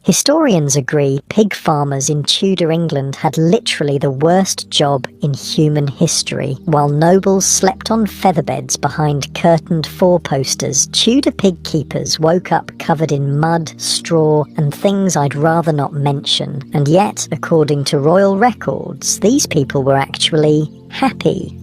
Historians agree pig farmers in Tudor England had literally the worst job in human history. While nobles slept on featherbeds behind curtained four-posters, Tudor pig keepers woke up covered in mud, straw, and things I'd rather not mention. And yet, according to royal records, these people were actually happy.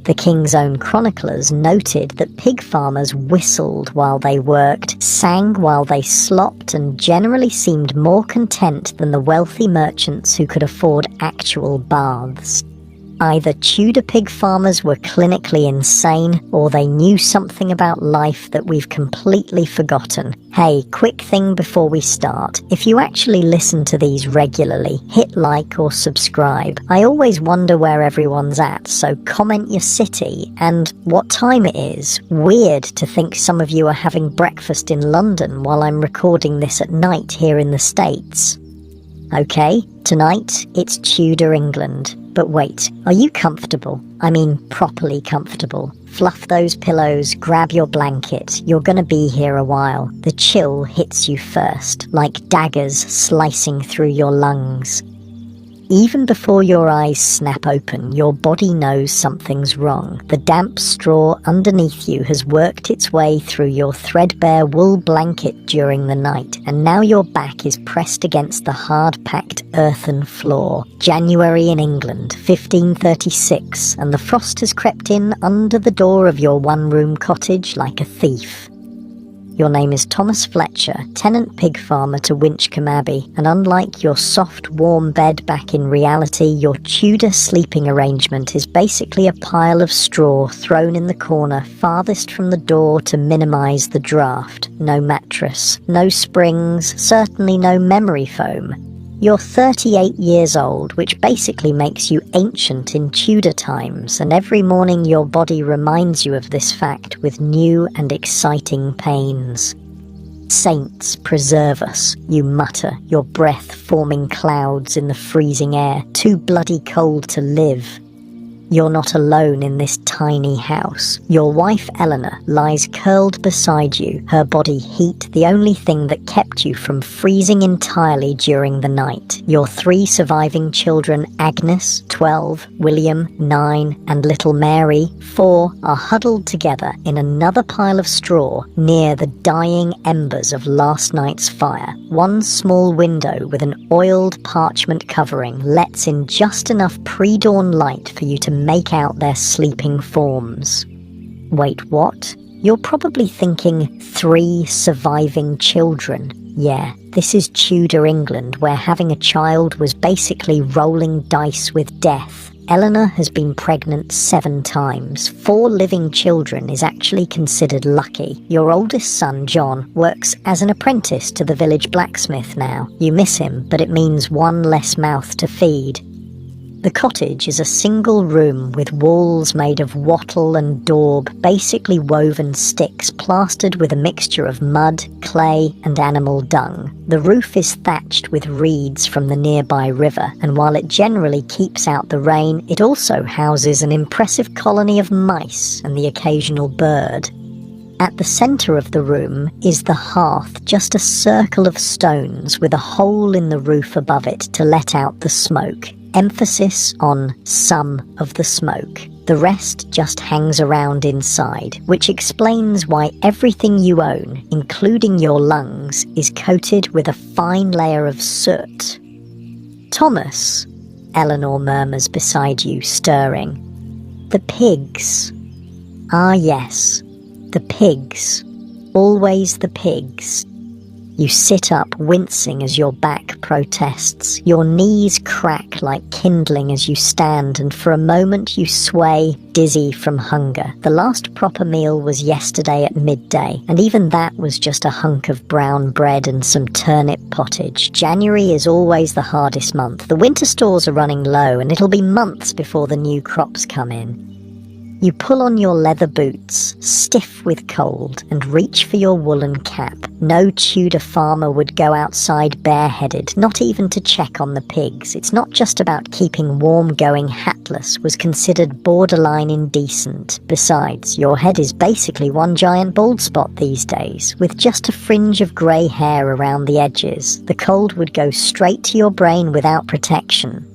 The king's own chroniclers noted that pig farmers whistled while they worked, sang while they slopped, and generally seemed more content than the wealthy merchants who could afford actual baths. Either Tudor pig farmers were clinically insane, or they knew something about life that we've completely forgotten. Hey, quick thing before we start. If you actually listen to these regularly, hit like or subscribe. I always wonder where everyone's at, so comment your city and what time it is. Weird to think some of you are having breakfast in London while I'm recording this at night here in the States. Okay, tonight it's Tudor England. But wait, are you comfortable? I mean, properly comfortable. Fluff those pillows, grab your blanket. You're gonna be here a while. The chill hits you first, like daggers slicing through your lungs. Even before your eyes snap open, your body knows something's wrong. The damp straw underneath you has worked its way through your threadbare wool blanket during the night, and now your back is pressed against the hard-packed earthen floor. January in England, 1536, and the frost has crept in under the door of your one-room cottage like a thief. Your name is Thomas Fletcher, tenant pig farmer to Winchcombe Abbey, and unlike your soft, warm bed back in reality, your Tudor sleeping arrangement is basically a pile of straw thrown in the corner farthest from the door to minimise the draft. No mattress, no springs, certainly no memory foam. You're 38 years old, which basically makes you ancient in Tudor times, and every morning your body reminds you of this fact with new and exciting pains. Saints preserve us, you mutter, your breath forming clouds in the freezing air, too bloody cold to live. You're not alone in this tiny house. Your wife Eleanor lies curled beside you, her body heat the only thing that kept you from freezing entirely during the night. Your three surviving children, Agnes, 12, William, 9, and little Mary, 4, are huddled together in another pile of straw near the dying embers of last night's fire. One small window with an oiled parchment covering lets in just enough pre-dawn light for you to make out their sleeping forms. Wait, what? You're probably thinking 3 surviving children. Yeah, this is Tudor England, where having a child was basically rolling dice with death. Eleanor has been pregnant 7 times. 4 living children is actually considered lucky. Your oldest son, John, works as an apprentice to the village blacksmith now. You miss him, but it means 1 less mouth to feed. The cottage is a single room with walls made of wattle and daub, basically woven sticks plastered with a mixture of mud, clay, and animal dung. The roof is thatched with reeds from the nearby river, and while it generally keeps out the rain, it also houses an impressive colony of mice and the occasional bird. At the centre of the room is the hearth, just a circle of stones with a hole in the roof above it to let out the smoke. Emphasis on some of the smoke. The rest just hangs around inside, which explains why everything you own, including your lungs, is coated with a fine layer of soot. Thomas, Eleanor murmurs beside you, stirring. The pigs. Ah yes, the pigs. Always the pigs. You sit up, wincing as your back protests. Your knees crack like kindling as you stand, and for a moment you sway, dizzy from hunger. The last proper meal was yesterday at midday, and even that was just a hunk of brown bread and some turnip pottage. January is always the hardest month. The winter stores are running low, and it'll be months before the new crops come in. You pull on your leather boots, stiff with cold, and reach for your woolen cap. No Tudor farmer would go outside bareheaded, not even to check on the pigs. It's not just about keeping warm going hatless, was considered borderline indecent. Besides, your head is basically one giant bald spot these days, with just a fringe of grey hair around the edges. The cold would go straight to your brain without protection.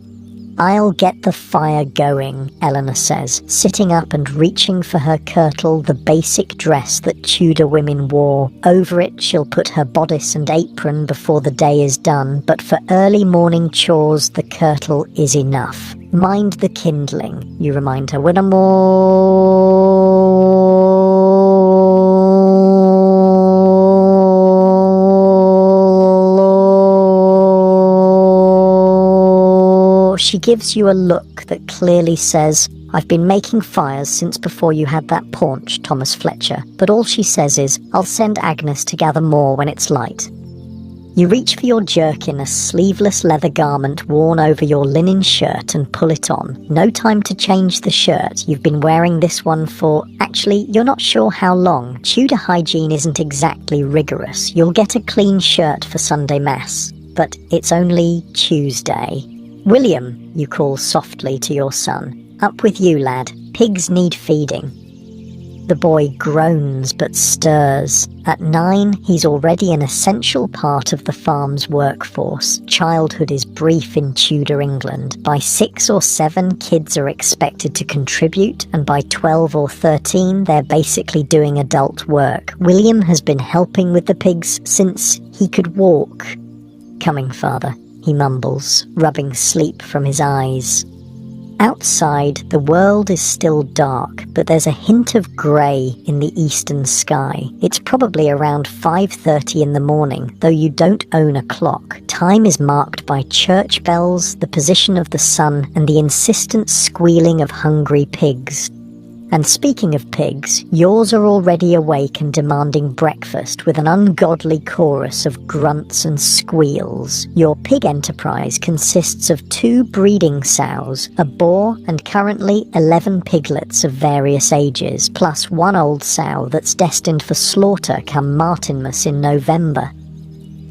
"I'll get the fire going," Eleanor says, sitting up and reaching for her kirtle, the basic dress that Tudor women wore. Over it she'll put her bodice and apron before the day is done, but for early morning chores the kirtle is enough. "Mind the kindling," you remind her, "when I'm She gives you a look that clearly says, "I've been making fires since before you had that paunch, Thomas Fletcher," but all she says is, "I'll send Agnes to gather more when it's light." You reach for your jerkin, a sleeveless leather garment worn over your linen shirt, and pull it on. No time to change the shirt. You've been wearing this one for... Actually, you're not sure how long. Tudor hygiene isn't exactly rigorous. You'll get a clean shirt for Sunday Mass, but it's only Tuesday. "William," you call softly to your son. "Up with you, lad. Pigs need feeding." The boy groans but stirs. At 9, he's already an essential part of the farm's workforce. Childhood is brief in Tudor England. By 6 or 7, kids are expected to contribute, and by 12 or 13, they're basically doing adult work. William has been helping with the pigs since he could walk. "Coming, father," he mumbles, rubbing sleep from his eyes. Outside, the world is still dark, but there's a hint of grey in the eastern sky. It's probably around 5:30 in the morning, though you don't own a clock. Time is marked by church bells, the position of the sun, and the insistent squealing of hungry pigs. And speaking of pigs, yours are already awake and demanding breakfast with an ungodly chorus of grunts and squeals. Your pig enterprise consists of 2 breeding sows, a boar, and currently 11 piglets of various ages, plus 1 old sow that's destined for slaughter come Martinmas in November.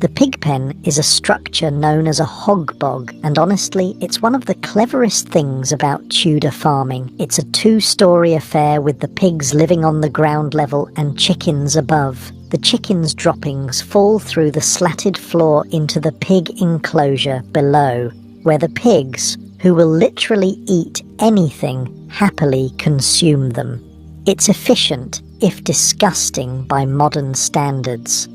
The pig pen is a structure known as a hog bog, and honestly, it's one of the cleverest things about Tudor farming. It's a 2-story affair with the pigs living on the ground level and chickens above. The chickens' droppings fall through the slatted floor into the pig enclosure below, where the pigs, who will literally eat anything, happily consume them. It's efficient, if disgusting by modern standards.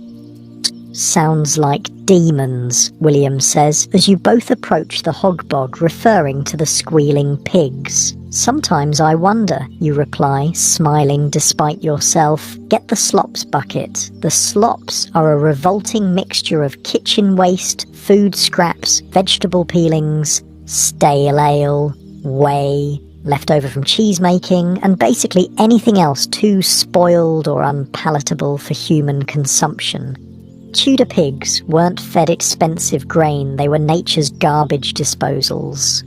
"Sounds like demons," William says, as you both approach the hog bog, referring to the squealing pigs. "Sometimes I wonder," you reply, smiling despite yourself. "Get the slops bucket." The slops are a revolting mixture of kitchen waste, food scraps, vegetable peelings, stale ale, whey, leftover from cheese making, and basically anything else too spoiled or unpalatable for human consumption. Tudor pigs weren't fed expensive grain, they were nature's garbage disposals.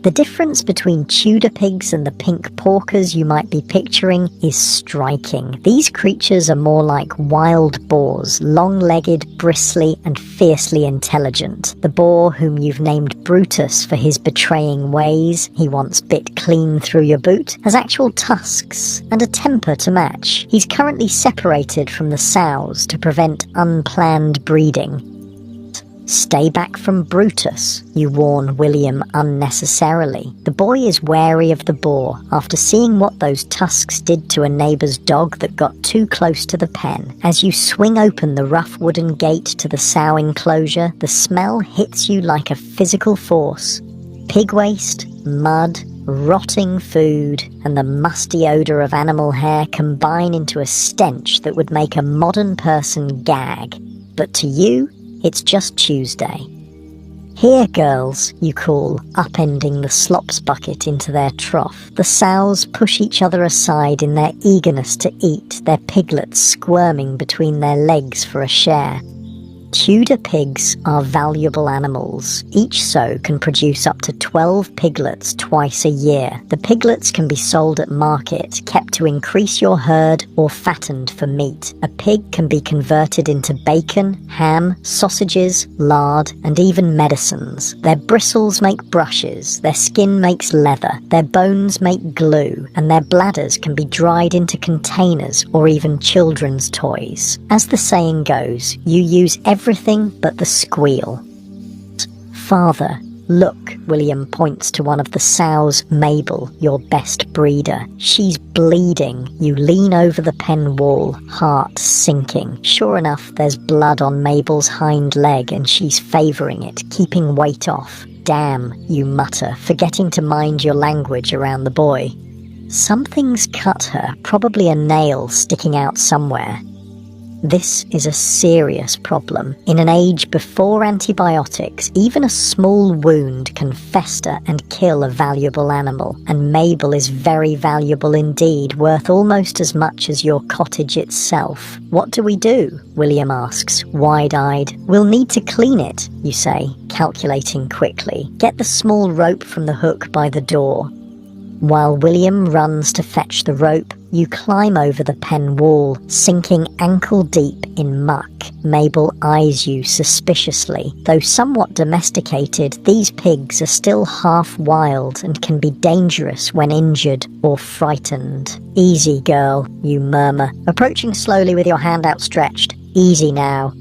The difference between Tudor pigs and the pink porkers you might be picturing is striking. These creatures are more like wild boars, long-legged, bristly, and fiercely intelligent. The boar, whom you've named Brutus for his betraying ways, he once bit clean through your boot, has actual tusks and a temper to match. He's currently separated from the sows to prevent unplanned breeding. "Stay back from Brutus," you warn William unnecessarily. The boy is wary of the boar after seeing what those tusks did to a neighbour's dog that got too close to the pen. As you swing open the rough wooden gate to the sow enclosure, the smell hits you like a physical force. Pig waste, mud, rotting food, and the musty odour of animal hair combine into a stench that would make a modern person gag. But to you, it's just Tuesday. "Here, girls," you call, upending the slops bucket into their trough. The sows push each other aside in their eagerness to eat, their piglets squirming between their legs for a share. Tudor pigs are valuable animals. Each sow can produce up to 12 piglets twice a year. The piglets can be sold at market, kept to increase your herd, or fattened for meat. A pig can be converted into bacon, ham, sausages, lard, and even medicines. Their bristles make brushes, their skin makes leather, their bones make glue, and their bladders can be dried into containers or even children's toys. As the saying goes, you use everything but the squeal. Father, look, William points to one of the sows, Mabel, your best breeder. She's bleeding. You lean over the pen wall, heart sinking. Sure enough, there's blood on Mabel's hind leg and she's favouring it, keeping weight off. Damn, you mutter, forgetting to mind your language around the boy. Something's cut her, probably a nail sticking out somewhere. This is a serious problem. In an age before antibiotics, even a small wound can fester and kill a valuable animal, and Mabel is very valuable indeed, worth almost as much as your cottage itself. What do we do? William asks, wide-eyed. We'll need to clean it, you say, calculating quickly. Get the small rope from the hook by the door. While William runs to fetch the rope, you climb over the pen wall, sinking ankle-deep in muck. Mabel eyes you suspiciously. Though somewhat domesticated, these pigs are still half wild and can be dangerous when injured or frightened. Easy, girl, you murmur, approaching slowly with your hand outstretched. Easy now.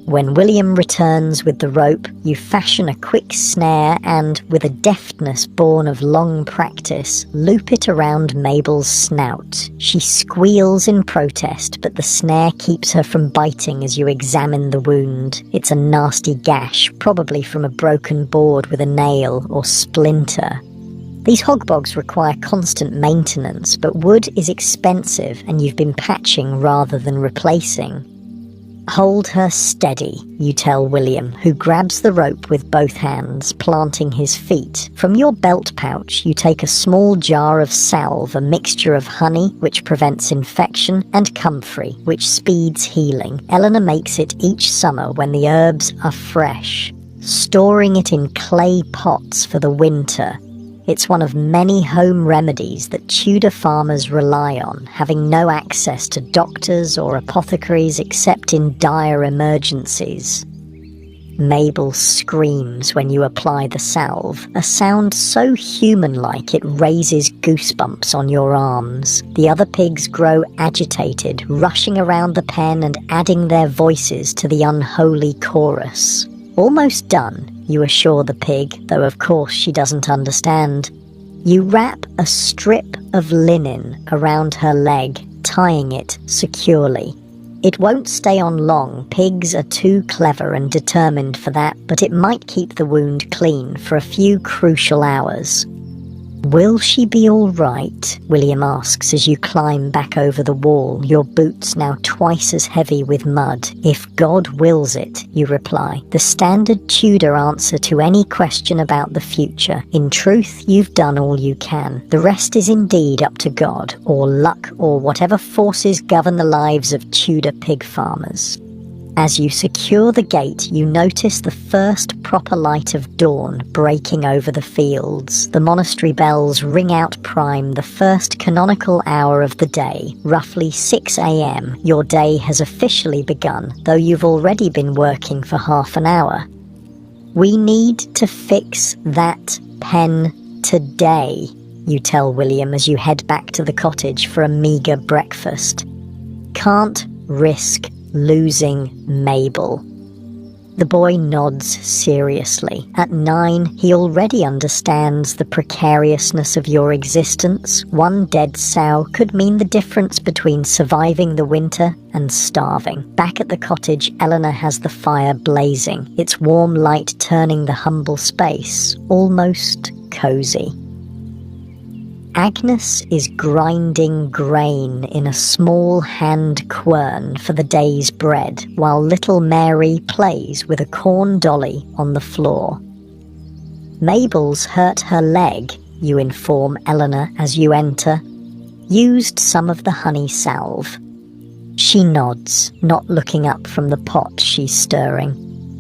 When William returns with the rope, you fashion a quick snare and, with a deftness born of long practice, loop it around Mabel's snout. She squeals in protest, but the snare keeps her from biting as you examine the wound. It's a nasty gash, probably from a broken board with a nail or splinter. These hogbogs require constant maintenance, but wood is expensive and you've been patching rather than replacing. Hold her steady, you tell William, who grabs the rope with both hands, planting his feet. From your belt pouch, you take a small jar of salve, a mixture of honey, which prevents infection, and comfrey, which speeds healing. Eleanor makes it each summer when the herbs are fresh, storing it in clay pots for the winter. It's one of many home remedies that Tudor farmers rely on, having no access to doctors or apothecaries except in dire emergencies. Mabel screams when you apply the salve, a sound so human-like it raises goosebumps on your arms. The other pigs grow agitated, rushing around the pen and adding their voices to the unholy chorus. Almost done, you assure the pig, though of course she doesn't understand. You wrap a strip of linen around her leg, tying it securely. It won't stay on long, pigs are too clever and determined for that, but it might keep the wound clean for a few crucial hours. Will she be all right? William asks as you climb back over the wall, your boots now twice as heavy with mud. If God wills it, you reply, the standard Tudor answer to any question about the future. In truth, you've done all you can. The rest is indeed up to God, or luck, or whatever forces govern the lives of Tudor pig farmers. As you secure the gate, you notice the first proper light of dawn breaking over the fields. The monastery bells ring out prime, the first canonical hour of the day, roughly 6 a.m. Your day has officially begun, though you've already been working for half an hour. We need to fix that pen today, you tell William as you head back to the cottage for a meagre breakfast. Can't risk losing Mabel. The boy nods seriously. At 9, he already understands the precariousness of your existence. One dead sow could mean the difference between surviving the winter and starving. Back at the cottage, Eleanor has the fire blazing, its warm light turning the humble space almost cozy. Agnes is grinding grain in a small hand quern for the day's bread, while little Mary plays with a corn dolly on the floor. Mabel's hurt her leg, you inform Eleanor as you enter. Used some of the honey salve. She nods, not looking up from the pot she's stirring.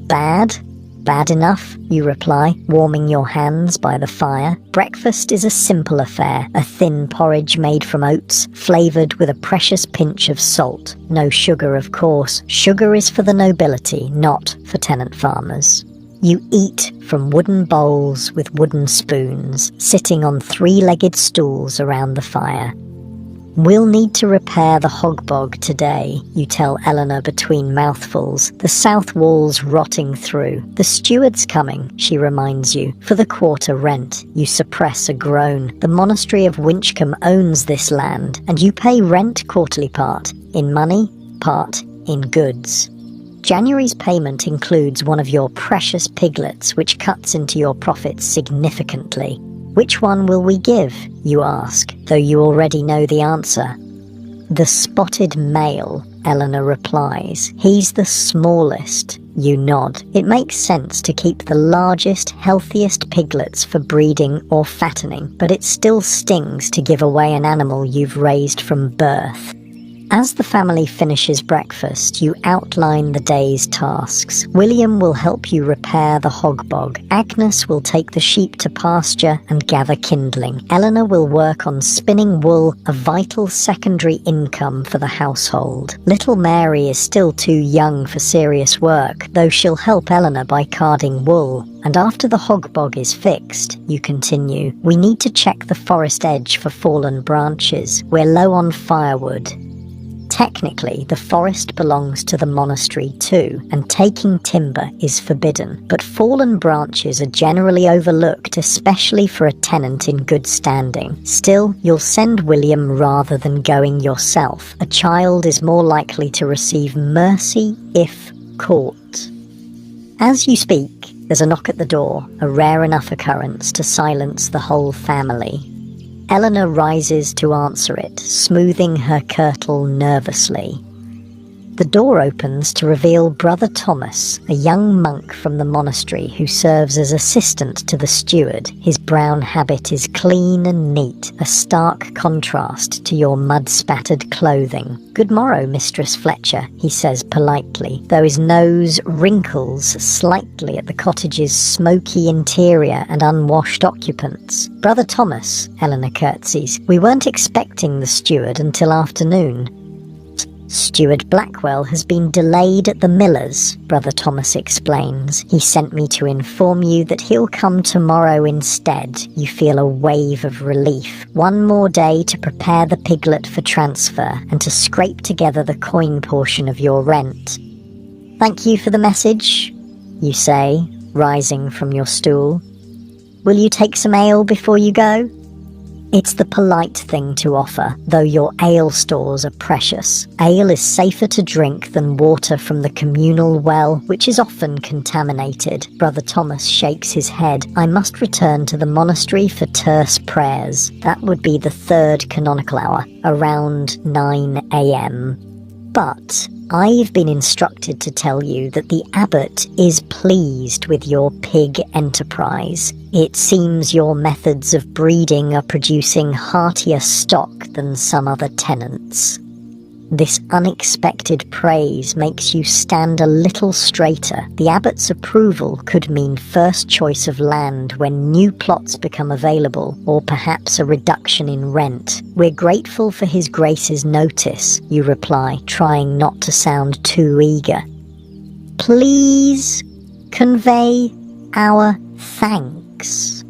Bad? Bad enough, you reply, warming your hands by the fire. Breakfast is a simple affair, a thin porridge made from oats, flavoured with a precious pinch of salt. No sugar, of course. Sugar is for the nobility, not for tenant farmers. You eat from wooden bowls with wooden spoons, sitting on three-legged stools around the fire. We'll need to repair the hog bog today, you tell Eleanor between mouthfuls, the south wall's rotting through. The steward's coming, she reminds you, for the quarter rent. You suppress a groan. The monastery of Winchcombe owns this land, and you pay rent quarterly, part in money, part in goods. January's payment includes one of your precious piglets, which cuts into your profits significantly. Which one will we give, you ask, though you already know the answer. The spotted male, Eleanor replies. He's the smallest. You nod. It makes sense to keep the largest, healthiest piglets for breeding or fattening, but it still stings to give away an animal you've raised from birth. As the family finishes breakfast, you outline the day's tasks. William will help you repair the hog bog. Agnes will take the sheep to pasture and gather kindling. Eleanor will work on spinning wool, a vital secondary income for the household. Little Mary is still too young for serious work, though she'll help Eleanor by carding wool. And after the hog bog is fixed, you continue, we need to check the forest edge for fallen branches. We're low on firewood. Technically, the forest belongs to the monastery too, and taking timber is forbidden, but fallen branches are generally overlooked, especially for a tenant in good standing. Still, you'll send William rather than going yourself. A child is more likely to receive mercy if caught. As you speak, there's a knock at the door, a rare enough occurrence to silence the whole family. Eleanor rises to answer it, smoothing her kirtle nervously. The door opens to reveal Brother Thomas, a young monk from the monastery who serves as assistant to the steward. His brown habit is clean and neat, a stark contrast to your mud-spattered clothing. "Good morrow, Mistress Fletcher," he says politely, though his nose wrinkles slightly at the cottage's smoky interior and unwashed occupants. "Brother Thomas," Eleanor curtsies, "we weren't expecting the steward until afternoon." "Steward Blackwell has been delayed at the miller's," Brother Thomas explains. "He sent me to inform you that he'll come tomorrow instead." You feel a wave of relief. One more day to prepare the piglet for transfer and to scrape together the coin portion of your rent. "Thank you for the message," you say, rising from your stool. "Will you take some ale before you go?" It's the polite thing to offer, though your ale stores are precious. Ale is safer to drink than water from the communal well, which is often contaminated. Brother Thomas shakes his head. "I must return to the monastery for terse prayers. That would be the third canonical hour, around 9 a.m. But I've been instructed to tell you that the abbot is pleased with your pig enterprise. It seems your methods of breeding are producing heartier stock than some other tenants. This unexpected praise makes you stand a little straighter. The abbot's approval could mean first choice of land when new plots become available, or perhaps a reduction in rent. We're grateful for his grace's notice," you reply, trying not to sound too eager. "Please convey our thanks."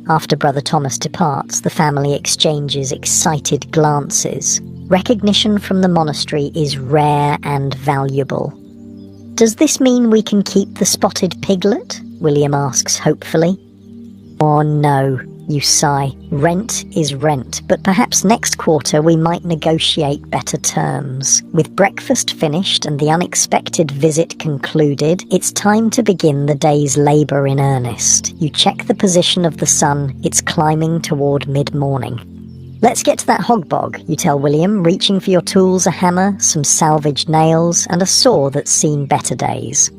After Brother Thomas departs, the family exchanges excited glances. Recognition from the monastery is rare and valuable. "Does this mean we can keep the spotted piglet?" William asks hopefully. "Oh no," you sigh. "Rent is rent, but perhaps next quarter we might negotiate better terms." With breakfast finished and the unexpected visit concluded, it's time to begin the day's labour in earnest. You check the position of the sun. It's climbing toward mid-morning. "Let's get to that hog bog," you tell William, reaching for your tools, a hammer, some salvaged nails, and a saw that's seen better days.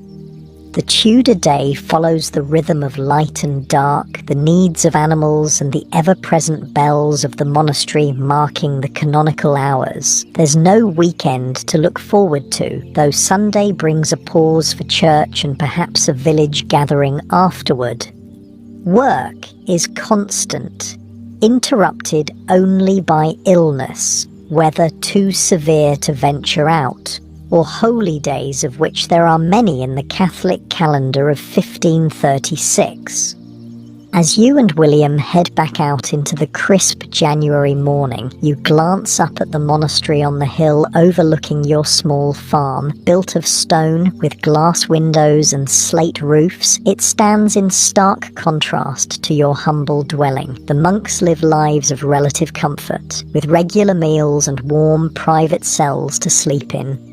The Tudor day follows the rhythm of light and dark, the needs of animals, and the ever-present bells of the monastery marking the canonical hours. There's no weekend to look forward to, though Sunday brings a pause for church and perhaps a village gathering afterward. Work is constant, interrupted only by illness, whether too severe to venture out, or holy days, of which there are many in the Catholic calendar of 1536. As you and William head back out into the crisp January morning, you glance up at the monastery on the hill overlooking your small farm. Built of stone, with glass windows and slate roofs, it stands in stark contrast to your humble dwelling. The monks live lives of relative comfort, with regular meals and warm private cells to sleep in.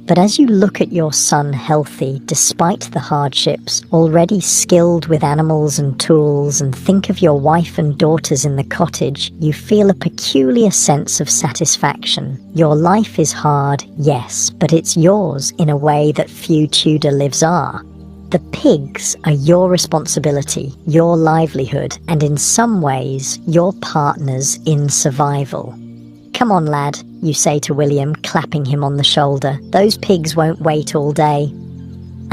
But as you look at your son healthy, despite the hardships, already skilled with animals and tools, and think of your wife and daughters in the cottage, you feel a peculiar sense of satisfaction. Your life is hard, yes, but it's yours in a way that few Tudor lives are. The pigs are your responsibility, your livelihood, and in some ways, your partners in survival. "Come on, lad," you say to William, clapping him on the shoulder. "Those pigs won't wait all day."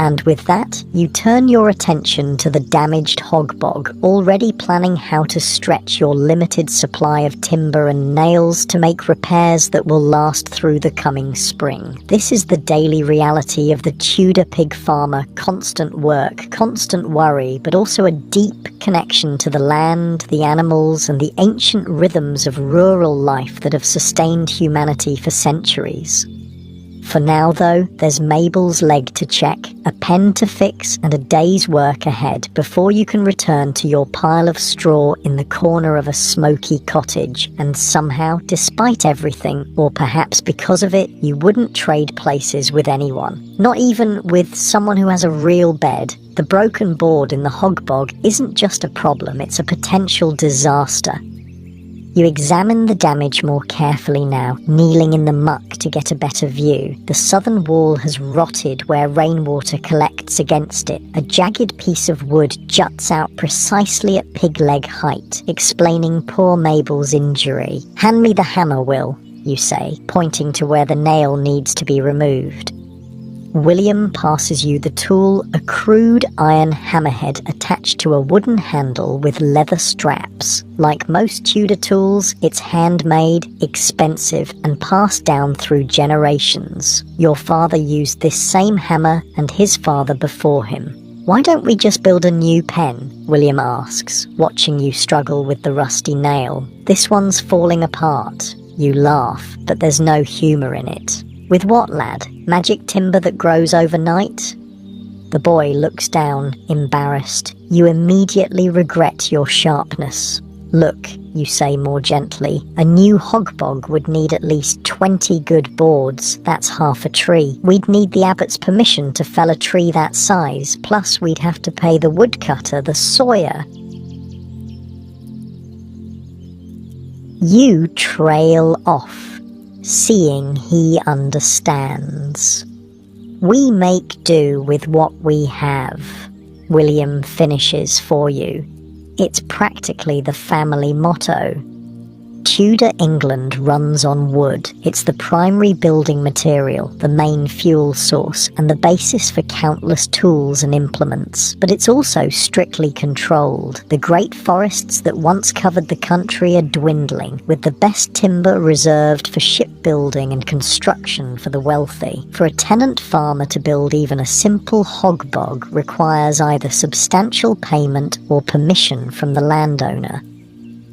And with that, you turn your attention to the damaged hog bog, already planning how to stretch your limited supply of timber and nails to make repairs that will last through the coming spring. This is the daily reality of the Tudor pig farmer: constant work, constant worry, but also a deep connection to the land, the animals, and the ancient rhythms of rural life that have sustained humanity for centuries. For now, though, there's Mabel's leg to check, a pen to fix, and a day's work ahead before you can return to your pile of straw in the corner of a smoky cottage. And somehow, despite everything, or perhaps because of it, you wouldn't trade places with anyone. Not even with someone who has a real bed. The broken board in the hog bog isn't just a problem, it's a potential disaster. You examine the damage more carefully now, kneeling in the muck to get a better view. The southern wall has rotted where rainwater collects against it. A jagged piece of wood juts out precisely at pig leg height, explaining poor Mabel's injury. "Hand me the hammer, Will," you say, pointing to where the nail needs to be removed. William passes you the tool, a crude iron hammerhead attached to a wooden handle with leather straps. Like most Tudor tools, it's handmade, expensive, and passed down through generations. Your father used this same hammer, and his father before him. "Why don't we just build a new pen?" William asks, watching you struggle with the rusty nail. "This one's falling apart." You laugh, but there's no humour in it. "With what, lad? Magic timber that grows overnight?" The boy looks down, embarrassed. You immediately regret your sharpness. "Look," you say more gently, "a new hog bog would need at least 20 good boards. That's half a tree. We'd need the abbot's permission to fell a tree that size, plus we'd have to pay the woodcutter, the sawyer." You trail off, seeing he understands. "We make do with what we have," William finishes for you. It's practically the family motto. Tudor England runs on wood. It's the primary building material, the main fuel source, and the basis for countless tools and implements. But it's also strictly controlled. The great forests that once covered the country are dwindling, with the best timber reserved for shipbuilding and construction for the wealthy. For a tenant farmer to build even a simple hog bog requires either substantial payment or permission from the landowner.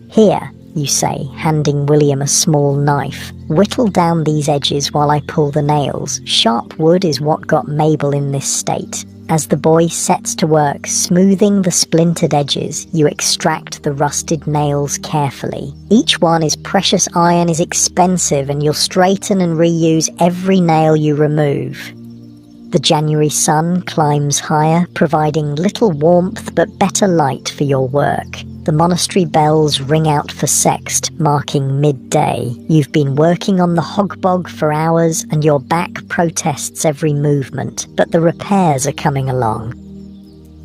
"Here," you say, handing William a small knife. "Whittle down these edges while I pull the nails. Sharp wood is what got Mabel in this state." As the boy sets to work, smoothing the splintered edges, you extract the rusted nails carefully. Each one is precious iron, is expensive, and you'll straighten and reuse every nail you remove. The January sun climbs higher, providing little warmth but better light for your work. The monastery bells ring out for sext, marking midday. You've been working on the hogbog for hours and your back protests every movement, but the repairs are coming along.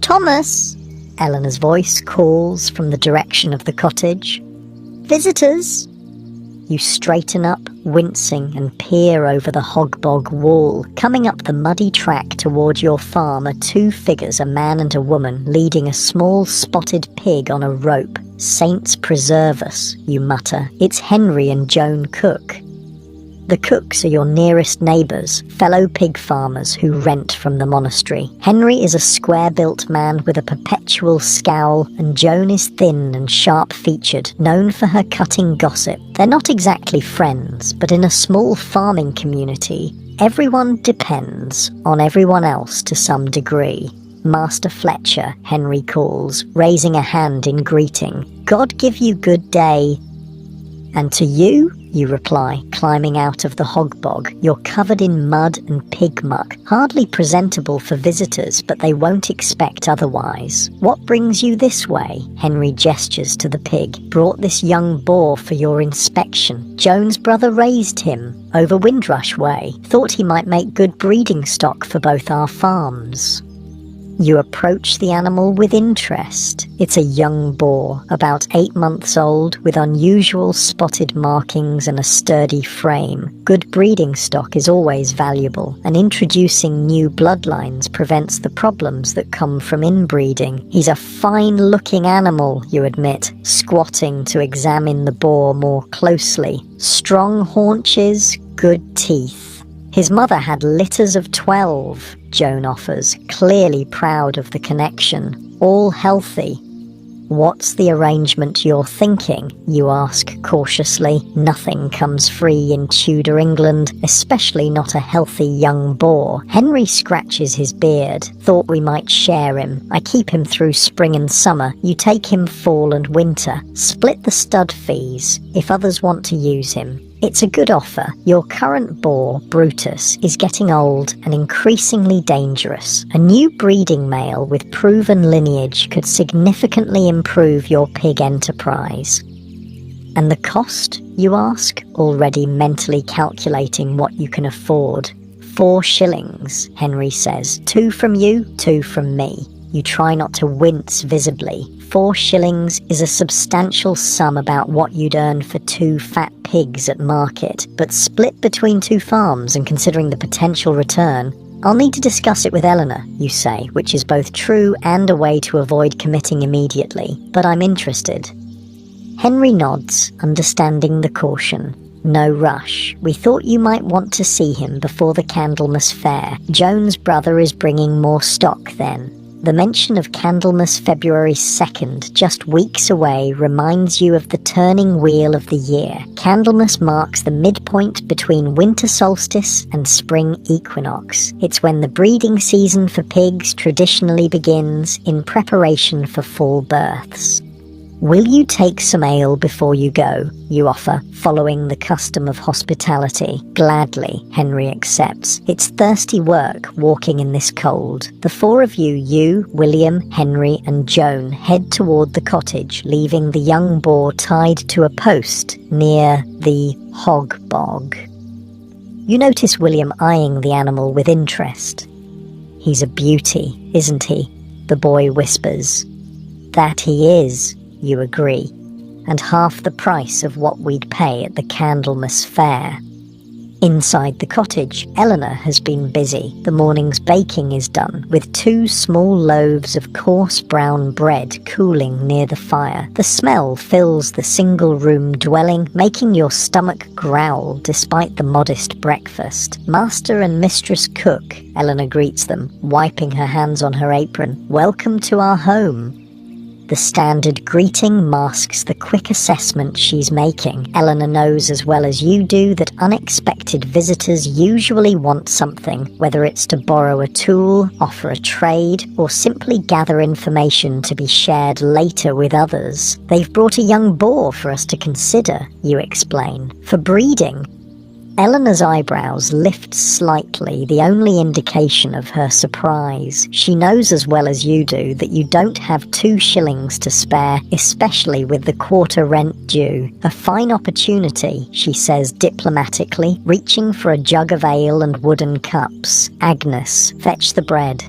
Thomas, Eleanor's voice calls from the direction of the cottage. visitors. You straighten up, wincing, and peer over the hogbog wall. Coming up the muddy track toward your farm are two figures, a man and a woman, leading a small spotted pig on a rope. Saints preserve us, you mutter. It's Henry and Joan Cook. The Cooks are your nearest neighbours, fellow pig farmers who rent from the monastery. Henry is a square-built man with a perpetual scowl, and Joan is thin and sharp-featured, known for her cutting gossip. They're not exactly friends, but in a small farming community, everyone depends on everyone else to some degree. Master Fletcher, Henry calls, raising a hand in greeting. God give you good day. And to you, you reply, climbing out of the hogbog. You're covered in mud and pig muck, hardly presentable for visitors, but they won't expect otherwise. What brings you this way? Henry gestures to the pig. Brought this young boar for your inspection. Joan's brother raised him, over Windrush Way. Thought he might make good breeding stock for both our farms. You approach the animal with interest. It's a young boar, about 8 months old, with unusual spotted markings and a sturdy frame. Good breeding stock is always valuable, and introducing new bloodlines prevents the problems that come from inbreeding. He's a fine-looking animal, you admit, squatting to examine the boar more closely. Strong haunches, good teeth. His mother had litters of 12, Joan offers, clearly proud of the connection. All healthy. What's the arrangement you're thinking? You ask cautiously. Nothing comes free in Tudor England, especially not a healthy young boar. Henry scratches his beard. Thought we might share him. I keep him through spring and summer. You take him fall and winter. Split the stud fees, if others want to use him. It's a good offer. Your current boar, Brutus, is getting old and increasingly dangerous. A new breeding male with proven lineage could significantly improve your pig enterprise. And the cost, you ask, already mentally calculating what you can afford. 4 shillings, Henry says. 2 from you, 2 from me. You try not to wince visibly. 4 shillings is a substantial sum, about what you'd earn for 2 fat pigs at market, but split between 2 farms and considering the potential return. I'll need to discuss it with Eleanor, you say, which is both true and a way to avoid committing immediately, but I'm interested. Henry nods, understanding the caution. No rush. We thought you might want to see him before the Candlemas Fair. Joan's brother is bringing more stock then. The mention of Candlemas February 2nd, just weeks away, reminds you of the turning wheel of the year. Candlemas marks the midpoint between winter solstice and spring equinox. It's when the breeding season for pigs traditionally begins, in preparation for fall births. Will you take some ale before you go? You offer, following the custom of hospitality. Gladly, Henry accepts. It's thirsty work walking in this cold. The 4 of you, William, Henry, and Joan, head toward the cottage, leaving the young boar tied to a post near the hogbog. You notice William eyeing the animal with interest. He's a beauty, isn't he? The boy whispers. That he is. You agree, and half the price of what we'd pay at the Candlemas Fair. Inside the cottage, Eleanor has been busy. The morning's baking is done, with 2 small loaves of coarse brown bread cooling near the fire. The smell fills the single-room dwelling, making your stomach growl despite the modest breakfast. Master and Mistress Cook, Eleanor greets them, wiping her hands on her apron. Welcome to our home. The standard greeting masks the quick assessment she's making. Eleanor knows as well as you do that unexpected visitors usually want something, whether it's to borrow a tool, offer a trade, or simply gather information to be shared later with others. They've brought a young boar for us to consider, you explain. For breeding. Eleanor's eyebrows lift slightly, the only indication of her surprise. She knows as well as you do that you don't have 2 shillings to spare, especially with the quarter rent due. A fine opportunity, she says diplomatically, reaching for a jug of ale and wooden cups. Agnes, fetch the bread.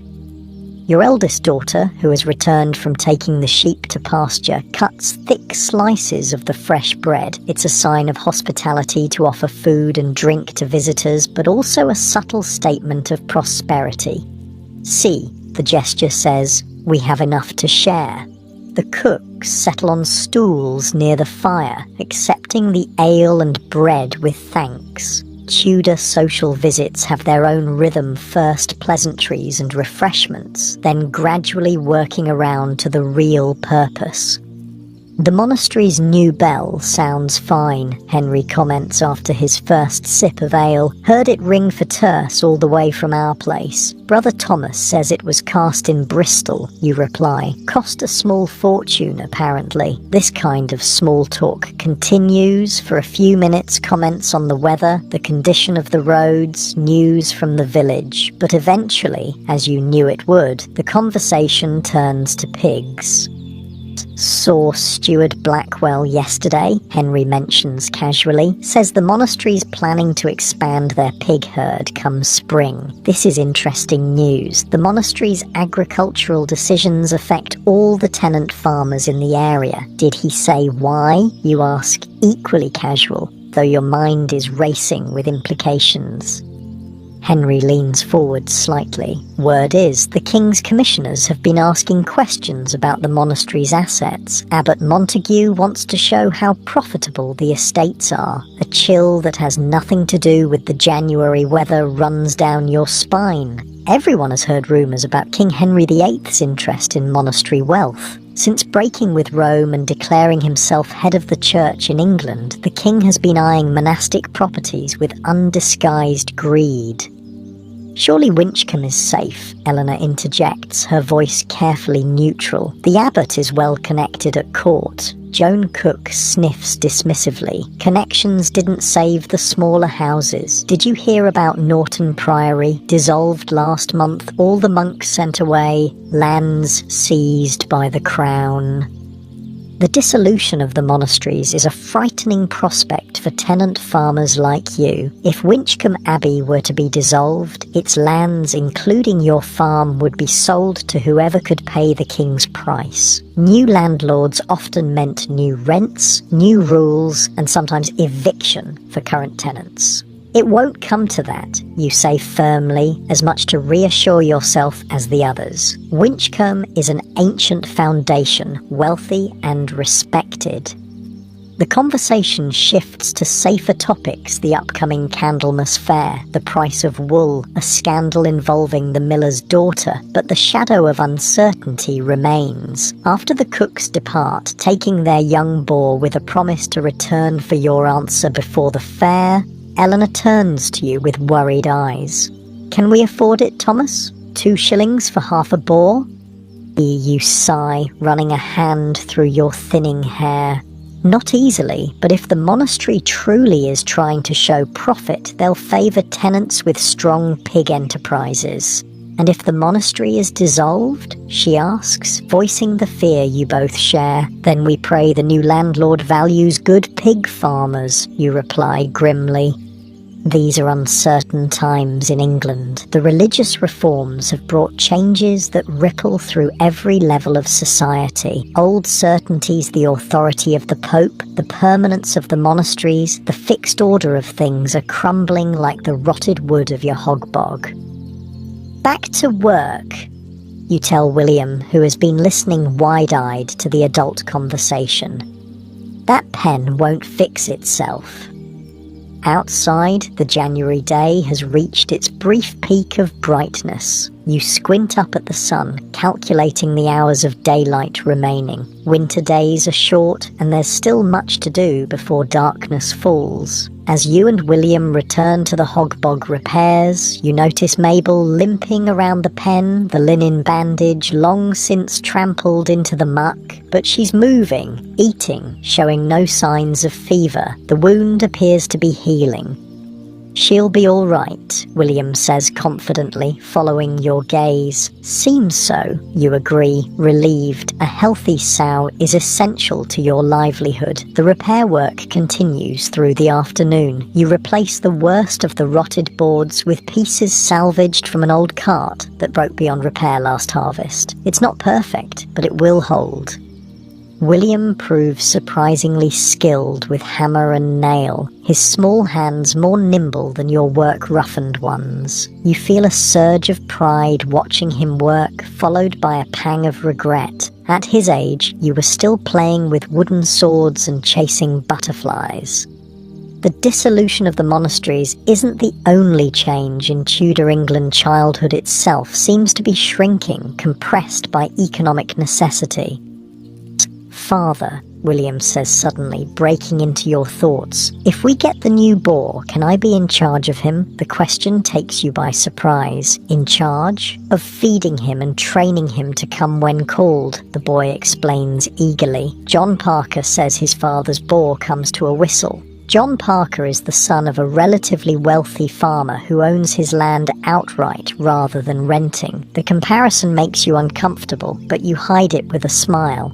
Your eldest daughter, who has returned from taking the sheep to pasture, cuts thick slices of the fresh bread. It's a sign of hospitality to offer food and drink to visitors, but also a subtle statement of prosperity. See, the gesture says, we have enough to share. The cooks settle on stools near the fire, accepting the ale and bread with thanks. Tudor social visits have their own rhythm, first pleasantries and refreshments, then gradually working around to the real purpose. The monastery's new bell sounds fine, Henry comments after his first sip of ale. Heard it ring for terce all the way from our place. Brother Thomas says it was cast in Bristol, you reply. Cost a small fortune, apparently. This kind of small talk continues. For a few minutes, comments on the weather, the condition of the roads, news from the village. But eventually, as you knew it would, the conversation turns to pigs. Saw Steward Blackwell yesterday, Henry mentions casually, says the monastery's planning to expand their pig herd come spring. This is interesting news. The monastery's agricultural decisions affect all the tenant farmers in the area. Did he say why? You ask, equally casual, though your mind is racing with implications. Henry leans forward slightly. Word is, the King's commissioners have been asking questions about the monastery's assets. Abbot Montague wants to show how profitable the estates are. A chill that has nothing to do with the January weather runs down your spine. Everyone has heard rumours about King Henry VIII's interest in monastery wealth. Since breaking with Rome and declaring himself head of the church in England, the king has been eyeing monastic properties with undisguised greed. Surely Winchcombe is safe, Eleanor interjects, her voice carefully neutral. The abbot is well connected at court. Joan Cook sniffs dismissively. Connections didn't save the smaller houses. Did you hear about Norton Priory? Dissolved last month, all the monks sent away, lands seized by the crown. The dissolution of the monasteries is a frightening prospect for tenant farmers like you. If Winchcombe Abbey were to be dissolved, its lands, including your farm, would be sold to whoever could pay the king's price. New landlords often meant new rents, new rules, and sometimes eviction for current tenants. It won't come to that, you say firmly, as much to reassure yourself as the others. Winchcombe is an ancient foundation, wealthy and respected. The conversation shifts to safer topics: the upcoming Candlemas Fair, the price of wool, a scandal involving the miller's daughter, but the shadow of uncertainty remains. After the cooks depart, taking their young boar with a promise to return for your answer before the fair, Eleanor turns to you with worried eyes. Can we afford it, Thomas? 2 shillings for half a boar? You sigh, running a hand through your thinning hair. Not easily, but if the monastery truly is trying to show profit, they'll favour tenants with strong pig enterprises. And if the monastery is dissolved, she asks, voicing the fear you both share, then we pray the new landlord values good pig farmers, you reply grimly. These are uncertain times in England. The religious reforms have brought changes that ripple through every level of society. Old certainties, the authority of the Pope, the permanence of the monasteries, the fixed order of things are crumbling like the rotted wood of your hog bog. Back to work, you tell William, who has been listening wide-eyed to the adult conversation. That pen won't fix itself. Outside, the January day has reached its brief peak of brightness. You squint up at the sun, calculating the hours of daylight remaining. Winter days are short, and there's still much to do before darkness falls. As you and William return to the hog bog repairs, you notice Mabel limping around the pen, the linen bandage long since trampled into the muck. But she's moving, eating, showing no signs of fever. The wound appears to be healing. "She'll be all right," William says confidently, following your gaze. "Seems so," you agree, relieved. A healthy sow is essential to your livelihood. The repair work continues through the afternoon. You replace the worst of the rotted boards with pieces salvaged from an old cart that broke beyond repair last harvest. It's not perfect, but it will hold. William proves surprisingly skilled with hammer and nail, his small hands more nimble than your work-roughened ones. You feel a surge of pride watching him work, followed by a pang of regret. At his age, you were still playing with wooden swords and chasing butterflies. The dissolution of the monasteries isn't the only change in Tudor England. Childhood itself seems to be shrinking, compressed by economic necessity. "Father," William says suddenly, breaking into your thoughts, "if we get the new boar, can I be in charge of him?" The question takes you by surprise. "In charge? Of feeding him and training him to come when called," the boy explains eagerly. "John Parker says his father's boar comes to a whistle." John Parker is the son of a relatively wealthy farmer who owns his land outright rather than renting. The comparison makes you uncomfortable, but you hide it with a smile.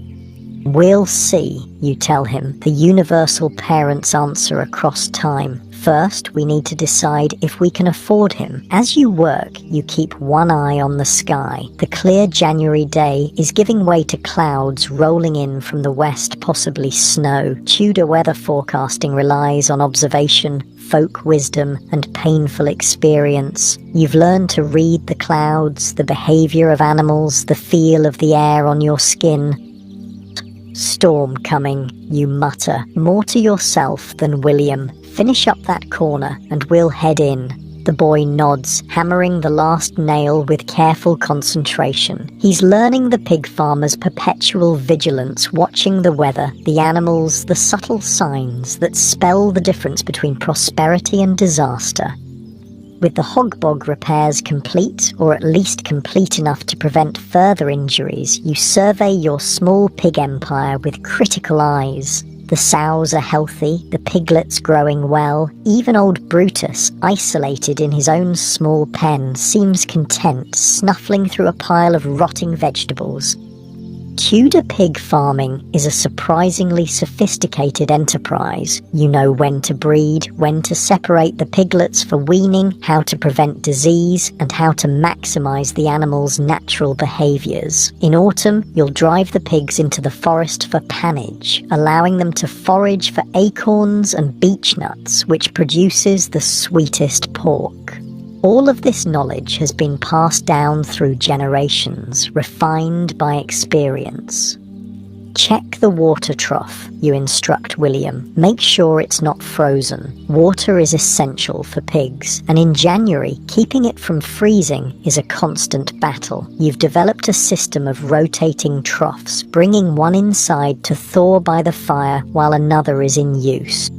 "We'll see," you tell him, the universal parent's answer across time. "First, we need to decide if we can afford him." As you work, you keep one eye on the sky. The clear January day is giving way to clouds rolling in from the west, possibly snow. Tudor weather forecasting relies on observation, folk wisdom, and painful experience. You've learned to read the clouds, the behavior of animals, the feel of the air on your skin. "Storm coming," you mutter, more to yourself than William. "Finish up that corner and we'll head in." The boy nods, hammering the last nail with careful concentration. He's learning the pig farmer's perpetual vigilance, watching the weather, the animals, the subtle signs that spell the difference between prosperity and disaster. With the hog bog repairs complete, or at least complete enough to prevent further injuries, you survey your small pig empire with critical eyes. The sows are healthy, the piglets growing well. Even old Brutus, isolated in his own small pen, seems content, snuffling through a pile of rotting vegetables. Tudor pig farming is a surprisingly sophisticated enterprise. You know when to breed, when to separate the piglets for weaning, how to prevent disease, and how to maximize the animals' natural behaviors. In autumn, you'll drive the pigs into the forest for pannage, allowing them to forage for acorns and beech nuts, which produces the sweetest pork. All of this knowledge has been passed down through generations, refined by experience. "Check the water trough," you instruct William. "Make sure it's not frozen. Water is essential for pigs, and in January, keeping it from freezing is a constant battle. You've developed a system of rotating troughs, bringing one inside to thaw by the fire while another is in use.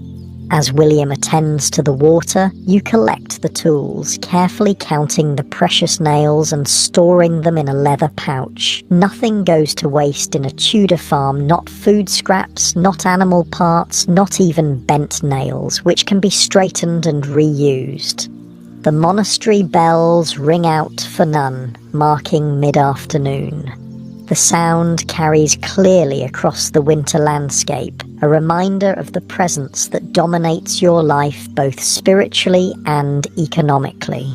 As William attends to the water, you collect the tools, carefully counting the precious nails and storing them in a leather pouch. Nothing goes to waste in a Tudor farm, not food scraps, not animal parts, not even bent nails, which can be straightened and reused. The monastery bells ring out for none, marking mid-afternoon. The sound carries clearly across the winter landscape, a reminder of the presence that dominates your life both spiritually and economically.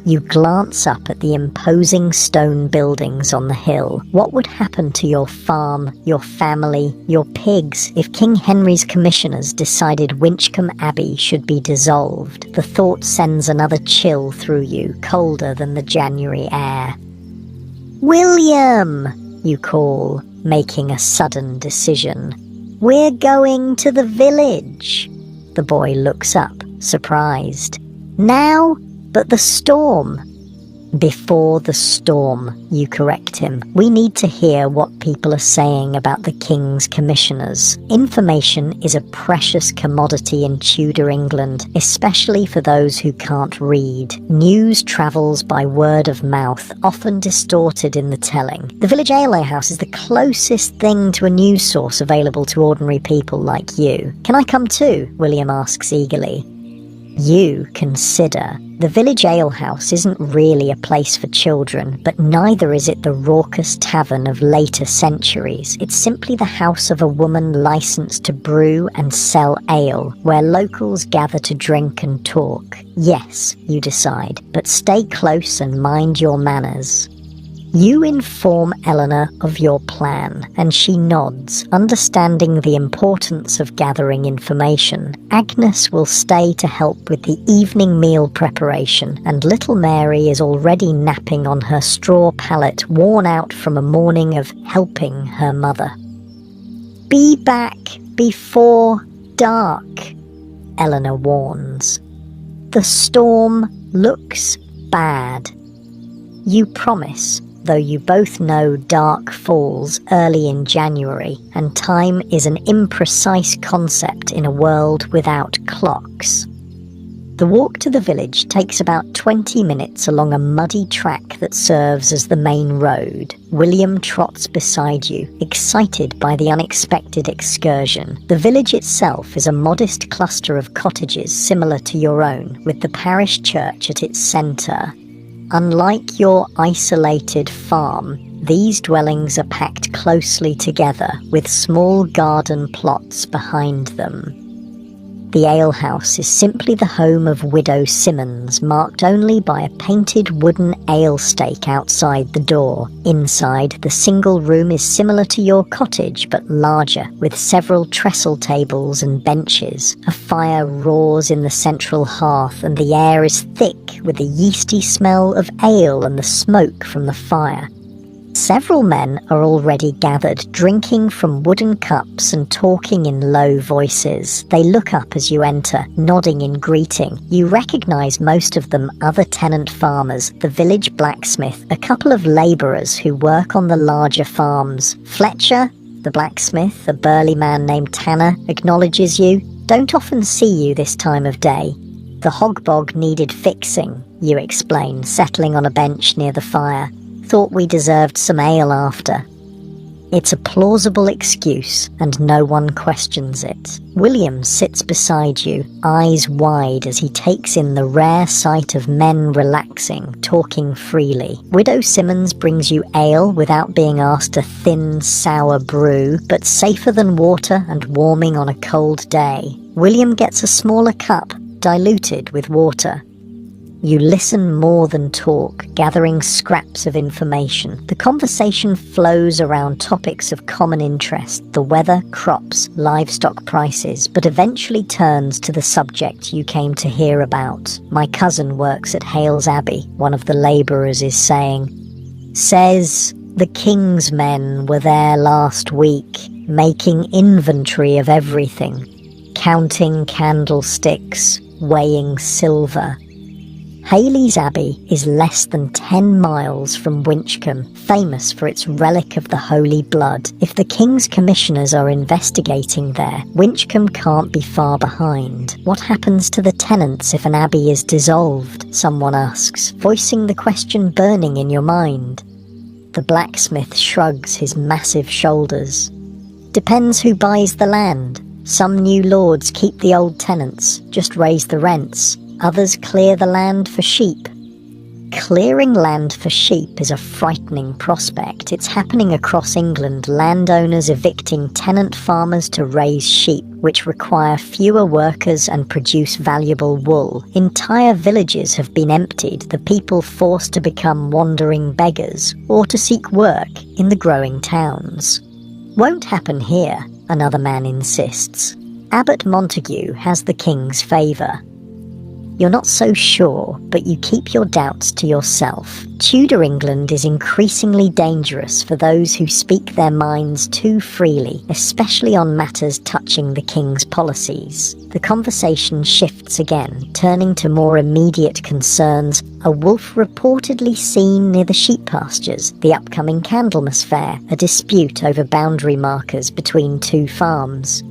You glance up at the imposing stone buildings on the hill. What would happen to your farm, your family, your pigs if King Henry's commissioners decided Winchcombe Abbey should be dissolved? The thought sends another chill through you, colder than the January air. "William!" you call, making a sudden decision. "We're going to the village." The boy looks up, surprised. "Now? But the storm." "Before the storm," you correct him. "We need to hear what people are saying about the King's commissioners. Information is a precious commodity in Tudor England, especially for those who can't read. News travels by word of mouth, often distorted in the telling. The village alehouse is the closest thing to a news source available to ordinary people like you. Can I come too?" William asks eagerly. You consider. The village alehouse isn't really a place for children, but neither is it the raucous tavern of later centuries. It's simply the house of a woman licensed to brew and sell ale, where locals gather to drink and talk. Yes, you decide, but stay close and mind your manners. You inform Eleanor of your plan, and she nods, understanding the importance of gathering information. Agnes will stay to help with the evening meal preparation, and little Mary is already napping on her straw pallet, worn out from a morning of helping her mother. Be back before dark, Eleanor warns. The storm looks bad. You promise, though you both know dark falls early in January, and time is an imprecise concept in a world without clocks. The walk to the village takes about 20 minutes along a muddy track that serves as the main road. William trots beside you, excited by the unexpected excursion. The village itself is a modest cluster of cottages similar to your own, with the parish church at its centre. Unlike your isolated farm, these dwellings are packed closely together, with small garden plots behind them. The alehouse is simply the home of Widow Simmons, marked only by a painted wooden ale stake outside the door. Inside, the single room is similar to your cottage, but larger, with several trestle tables and benches. A fire roars in the central hearth, and the air is thick with the yeasty smell of ale and the smoke from the fire. Several men are already gathered, drinking from wooden cups and talking in low voices. They look up as you enter, nodding in greeting. You recognize most of them other tenant farmers, the village blacksmith, a couple of labourers who work on the larger farms. Fletcher, the blacksmith, a burly man named Tanner, acknowledges you. Don't often see you this time of day. The hog bog needed fixing, you explain, settling on a bench near the fire. Thought we deserved some ale after. It's a plausible excuse, and no one questions it. William sits beside you, eyes wide as he takes in the rare sight of men relaxing, talking freely. Widow Simmons brings you ale without being asked a thin, sour brew, but safer than water and warming on a cold day. William gets a smaller cup, diluted with water. You listen more than talk, gathering scraps of information. The conversation flows around topics of common interest, the weather, crops, livestock prices, but eventually turns to the subject you came to hear about. My cousin works at Hales Abbey, one of the labourers is saying. Says the king's men were there last week, making inventory of everything, counting candlesticks, weighing silver. Hales Abbey is less than 10 miles from Winchcombe, famous for its relic of the Holy Blood. If the King's Commissioners are investigating there, Winchcombe can't be far behind. What happens to the tenants if an abbey is dissolved? Someone asks, voicing the question burning in your mind. The blacksmith shrugs his massive shoulders. Depends who buys the land. Some new lords keep the old tenants, just raise the rents. Others clear the land for sheep. Clearing land for sheep is a frightening prospect. It's happening across England, landowners evicting tenant farmers to raise sheep, which require fewer workers and produce valuable wool. Entire villages have been emptied, the people forced to become wandering beggars, or to seek work in the growing towns. Won't happen here, another man insists. Abbot Montague has the king's favour. You're not so sure, but you keep your doubts to yourself. Tudor England is increasingly dangerous for those who speak their minds too freely, especially on matters touching the king's policies. The conversation shifts again, turning to more immediate concerns: a wolf reportedly seen near the sheep pastures, the upcoming Candlemas Fair, a dispute over boundary markers between two farms.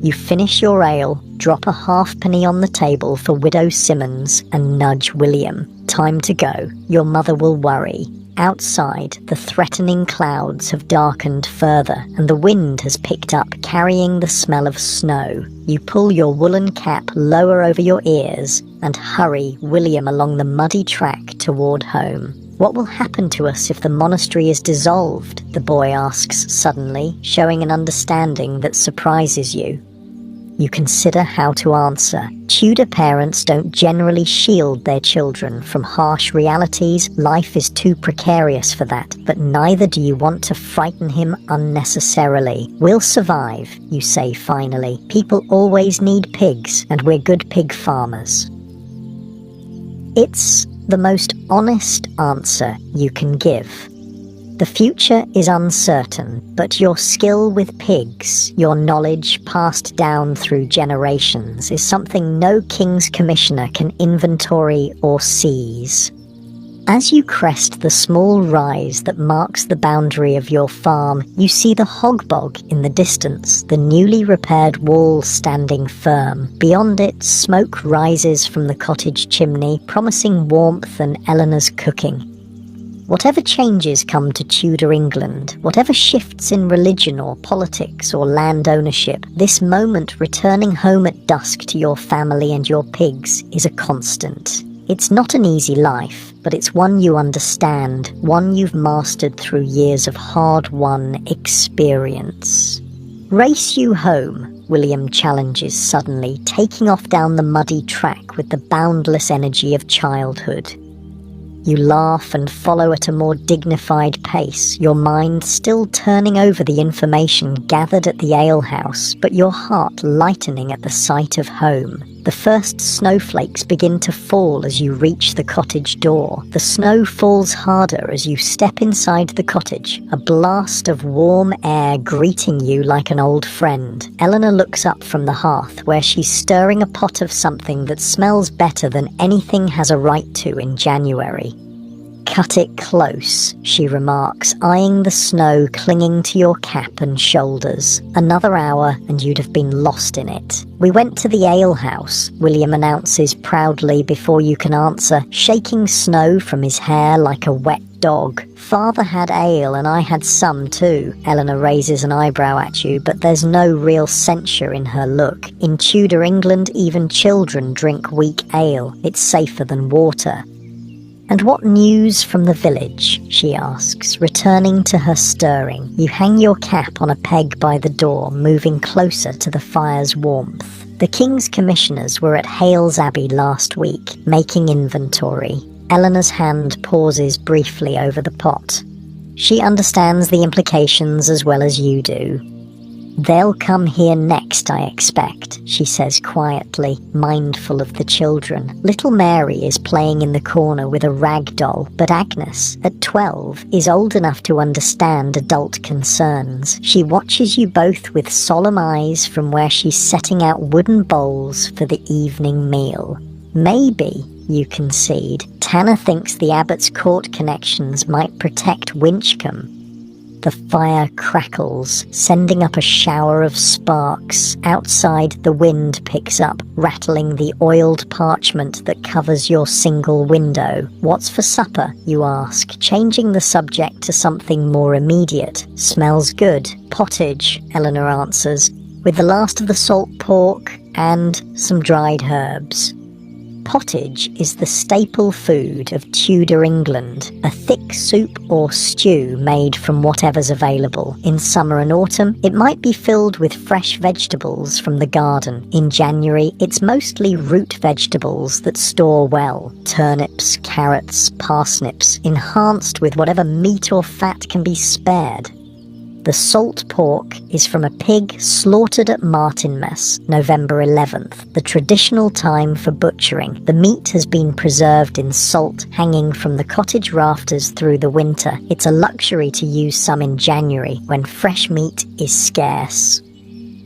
You finish your ale, drop a halfpenny on the table for Widow Simmons, and nudge William. Time to go. Your mother will worry. Outside, the threatening clouds have darkened further, and the wind has picked up, carrying the smell of snow. You pull your woolen cap lower over your ears and hurry William along the muddy track toward home. "What will happen to us if the monastery is dissolved?" the boy asks suddenly, showing an understanding that surprises you. You consider how to answer. Tudor parents don't generally shield their children from harsh realities. Life is too precarious for that, but neither do you want to frighten him unnecessarily. "We'll survive," you say finally. "People always need pigs, and we're good pig farmers." It's the most honest answer you can give. The future is uncertain, but your skill with pigs, your knowledge passed down through generations, is something no King's Commissioner can inventory or seize. As you crest the small rise that marks the boundary of your farm, you see the hog bog in the distance, the newly repaired wall standing firm. Beyond it, smoke rises from the cottage chimney, promising warmth and Eleanor's cooking. Whatever changes come to Tudor England, whatever shifts in religion or politics or land ownership, this moment returning home at dusk to your family and your pigs is a constant. It's not an easy life, but it's one you understand, one you've mastered through years of hard-won experience. "Race you home," William challenges suddenly, taking off down the muddy track with the boundless energy of childhood. You laugh and follow at a more dignified pace, your mind still turning over the information gathered at the alehouse, but your heart lightening at the sight of home. The first snowflakes begin to fall as you reach the cottage door. The snow falls harder as you step inside the cottage, a blast of warm air greeting you like an old friend. Eleanor looks up from the hearth, where she's stirring a pot of something that smells better than anything has a right to in January. "Cut it close," she remarks, eyeing the snow clinging to your cap and shoulders. "Another hour and you'd have been lost in it." "We went to the alehouse," William announces proudly before you can answer, shaking snow from his hair like a wet dog. "Father had ale and I had some too." Eleanor raises an eyebrow at you, but there's no real censure in her look. In Tudor England, even children drink weak ale. It's safer than water. "And what news from the village?" she asks, returning to her stirring. You hang your cap on a peg by the door, moving closer to the fire's warmth. "The King's Commissioners were at Hales Abbey last week, making inventory." Eleanor's hand pauses briefly over the pot. She understands the implications as well as you do. "They'll come here next, I expect," she says quietly, mindful of the children. Little Mary is playing in the corner with a rag doll, but Agnes, at 12, is old enough to understand adult concerns. She watches you both with solemn eyes from where she's setting out wooden bowls for the evening meal. "Maybe," you concede, "Tanner thinks the Abbott's Court connections might protect Winchcombe." The fire crackles, sending up a shower of sparks. Outside, the wind picks up, rattling the oiled parchment that covers your single window. "What's for supper?" you ask, changing the subject to something more immediate. "Smells good." "Pottage," Eleanor answers, "with the last of the salt pork and some dried herbs." Pottage is the staple food of Tudor England, a thick soup or stew made from whatever's available. In summer and autumn, it might be filled with fresh vegetables from the garden. In January, it's mostly root vegetables that store well. Turnips, carrots, parsnips, enhanced with whatever meat or fat can be spared. The salt pork is from a pig slaughtered at Martinmas, November 11th, the traditional time for butchering. The meat has been preserved in salt, hanging from the cottage rafters through the winter. It's a luxury to use some in January, when fresh meat is scarce.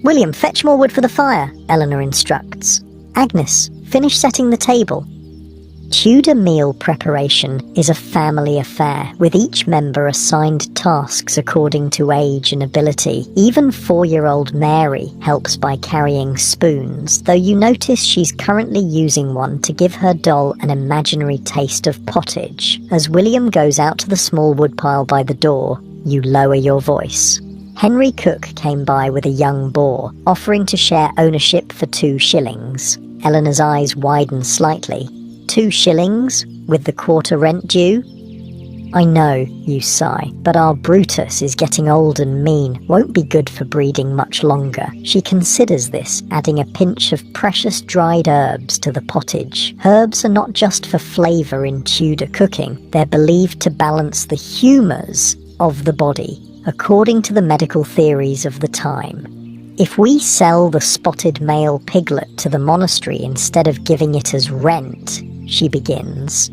"William, fetch more wood for the fire," Eleanor instructs. "Agnes, finish setting the table." Tudor meal preparation is a family affair, with each member assigned tasks according to age and ability. Even 4-year-old Mary helps by carrying spoons, though you notice she's currently using one to give her doll an imaginary taste of pottage. As William goes out to the small woodpile by the door, you lower your voice. Henry Cook came by with a young boar, offering to share ownership for 2 shillings. Eleanor's eyes widen slightly. 2 shillings, with the quarter rent due? I know, you sigh, but our Brutus is getting old and mean, won't be good for breeding much longer. She considers this, adding a pinch of precious dried herbs to the pottage. Herbs are not just for flavour in Tudor cooking, they're believed to balance the humours of the body, according to the medical theories of the time. If we sell the spotted male piglet to the monastery instead of giving it as rent, she begins.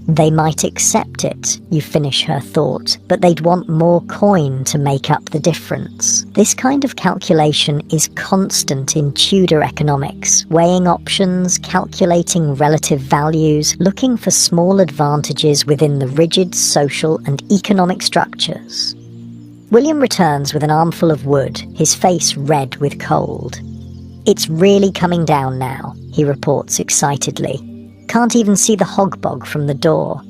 They might accept it, you finish her thought, but they'd want more coin to make up the difference. This kind of calculation is constant in Tudor economics, weighing options, calculating relative values, looking for small advantages within the rigid social and economic structures. William returns with an armful of wood, his face red with cold. It's really coming down now, he reports excitedly. Can't even see the hogbog from the door.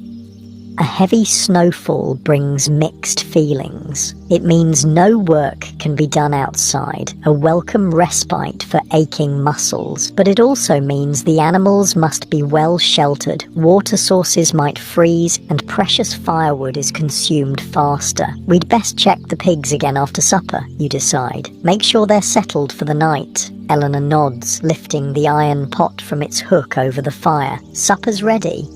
A heavy snowfall brings mixed feelings. It means no work can be done outside, a welcome respite for aching muscles, but it also means the animals must be well sheltered, water sources might freeze, and precious firewood is consumed faster. We'd best check the pigs again after supper, you decide. Make sure they're settled for the night. Eleanor nods, lifting the iron pot from its hook over the fire. Supper's ready.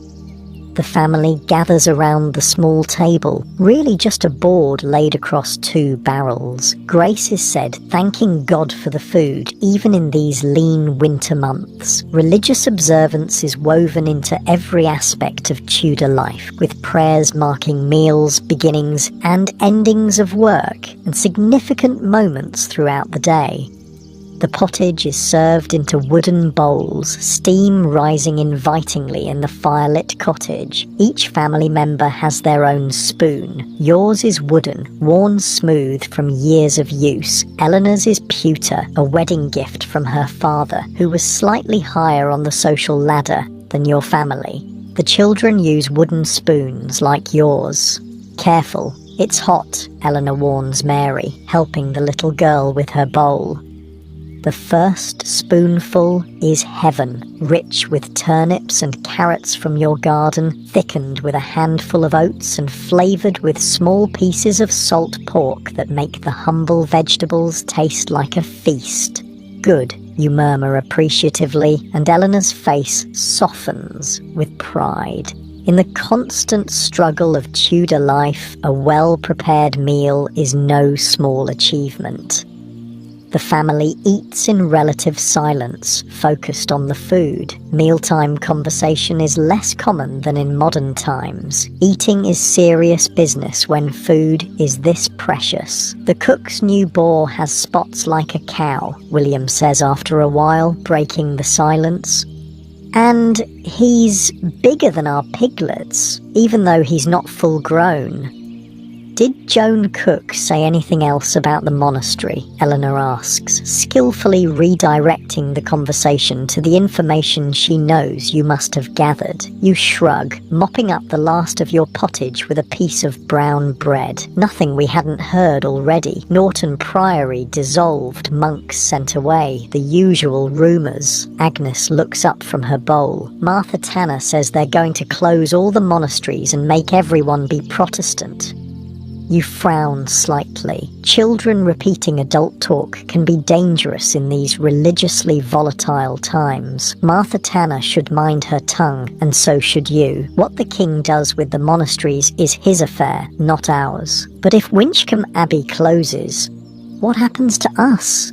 The family gathers around the small table, really just a board laid across 2 barrels. Grace is said, thanking God for the food, even in these lean winter months. Religious observance is woven into every aspect of Tudor life, with prayers marking meals, beginnings, and endings of work, and significant moments throughout the day. The pottage is served into wooden bowls, steam rising invitingly in the firelit cottage. Each family member has their own spoon. Yours is wooden, worn smooth from years of use. Eleanor's is pewter, a wedding gift from her father, who was slightly higher on the social ladder than your family. The children use wooden spoons like yours. Careful, it's hot, Eleanor warns Mary, helping the little girl with her bowl. The first spoonful is heaven, rich with turnips and carrots from your garden, thickened with a handful of oats and flavoured with small pieces of salt pork that make the humble vegetables taste like a feast. Good, you murmur appreciatively, and Eleanor's face softens with pride. In the constant struggle of Tudor life, a well-prepared meal is no small achievement. The family eats in relative silence, focused on the food. Mealtime conversation is less common than in modern times. Eating is serious business when food is this precious. The cook's new boar has spots like a cow, William says after a while, breaking the silence. And he's bigger than our piglets, even though he's not full grown. Did Joan Cook say anything else about the monastery? Eleanor asks, skillfully redirecting the conversation to the information she knows you must have gathered. You shrug, mopping up the last of your pottage with a piece of brown bread. Nothing we hadn't heard already. Norton Priory dissolved, monks sent away, the usual rumours. Agnes looks up from her bowl. Martha Tanner says they're going to close all the monasteries and make everyone be Protestant. You frown slightly. Children repeating adult talk can be dangerous in these religiously volatile times. Martha Tanner should mind her tongue, and so should you. What the king does with the monasteries is his affair, not ours. But if Winchcombe Abbey closes, what happens to us?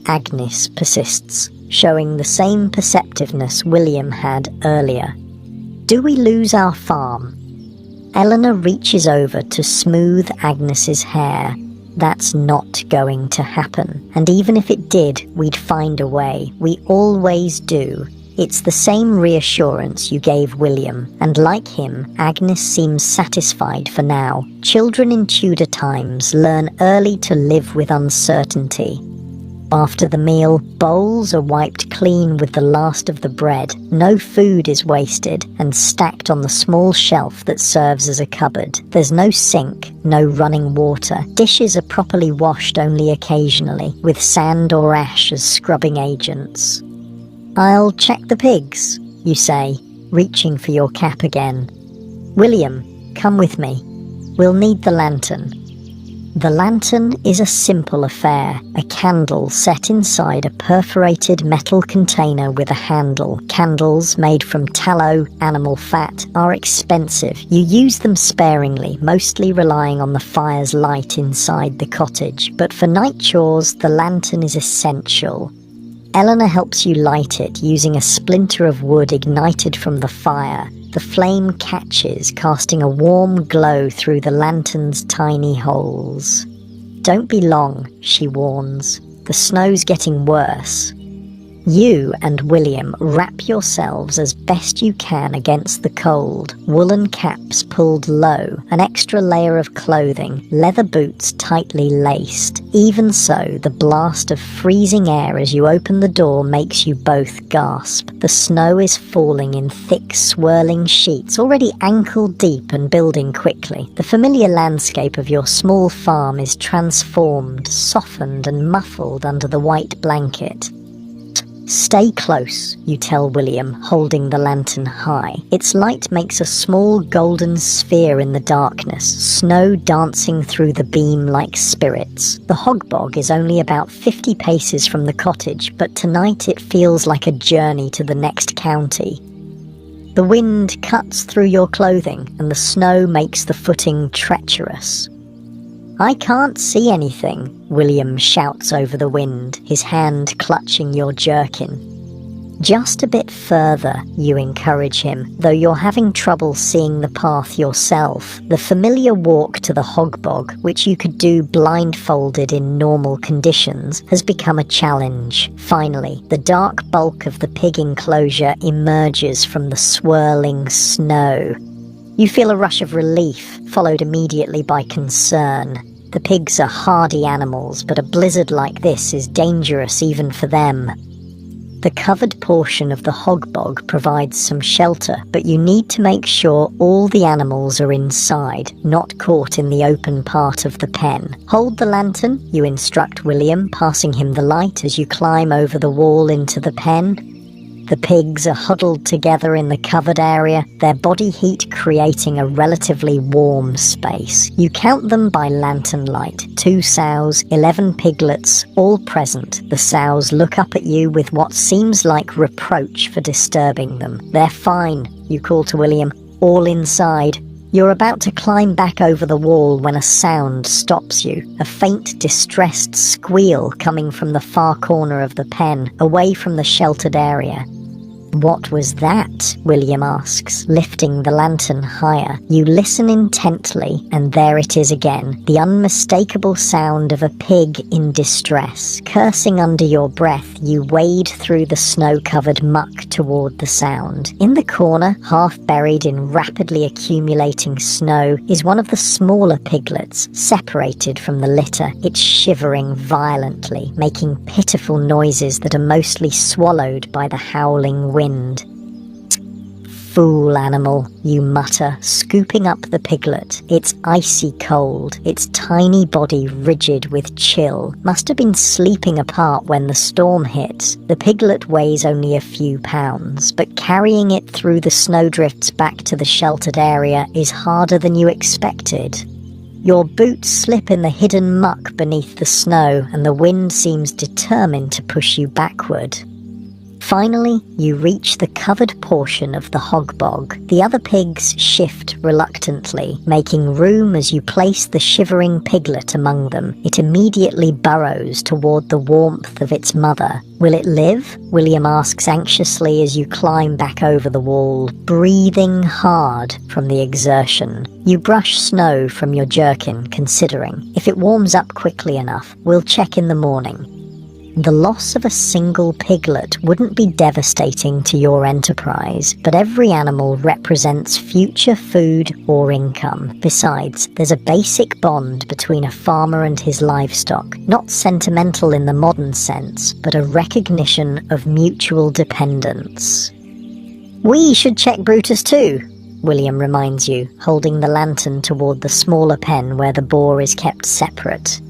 Agnes persists, showing the same perceptiveness William had earlier. Do we lose our farm? Eleanor reaches over to smooth Agnes's hair. That's not going to happen. And even if it did, we'd find a way. We always do. It's the same reassurance you gave William, and like him, Agnes seems satisfied for now. Children in Tudor times learn early to live with uncertainty. After the meal, bowls are wiped clean with the last of the bread. No food is wasted and stacked on the small shelf that serves as a cupboard. There's no sink, no running water. Dishes are properly washed only occasionally, with sand or ash as scrubbing agents. "I'll check the pigs," you say, reaching for your cap again. "William, come with me. We'll need the lantern." The lantern is a simple affair, a candle set inside a perforated metal container with a handle. Candles made from tallow, animal fat, are expensive. You use them sparingly, mostly relying on the fire's light inside the cottage. But for night chores, the lantern is essential. Eleanor helps you light it using a splinter of wood ignited from the fire. The flame catches, casting a warm glow through the lantern's tiny holes. "Don't be long," she warns. "The snow's getting worse." You and William wrap yourselves as best you can against the cold, woolen caps pulled low, an extra layer of clothing, leather boots tightly laced. Even so, the blast of freezing air as you open the door makes you both gasp. The snow is falling in thick, swirling sheets, already ankle-deep and building quickly. The familiar landscape of your small farm is transformed, softened and muffled under the white blanket. "Stay close," you tell William, holding the lantern high. Its light makes a small golden sphere in the darkness, snow dancing through the beam like spirits. The hog bog is only about 50 paces from the cottage, but tonight it feels like a journey to the next county. The wind cuts through your clothing, and the snow makes the footing treacherous. "I can't see anything," William shouts over the wind, his hand clutching your jerkin. "Just a bit further," you encourage him, though you're having trouble seeing the path yourself. The familiar walk to the hog bog, which you could do blindfolded in normal conditions, has become a challenge. Finally, the dark bulk of the pig enclosure emerges from the swirling snow. You feel a rush of relief, followed immediately by concern. The pigs are hardy animals, but a blizzard like this is dangerous even for them. The covered portion of the hog bog provides some shelter, but you need to make sure all the animals are inside, not caught in the open part of the pen. "Hold the lantern," you instruct William, passing him the light as you climb over the wall into the pen. The pigs are huddled together in the covered area, their body heat creating a relatively warm space. You count them by lantern light. 2 sows, 11 piglets, all present. The sows look up at you with what seems like reproach for disturbing them. "They're fine," you call to William, "all inside." You're about to climb back over the wall when a sound stops you, a faint, distressed squeal coming from the far corner of the pen, away from the sheltered area. "What was that?" William asks, lifting the lantern higher. You listen intently, and there it is again, the unmistakable sound of a pig in distress. Cursing under your breath, you wade through the snow-covered muck toward the sound. In the corner, half buried in rapidly accumulating snow, is one of the smaller piglets, separated from the litter. It's shivering violently, making pitiful noises that are mostly swallowed by the howling wind. "Fool animal," you mutter, scooping up the piglet. It's icy cold, its tiny body rigid with chill. Must have been sleeping apart when the storm hit. The piglet weighs only a few pounds, but carrying it through the snowdrifts back to the sheltered area is harder than you expected. Your boots slip in the hidden muck beneath the snow, and the wind seems determined to push you backward. Finally, you reach the covered portion of the hog bog. The other pigs shift reluctantly, making room as you place the shivering piglet among them. It immediately burrows toward the warmth of its mother. "Will it live?" William asks anxiously as you climb back over the wall, breathing hard from the exertion. You brush snow from your jerkin, considering, if it warms up quickly enough, we'll check in the morning. The loss of a single piglet wouldn't be devastating to your enterprise, but every animal represents future food or income. Besides, there's a basic bond between a farmer and his livestock, not sentimental in the modern sense, but a recognition of mutual dependence. "We should check Brutus too," William reminds you, holding the lantern toward the smaller pen where the boar is kept separate.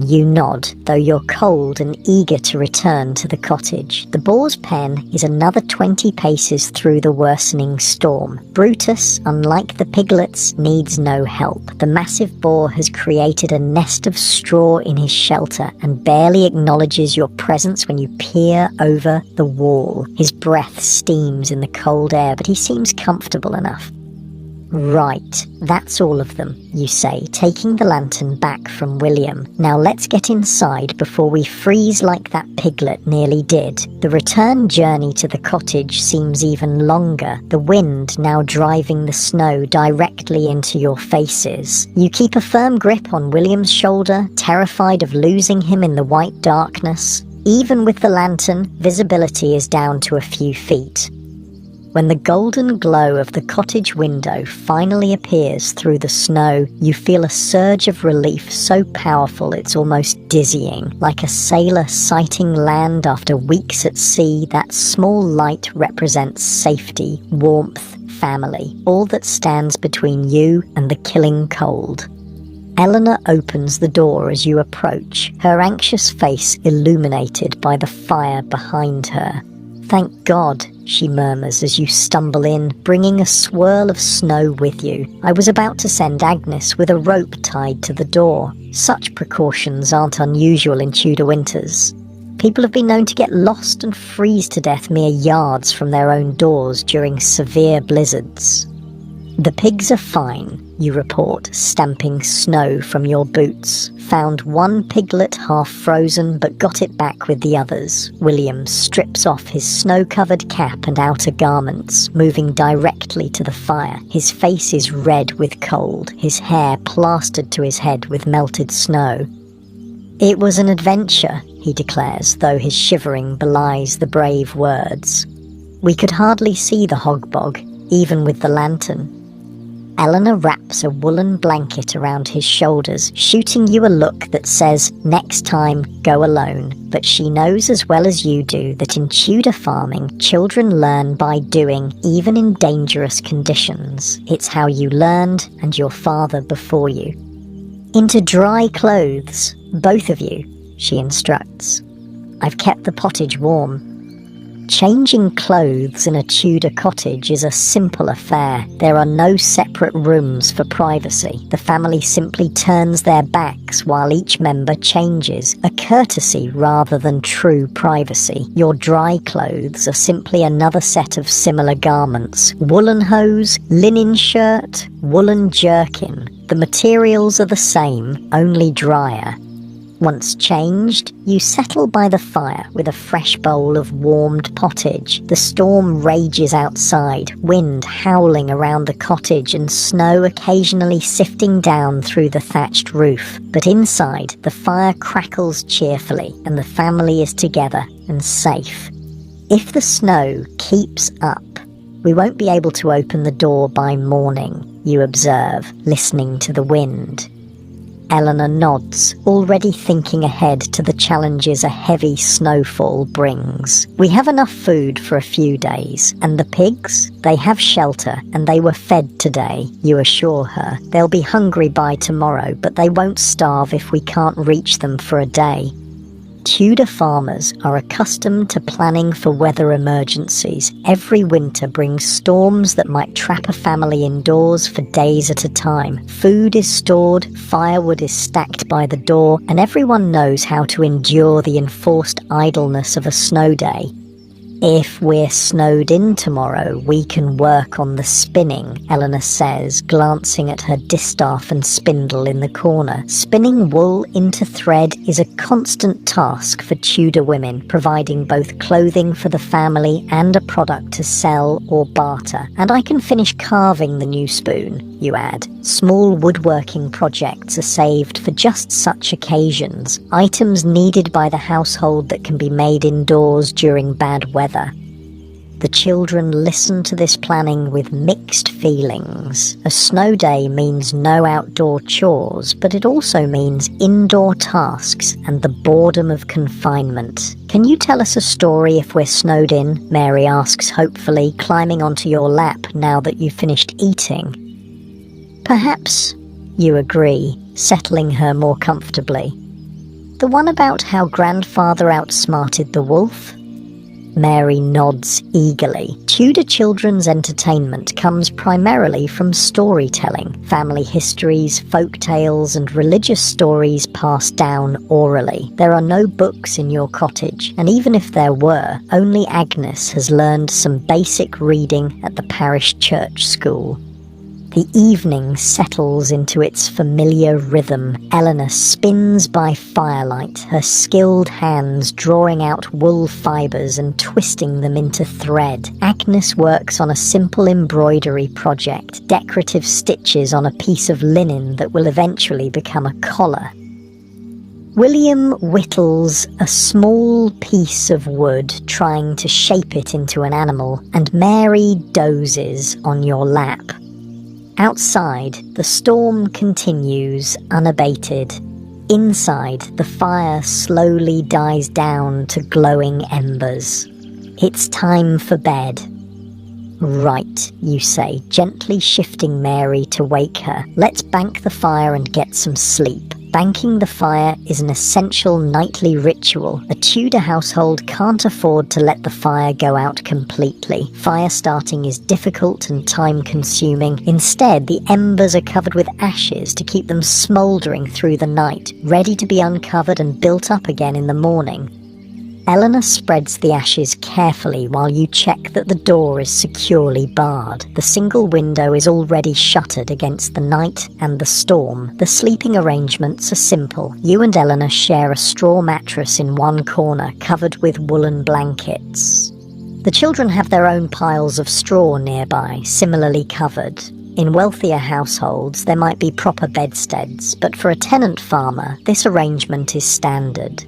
You nod, though you're cold and eager to return to the cottage. The boar's pen is another 20 paces through the worsening storm. Brutus, unlike the piglets, needs no help. The massive boar has created a nest of straw in his shelter and barely acknowledges your presence when you peer over the wall. His breath steams in the cold air, but he seems comfortable enough. "Right, that's all of them," you say, taking the lantern back from William. "Now let's get inside before we freeze like that piglet nearly did." The return journey to the cottage seems even longer, the wind now driving the snow directly into your faces. You keep a firm grip on William's shoulder, terrified of losing him in the white darkness. Even with the lantern, visibility is down to a few feet. When the golden glow of the cottage window finally appears through the snow, you feel a surge of relief so powerful it's almost dizzying. Like a sailor sighting land after weeks at sea, that small light represents safety, warmth, family, all that stands between you and the killing cold. Eleanor opens the door as you approach, her anxious face illuminated by the fire behind her. "Thank God," she murmurs as you stumble in, bringing a swirl of snow with you. "I was about to send Agnes with a rope tied to the door. Such precautions aren't unusual in Tudor winters. People have been known to get lost and freeze to death mere yards from their own doors during severe blizzards." "The pigs are fine," you report, stamping snow from your boots. "Found one piglet half frozen, but got it back with the others." William strips off his snow-covered cap and outer garments, moving directly to the fire. His face is red with cold, his hair plastered to his head with melted snow. "It was an adventure," he declares, though his shivering belies the brave words. "We could hardly see the hog bog, even with the lantern." Eleanor wraps a woolen blanket around his shoulders, shooting you a look that says, "Next time, go alone." But she knows as well as you do that in Tudor farming, children learn by doing, even in dangerous conditions. It's how you learned, and your father before you. "Into dry clothes, both of you," she instructs. "I've kept the pottage warm." Changing clothes in a Tudor cottage is a simple affair. There are no separate rooms for privacy. The family simply turns their backs while each member changes, a courtesy rather than true privacy. Your dry clothes are simply another set of similar garments. Woolen hose, linen shirt, woolen jerkin. The materials are the same, only drier. Once changed, you settle by the fire with a fresh bowl of warmed pottage. The storm rages outside, wind howling around the cottage and snow occasionally sifting down through the thatched roof. But inside, the fire crackles cheerfully and the family is together and safe. If the snow keeps up, we won't be able to open the door by morning, you observe, listening to the wind. Eleanor nods, already thinking ahead to the challenges a heavy snowfall brings. "We have enough food for a few days, and the pigs? They have shelter, and they were fed today," you assure her. "They'll be hungry by tomorrow, but they won't starve if we can't reach them for a day." Tudor farmers are accustomed to planning for weather emergencies. Every winter brings storms that might trap a family indoors for days at a time. Food is stored, firewood is stacked by the door, and everyone knows how to endure the enforced idleness of a snow day. If we're snowed in tomorrow, we can work on the spinning, Eleanor says, glancing at her distaff and spindle in the corner. Spinning wool into thread is a constant task for Tudor women, providing both clothing for the family and a product to sell or barter. And I can finish carving the new spoon, you add. Small woodworking projects are saved for just such occasions, items needed by the household that can be made indoors during bad weather. The children listen to this planning with mixed feelings. A snow day means no outdoor chores, but it also means indoor tasks and the boredom of confinement. Can you tell us a story if we're snowed in? Mary asks hopefully, climbing onto your lap now that you've finished eating. Perhaps, you agree, settling her more comfortably. The one about how grandfather outsmarted the wolf? Mary nods eagerly. Tudor children's entertainment comes primarily from storytelling, family histories, folk tales, and religious stories passed down orally. There are no books in your cottage, and even if there were, only Agnes has learned some basic reading at the parish church school. The evening settles into its familiar rhythm. Eleanor spins by firelight, her skilled hands drawing out wool fibres and twisting them into thread. Agnes works on a simple embroidery project, decorative stitches on a piece of linen that will eventually become a collar. William whittles a small piece of wood, trying to shape it into an animal, and Mary dozes on your lap. Outside, the storm continues unabated. Inside, the fire slowly dies down to glowing embers. It's time for bed. Right, you say, gently shifting Mary to wake her. Let's bank the fire and get some sleep. Banking the fire is an essential nightly ritual. A Tudor household can't afford to let the fire go out completely. Fire starting is difficult and time-consuming. Instead, the embers are covered with ashes to keep them smouldering through the night, ready to be uncovered and built up again in the morning. Eleanor spreads the ashes carefully while you check that the door is securely barred. The single window is already shuttered against the night and the storm. The sleeping arrangements are simple. You and Eleanor share a straw mattress in one corner, covered with woolen blankets. The children have their own piles of straw nearby, similarly covered. In wealthier households, there might be proper bedsteads, but for a tenant farmer, this arrangement is standard.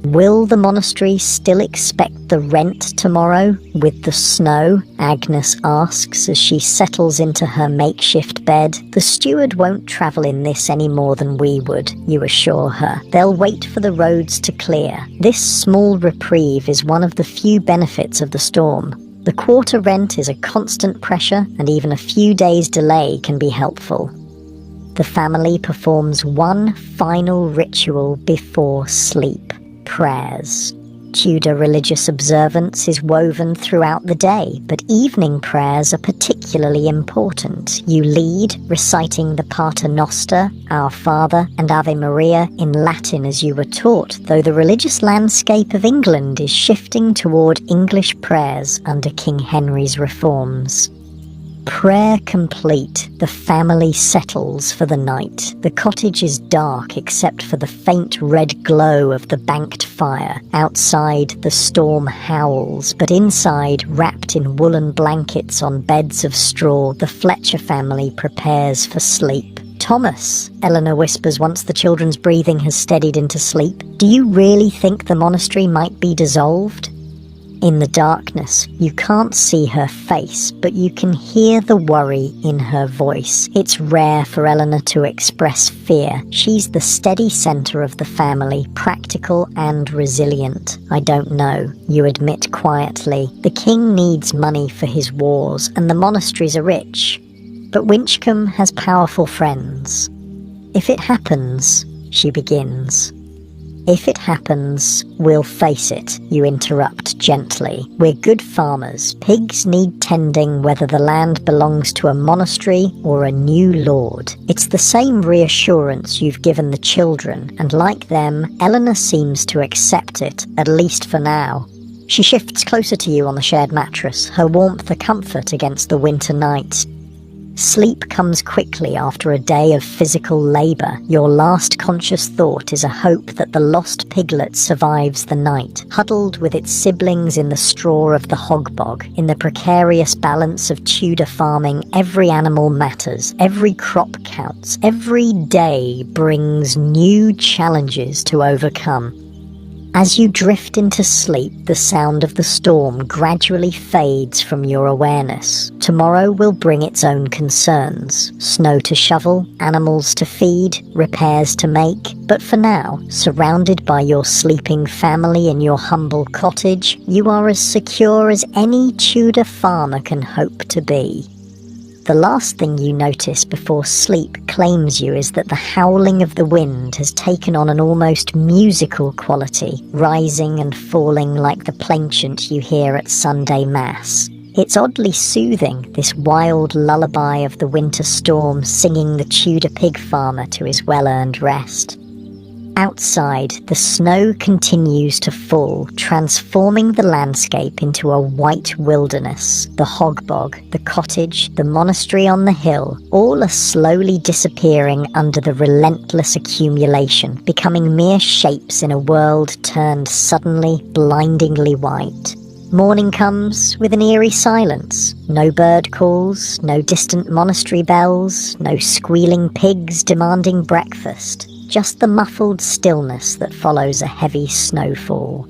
Will the monastery still expect the rent tomorrow with the snow? Agnes asks as she settles into her makeshift bed. The steward won't travel in this any more than we would, you assure her. They'll wait for the roads to clear. This small reprieve is one of the few benefits of the storm. The quarter rent is a constant pressure, and even a few days' delay can be helpful. The family performs one final ritual before sleep. Prayers. Tudor religious observance is woven throughout the day, but evening prayers are particularly important. You lead, reciting the Pater Noster, Our Father, and Ave Maria in Latin as you were taught, though the religious landscape of England is shifting toward English prayers under King Henry's reforms. Prayer complete, the family settles for the night. The cottage is dark except for the faint red glow of the banked fire. Outside, the storm howls, but inside, wrapped in woolen blankets on beds of straw, the Fletcher family prepares for sleep. Thomas, Eleanor whispers once the children's breathing has steadied into sleep, do you really think the monastery might be dissolved? In the darkness, you can't see her face, but you can hear the worry in her voice. It's rare for Eleanor to express fear. She's the steady centre of the family, practical and resilient. I don't know, you admit quietly. The king needs money for his wars, and the monasteries are rich. But Winchcombe has powerful friends. If it happens, she begins. If it happens, we'll face it, you interrupt gently. We're good farmers. Pigs need tending whether the land belongs to a monastery or a new lord. It's the same reassurance you've given the children, and like them, Eleanor seems to accept it, at least for now. She shifts closer to you on the shared mattress, her warmth a comfort against the winter night. Sleep comes quickly after a day of physical labour. Your last conscious thought is a hope that the lost piglet survives the night, huddled with its siblings in the straw of the hog bog. In the precarious balance of Tudor farming, every animal matters, every crop counts, every day brings new challenges to overcome. As you drift into sleep, the sound of the storm gradually fades from your awareness. Tomorrow will bring its own concerns. Snow to shovel, animals to feed, repairs to make. But for now, surrounded by your sleeping family in your humble cottage, you are as secure as any Tudor farmer can hope to be. The last thing you notice before sleep claims you is that the howling of the wind has taken on an almost musical quality, rising and falling like the plainchant you hear at Sunday Mass. It's oddly soothing, this wild lullaby of the winter storm singing the Tudor pig farmer to his well-earned rest. Outside, the snow continues to fall, transforming the landscape into a white wilderness. The hog bog, the cottage, the monastery on the hill, all are slowly disappearing under the relentless accumulation, becoming mere shapes in a world turned suddenly, blindingly white. Morning comes with an eerie silence. No bird calls, no distant monastery bells, no squealing pigs demanding breakfast. Just the muffled stillness that follows a heavy snowfall.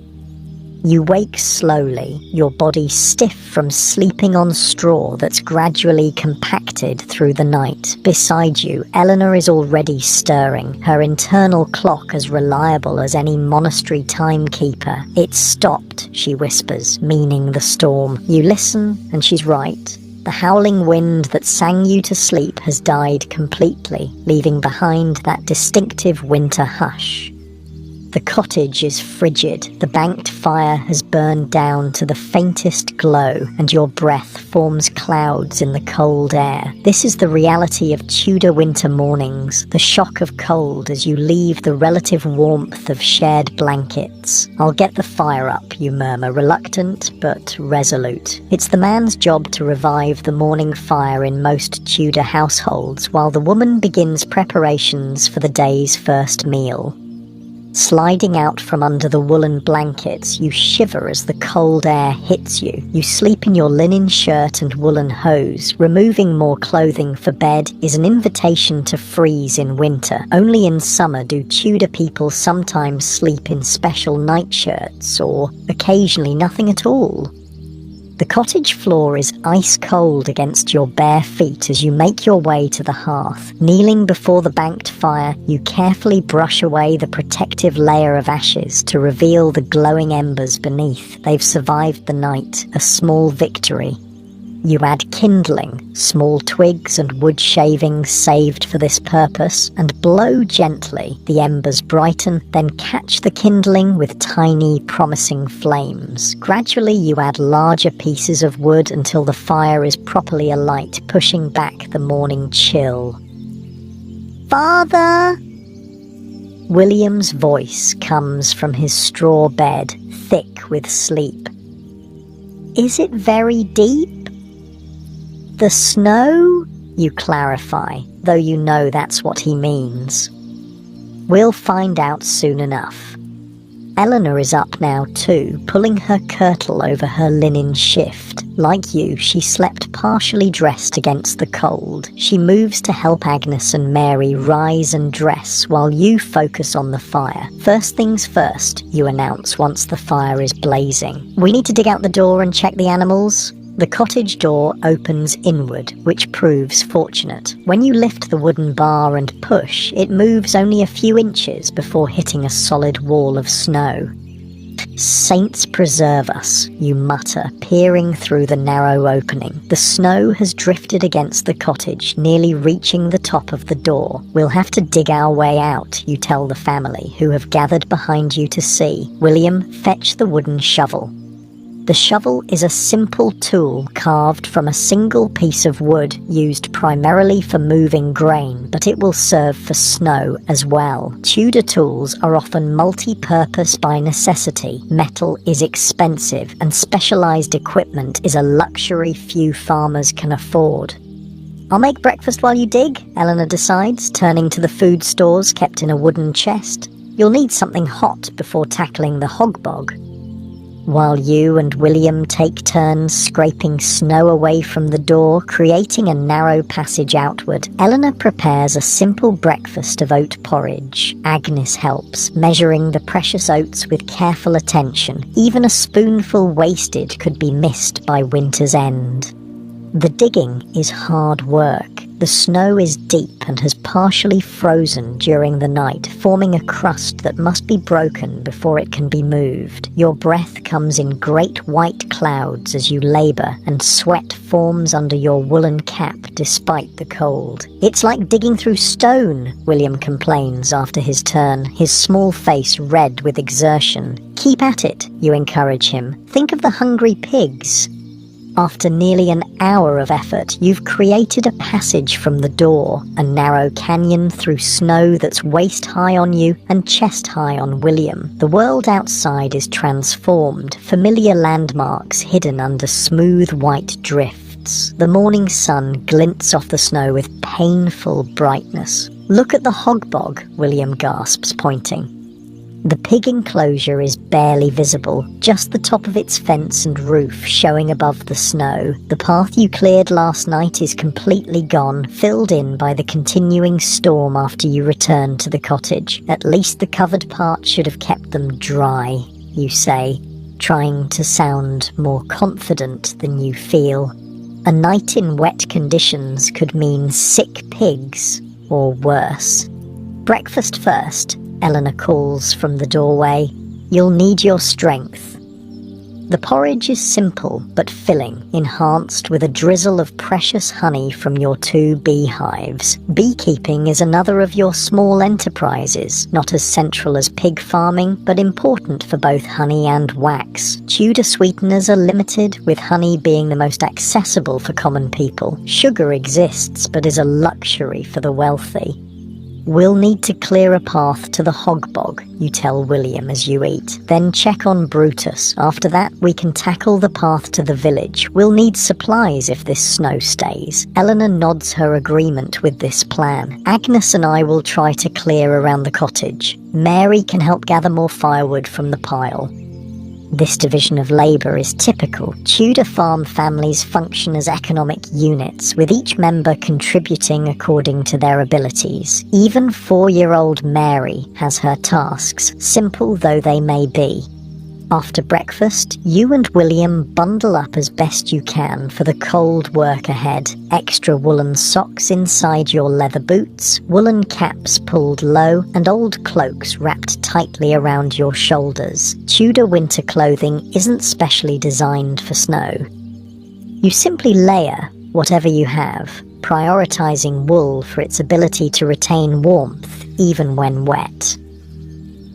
You wake slowly, your body stiff from sleeping on straw that's gradually compacted through the night. Beside you, Eleanor is already stirring, her internal clock as reliable as any monastery timekeeper. "It's stopped," she whispers, meaning the storm. You listen, and she's right. The howling wind that sang you to sleep has died completely, leaving behind that distinctive winter hush. The cottage is frigid, the banked fire has burned down to the faintest glow, and your breath forms clouds in the cold air. This is the reality of Tudor winter mornings, the shock of cold as you leave the relative warmth of shared blankets. "I'll get the fire up," you murmur, reluctant but resolute. It's the man's job to revive the morning fire in most Tudor households, while the woman begins preparations for the day's first meal. Sliding out from under the woolen blankets, you shiver as the cold air hits you. You sleep in your linen shirt and woolen hose. Removing more clothing for bed is an invitation to freeze in winter. Only in summer do Tudor people sometimes sleep in special nightshirts, or occasionally nothing at all. The cottage floor is ice cold against your bare feet as you make your way to the hearth. Kneeling before the banked fire, you carefully brush away the protective layer of ashes to reveal the glowing embers beneath. They've survived the night, a small victory. You add kindling, small twigs and wood shavings saved for this purpose, and blow gently. The embers brighten, then catch the kindling with tiny, promising flames. Gradually you add larger pieces of wood until the fire is properly alight, pushing back the morning chill. "Father!" William's voice comes from his straw bed, thick with sleep. "Is it very deep?" "The snow?" you clarify, though you know that's what he means. "We'll find out soon enough." Eleanor is up now too, pulling her kirtle over her linen shift. Like you, she slept partially dressed against the cold. She moves to help Agnes and Mary rise and dress while you focus on the fire. "First things first," you announce once the fire is blazing. "We need to dig out the door and check the animals." The cottage door opens inward, which proves fortunate. When you lift the wooden bar and push, it moves only a few inches before hitting a solid wall of snow. "Saints preserve us," you mutter, peering through the narrow opening. The snow has drifted against the cottage, nearly reaching the top of the door. "We'll have to dig our way out," you tell the family, who have gathered behind you to see. "William, fetch the wooden shovel." The shovel is a simple tool carved from a single piece of wood used primarily for moving grain, but it will serve for snow as well. Tudor tools are often multi-purpose by necessity. Metal is expensive, and specialized equipment is a luxury few farmers can afford. "I'll make breakfast while you dig," Eleanor decides, turning to the food stores kept in a wooden chest. "You'll need something hot before tackling the hog bog." While you and William take turns scraping snow away from the door, creating a narrow passage outward, Eleanor prepares a simple breakfast of oat porridge. Agnes helps, measuring the precious oats with careful attention. Even a spoonful wasted could be missed by winter's end. The digging is hard work. The snow is deep and has partially frozen during the night, forming a crust that must be broken before it can be moved. Your breath comes in great white clouds as you labor, and sweat forms under your woolen cap despite the cold. "It's like digging through stone," William complains after his turn, his small face red with exertion. "Keep at it," you encourage him. "Think of the hungry pigs." After nearly an hour of effort, you've created a passage from the door, a narrow canyon through snow that's waist-high on you and chest-high on William. The world outside is transformed, familiar landmarks hidden under smooth white drifts. The morning sun glints off the snow with painful brightness. "Look at the hog bog," William gasps, pointing. The pig enclosure is barely visible, just the top of its fence and roof showing above the snow. The path you cleared last night is completely gone, filled in by the continuing storm after you return to the cottage. "At least the covered part should have kept them dry," you say, trying to sound more confident than you feel. A night in wet conditions could mean sick pigs, or worse. "Breakfast first," Eleanor calls from the doorway. "You'll need your strength." The porridge is simple but filling, enhanced with a drizzle of precious honey from your 2 beehives. Beekeeping is another of your small enterprises, not as central as pig farming, but important for both honey and wax. Tudor sweeteners are limited, with honey being the most accessible for common people. Sugar exists, but is a luxury for the wealthy. "We'll need to clear a path to the hog bog," you tell William as you eat. "Then check on Brutus. After that, we can tackle the path to the village. We'll need supplies if this snow stays." Eleanor nods her agreement with this plan. "Agnes and I will try to clear around the cottage. Mary can help gather more firewood from the pile." This division of labour is typical. Tudor farm families function as economic units, with each member contributing according to their abilities. Even 4-year-old Mary has her tasks, simple though they may be. After breakfast, you and William bundle up as best you can for the cold work ahead. Extra woolen socks inside your leather boots, woolen caps pulled low, and old cloaks wrapped tightly around your shoulders. Tudor winter clothing isn't specially designed for snow. You simply layer whatever you have, prioritizing wool for its ability to retain warmth even when wet.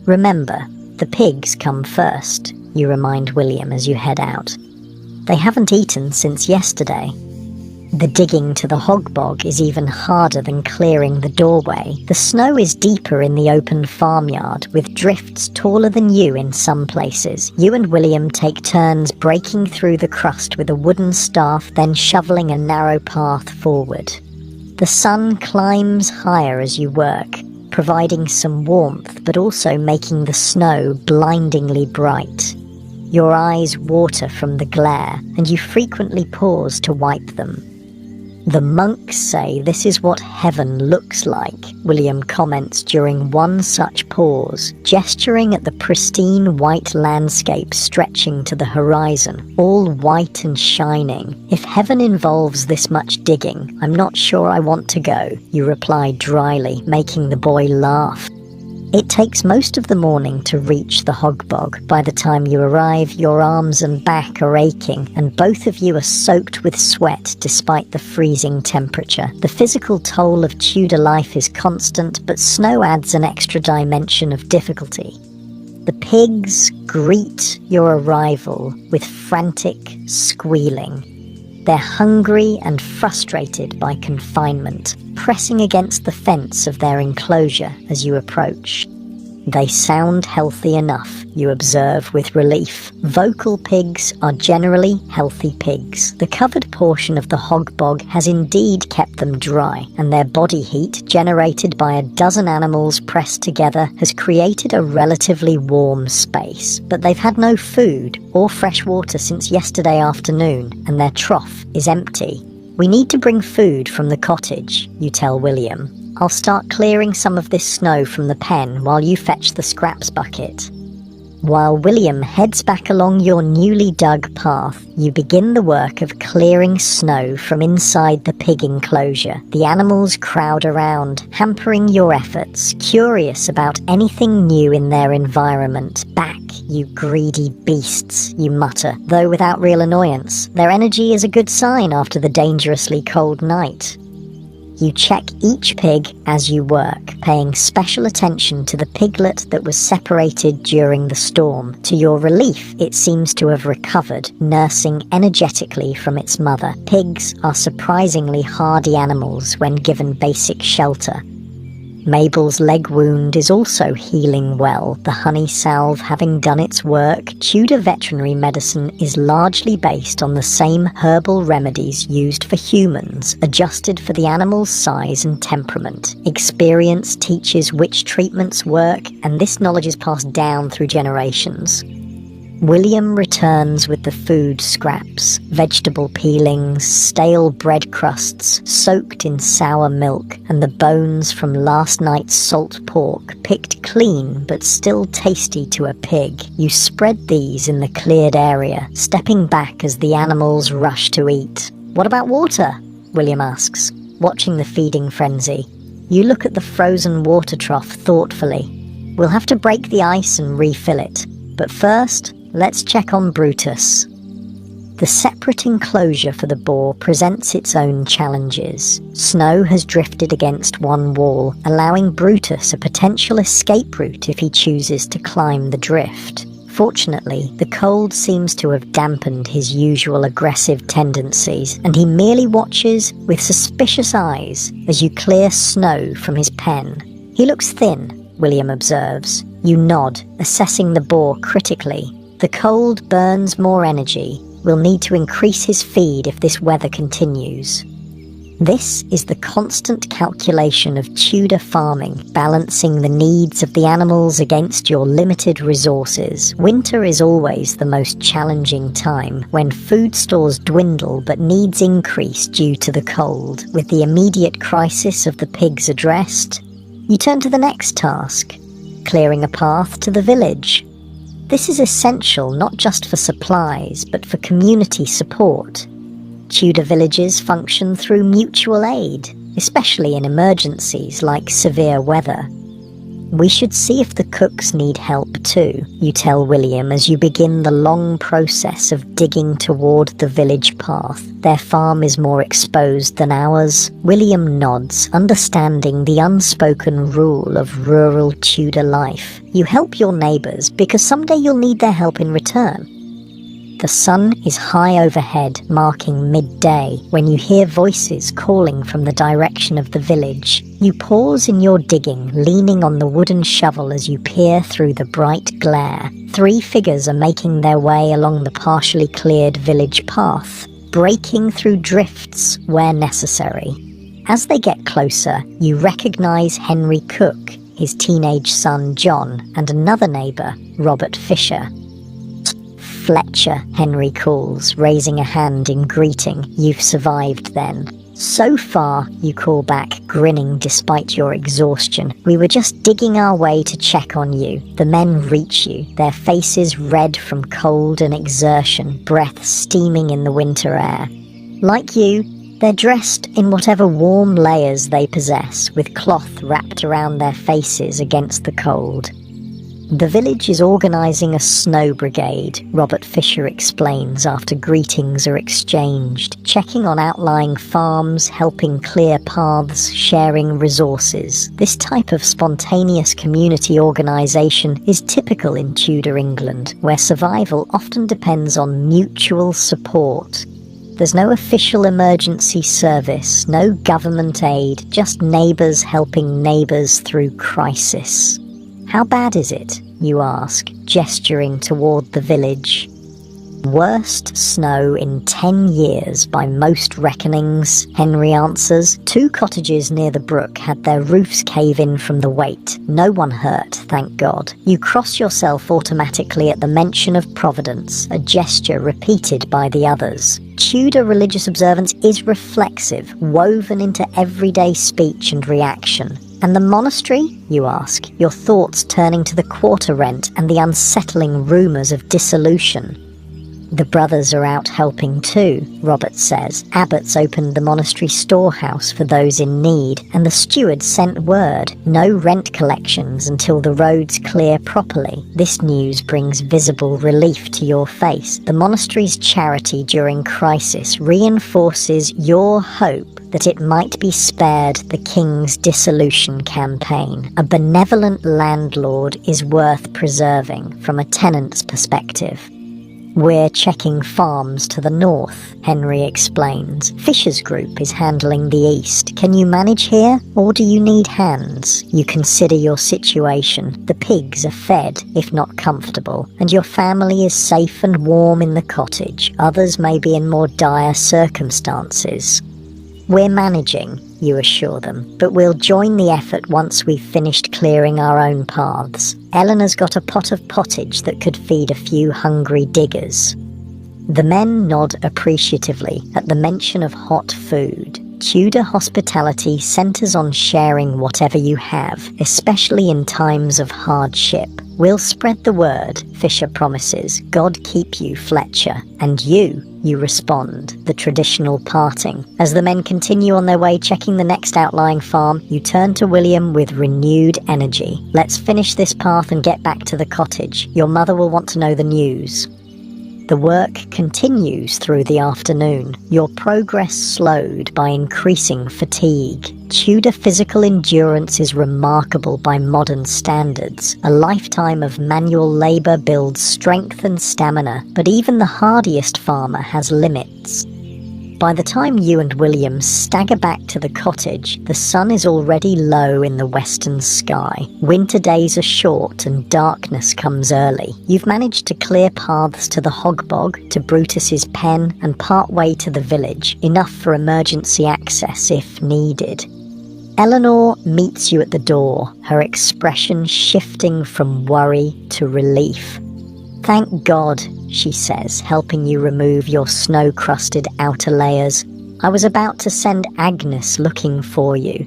"Remember, the pigs come first," you remind William as you head out. "They haven't eaten since yesterday." The digging to the hog bog is even harder than clearing the doorway. The snow is deeper in the open farmyard, with drifts taller than you in some places. You and William take turns breaking through the crust with a wooden staff, then shoveling a narrow path forward. The sun climbs higher as you work, providing some warmth but also making the snow blindingly bright. Your eyes water from the glare, and you frequently pause to wipe them. "The monks say this is what heaven looks like," William comments during one such pause, gesturing at the pristine white landscape stretching to the horizon, all white and shining. "If heaven involves this much digging, I'm not sure I want to go," you reply dryly, making the boy laugh. It takes most of the morning to reach the hog bog. By the time you arrive, your arms and back are aching, and both of you are soaked with sweat despite the freezing temperature. The physical toll of Tudor life is constant, but snow adds an extra dimension of difficulty. The pigs greet your arrival with frantic squealing. They're hungry and frustrated by confinement, pressing against the fence of their enclosure as you approach. They sound healthy enough, you observe with relief. Vocal pigs are generally healthy pigs. The covered portion of the hog bog has indeed kept them dry, and their body heat, generated by a dozen animals pressed together, has created a relatively warm space. But they've had no food or fresh water since yesterday afternoon, and their trough is empty. We need to bring food from the cottage, you tell William. I'll start clearing some of this snow from the pen while you fetch the scraps bucket. While William heads back along your newly dug path, you begin the work of clearing snow from inside the pig enclosure. The animals crowd around, hampering your efforts, curious about anything new in their environment. Back, you greedy beasts, you mutter, though without real annoyance. Their energy is a good sign after the dangerously cold night. You check each pig as you work, paying special attention to the piglet that was separated during the storm. To your relief, it seems to have recovered, nursing energetically from its mother. Pigs are surprisingly hardy animals when given basic shelter. Mabel's leg wound is also healing well, the honey salve having done its work. Tudor veterinary medicine is largely based on the same herbal remedies used for humans, adjusted for the animal's size and temperament. Experience teaches which treatments work, and this knowledge is passed down through generations. William returns with the food scraps, vegetable peelings, stale bread crusts soaked in sour milk, and the bones from last night's salt pork, picked clean but still tasty to a pig. You spread these in the cleared area, stepping back as the animals rush to eat. "What about water?" William asks, watching the feeding frenzy. You look at the frozen water trough thoughtfully. "We'll have to break the ice and refill it. But first, let's check on Brutus." The separate enclosure for the boar presents its own challenges. Snow has drifted against one wall, allowing Brutus a potential escape route if he chooses to climb the drift. Fortunately, the cold seems to have dampened his usual aggressive tendencies, and he merely watches with suspicious eyes as you clear snow from his pen. "He looks thin," William observes. You nod, assessing the boar critically. The cold burns more energy. We'll need to increase his feed if this weather continues. This is the constant calculation of Tudor farming, balancing the needs of the animals against your limited resources. Winter is always the most challenging time, when food stores dwindle but needs increase due to the cold. With the immediate crisis of the pigs addressed, you turn to the next task, clearing a path to the village. This is essential not just for supplies, but for community support. Tudor villages function through mutual aid, especially in emergencies like severe weather. "We should see if the cooks need help too," you tell William as you begin the long process of digging toward the village path. "Their farm is more exposed than ours." William nods, understanding the unspoken rule of rural Tudor life. You help your neighbours because someday you'll need their help in return. The sun is high overhead, marking midday, when you hear voices calling from the direction of the village. You pause in your digging, leaning on the wooden shovel as you peer through the bright glare. 3 figures are making their way along the partially cleared village path, breaking through drifts where necessary. As they get closer, you recognize Henry Cook, his teenage son John, and another neighbour, Robert Fisher. "Fletcher," Henry calls, raising a hand in greeting. "You've survived then." "So far," you call back, grinning despite your exhaustion. "We were just digging our way to check on you." The men reach you, their faces red from cold and exertion, breath steaming in the winter air. Like you, they're dressed in whatever warm layers they possess, with cloth wrapped around their faces against the cold. The village is organising a snow brigade, Robert Fisher explains after greetings are exchanged, checking on outlying farms, helping clear paths, sharing resources. This type of spontaneous community organisation is typical in Tudor England, where survival often depends on mutual support. There's no official emergency service, no government aid, just neighbours helping neighbours through crisis. How bad is it, you ask, gesturing toward the village. Worst snow in 10 years by most reckonings, Henry answers. 2 cottages near the brook had their roofs cave in from the weight. No one hurt, thank God. You cross yourself automatically at the mention of Providence, a gesture repeated by the others. Tudor religious observance is reflexive, woven into everyday speech and reaction. And the monastery, you ask, your thoughts turning to the quarter rent and the unsettling rumours of dissolution. The brothers are out helping too, Robert says. Abbots opened the monastery storehouse for those in need, and the steward sent word, no rent collections until the roads clear properly. This news brings visible relief to your face. The monastery's charity during crisis reinforces your hope that it might be spared the king's dissolution campaign. A benevolent landlord is worth preserving from a tenant's perspective. We're checking farms to the north, Henry explains. Fisher's group is handling the east. Can you manage here, or do you need hands? You consider your situation. The pigs are fed, if not comfortable, and your family is safe and warm in the cottage. Others may be in more dire circumstances. We're managing, you assure them, but we'll join the effort once we've finished clearing our own paths. Eleanor's got a pot of pottage that could feed a few hungry diggers. The men nod appreciatively at the mention of hot food. Tudor hospitality centres on sharing whatever you have, especially in times of hardship. We'll spread the word, Fisher promises. God keep you, Fletcher. And you respond, the traditional parting. As the men continue on their way checking the next outlying farm, you turn to William with renewed energy. Let's finish this path and get back to the cottage. Your mother will want to know the news. The work continues through the afternoon, your progress slowed by increasing fatigue. Tudor physical endurance is remarkable by modern standards. A lifetime of manual labour builds strength and stamina, but even the hardiest farmer has limits. By the time you and William stagger back to the cottage, the sun is already low in the western sky. Winter days are short and darkness comes early. You've managed to clear paths to the hog bog, to Brutus's pen, and part way to the village, enough for emergency access if needed. Eleanor meets you at the door, her expression shifting from worry to relief. Thank God, she says, helping you remove your snow-crusted outer layers. I was about to send Agnes looking for you.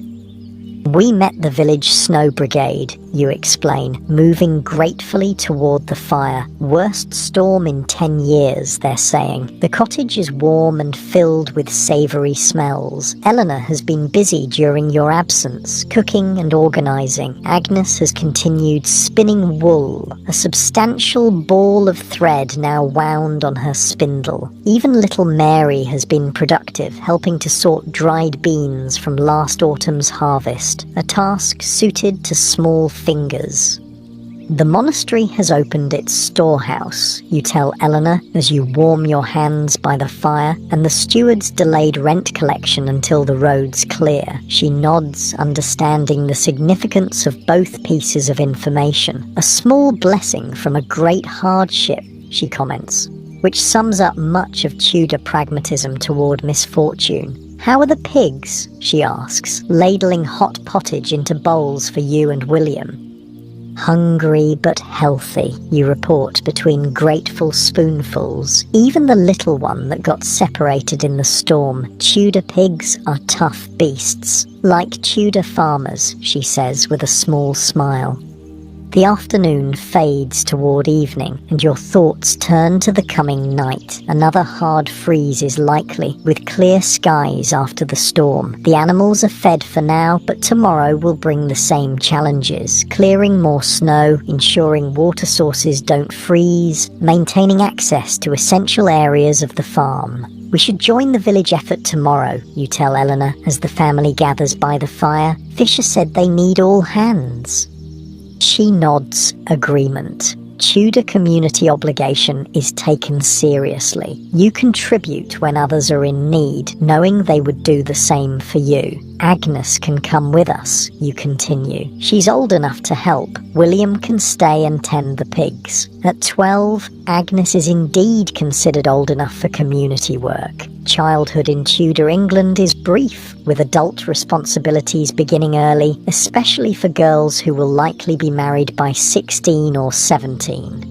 We met the village snow brigade, you explain, moving gratefully toward the fire. Worst storm in 10 years, they're saying. The cottage is warm and filled with savoury smells. Eleanor has been busy during your absence, cooking and organising. Agnes has continued spinning wool, a substantial ball of thread now wound on her spindle. Even little Mary has been productive, helping to sort dried beans from last autumn's harvest, a task suited to small fingers. The monastery has opened its storehouse, you tell Eleanor as you warm your hands by the fire, and the steward's delayed rent collection until the road's clear. She nods, understanding the significance of both pieces of information. A small blessing from a great hardship, she comments, which sums up much of Tudor pragmatism toward misfortune. How are the pigs? She asks, ladling hot pottage into bowls for you and William. Hungry but healthy, you report between grateful spoonfuls. Even the little one that got separated in the storm. Tudor pigs are tough beasts. Like Tudor farmers, she says with a small smile. The afternoon fades toward evening, and your thoughts turn to the coming night. Another hard freeze is likely, with clear skies after the storm. The animals are fed for now, but tomorrow will bring the same challenges. Clearing more snow, ensuring water sources don't freeze, maintaining access to essential areas of the farm. We should join the village effort tomorrow, you tell Eleanor as the family gathers by the fire. Fisher said they need all hands. She nods agreement. Tudor community obligation is taken seriously. You contribute when others are in need, knowing they would do the same for you. Agnes can come with us, you continue. She's old enough to help. William can stay and tend the pigs. At 12, Agnes is indeed considered old enough for community work. Childhood in Tudor England is brief, with adult responsibilities beginning early, especially for girls who will likely be married by 16 or 17.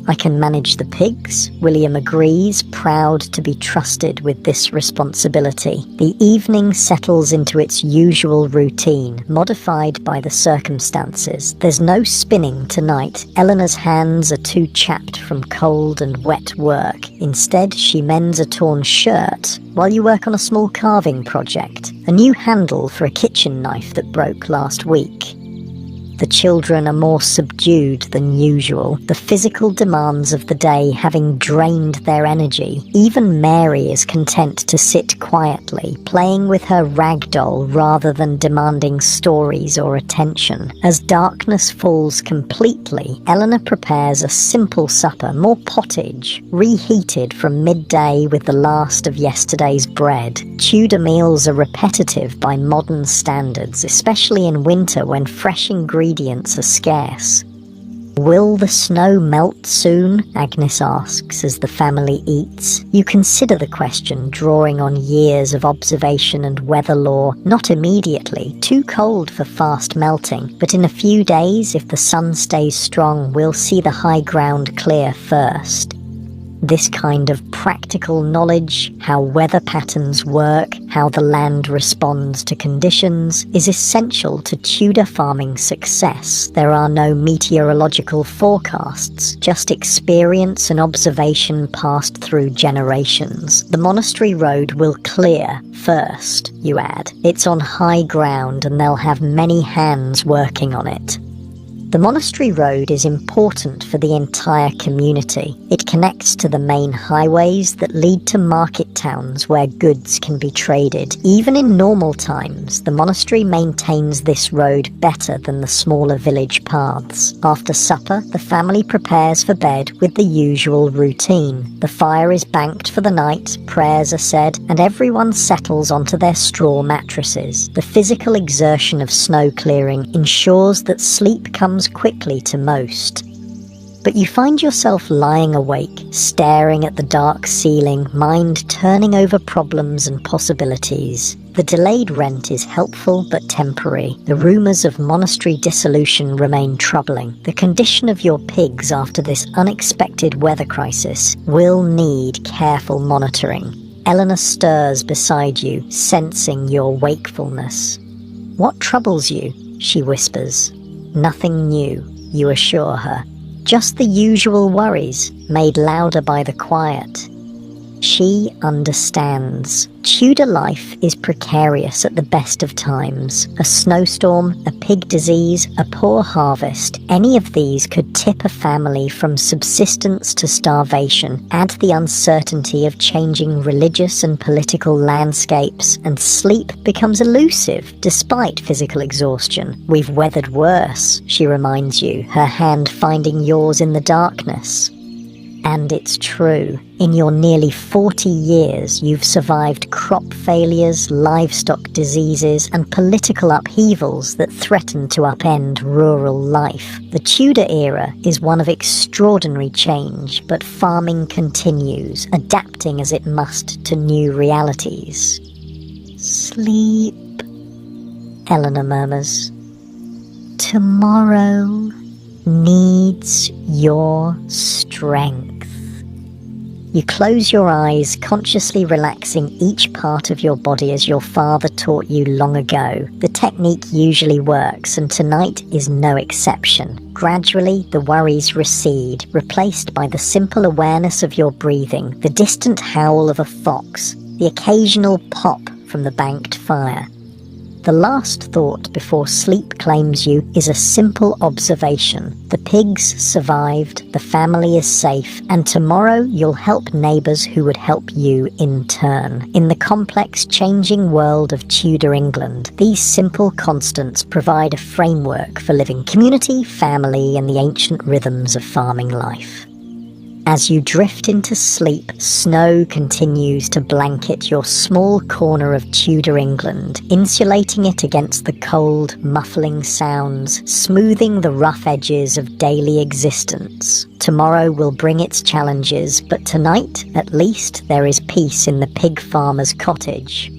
I can manage the pigs, William agrees, proud to be trusted with this responsibility. The evening settles into its usual routine, modified by the circumstances. There's no spinning tonight. Eleanor's hands are too chapped from cold and wet work. Instead, she mends a torn shirt while you work on a small carving project, a new handle for a kitchen knife that broke last week. The children are more subdued than usual, the physical demands of the day having drained their energy. Even Mary is content to sit quietly, playing with her rag doll rather than demanding stories or attention. As darkness falls completely, Eleanor prepares a simple supper, more pottage, reheated from midday with the last of yesterday's bread. Tudor meals are repetitive by modern standards, especially in winter when fresh ingredients are scarce. Will the snow melt soon? Agnes asks as the family eats. You consider the question, drawing on years of observation and weather lore. Not immediately, too cold for fast melting, but in a few days, if the sun stays strong, we'll see the high ground clear first. This kind of practical knowledge, how weather patterns work, how the land responds to conditions, is essential to Tudor farming success. There are no meteorological forecasts, just experience and observation passed through generations. The monastery road will clear first, you add. It's on high ground and they'll have many hands working on it. The monastery road is important for the entire community. It connects to the main highways that lead to market towns where goods can be traded. Even in normal times, the monastery maintains this road better than the smaller village paths. After supper, the family prepares for bed with the usual routine. The fire is banked for the night, prayers are said, and everyone settles onto their straw mattresses. The physical exertion of snow clearing ensures that sleep comes quickly to most. But you find yourself lying awake, staring at the dark ceiling, mind turning over problems and possibilities. The delayed rent is helpful but temporary. The rumours of monastery dissolution remain troubling. The condition of your pigs after this unexpected weather crisis will need careful monitoring. Eleanor stirs beside you, sensing your wakefulness. "What troubles you?" she whispers. "Nothing new," you assure her. "Just the usual worries, made louder by the quiet." She understands. Tudor life is precarious at the best of times. A snowstorm, a pig disease, a poor harvest. Any of these could tip a family from subsistence to starvation. Add the uncertainty of changing religious and political landscapes, and sleep becomes elusive despite physical exhaustion. "We've weathered worse," she reminds you, her hand finding yours in the darkness. And it's true. In your nearly 40 years, you've survived crop failures, livestock diseases, and political upheavals that threaten to upend rural life. The Tudor era is one of extraordinary change, but farming continues, adapting as it must to new realities. "Sleep," Eleanor murmurs. "Tomorrow needs your strength." You close your eyes, consciously relaxing each part of your body as your father taught you long ago. The technique usually works, and tonight is no exception. Gradually, the worries recede, replaced by the simple awareness of your breathing, the distant howl of a fox, the occasional pop from the banked fire. The last thought before sleep claims you is a simple observation. The pigs survived, the family is safe, and tomorrow you'll help neighbours who would help you in turn. In the complex, changing world of Tudor England, these simple constants provide a framework for living community, family, and the ancient rhythms of farming life. As you drift into sleep, snow continues to blanket your small corner of Tudor England, insulating it against the cold, muffling sounds, smoothing the rough edges of daily existence. Tomorrow will bring its challenges, but tonight, at least, there is peace in the pig farmer's cottage.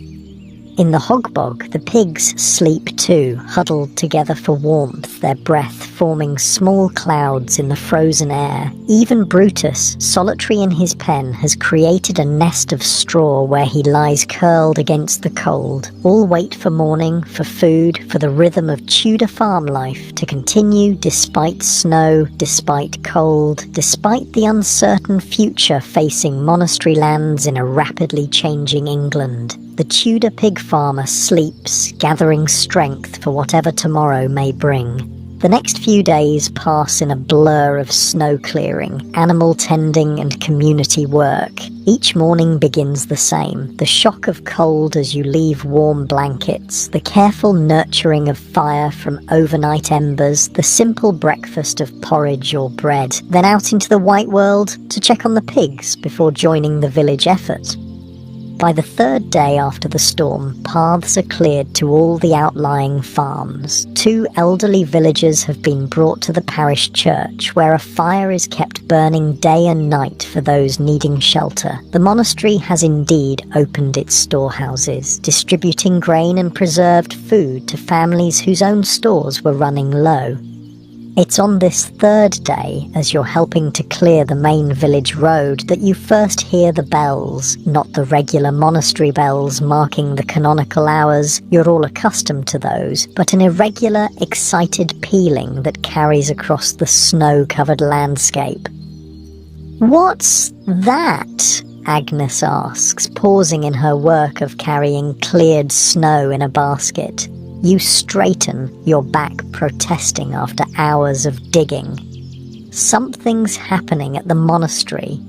In the hog bog, the pigs sleep too, huddled together for warmth, their breath forming small clouds in the frozen air. Even Brutus, solitary in his pen, has created a nest of straw where he lies curled against the cold. All wait for morning, for food, for the rhythm of Tudor farm life to continue despite snow, despite cold, despite the uncertain future facing monastery lands in a rapidly changing England. The Tudor pig farmer sleeps, gathering strength for whatever tomorrow may bring. The next few days pass in a blur of snow clearing, animal tending, and community work. Each morning begins the same. The shock of cold as you leave warm blankets, the careful nurturing of fire from overnight embers, the simple breakfast of porridge or bread, then out into the white world to check on the pigs before joining the village effort. By the third day after the storm, paths are cleared to all the outlying farms. 2 elderly villagers have been brought to the parish church, where a fire is kept burning day and night for those needing shelter. The monastery has indeed opened its storehouses, distributing grain and preserved food to families whose own stores were running low. It's on this third day, as you're helping to clear the main village road, that you first hear the bells, not the regular monastery bells marking the canonical hours. You're all accustomed to those, but an irregular, excited pealing that carries across the snow-covered landscape. "What's that?" Agnes asks, pausing in her work of carrying cleared snow in a basket. You straighten, your back protesting after hours of digging. Something's happening at the monastery.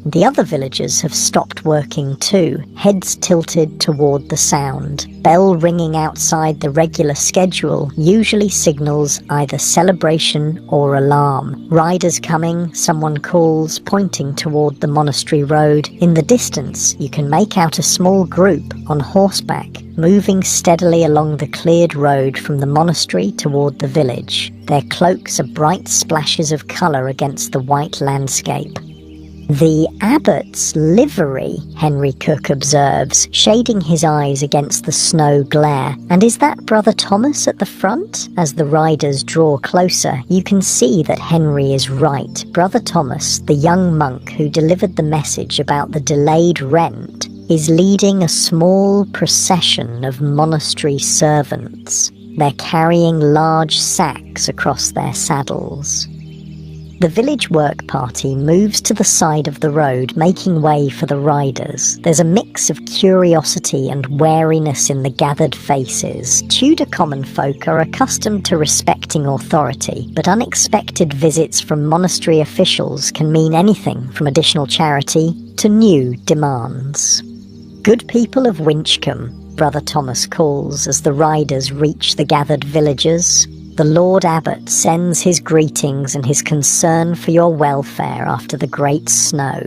The other villagers have stopped working too, heads tilted toward the sound. Bell ringing outside the regular schedule usually signals either celebration or alarm. Riders coming, someone calls, pointing toward the monastery road. In the distance, you can make out a small group on horseback, moving steadily along the cleared road from the monastery toward the village. Their cloaks are bright splashes of colour against the white landscape. "The abbot's livery," Henry Cook observes, shading his eyes against the snow glare. "And is that Brother Thomas at the front?" As the riders draw closer, you can see that Henry is right. Brother Thomas, the young monk who delivered the message about the delayed rent, is leading a small procession of monastery servants. They're carrying large sacks across their saddles. The village work party moves to the side of the road, making way for the riders. There's a mix of curiosity and wariness in the gathered faces. Tudor common folk are accustomed to respecting authority, but unexpected visits from monastery officials can mean anything from additional charity to new demands. "Good people of Winchcombe," Brother Thomas calls as the riders reach the gathered villagers. "The Lord Abbot sends his greetings and his concern for your welfare after the great snow."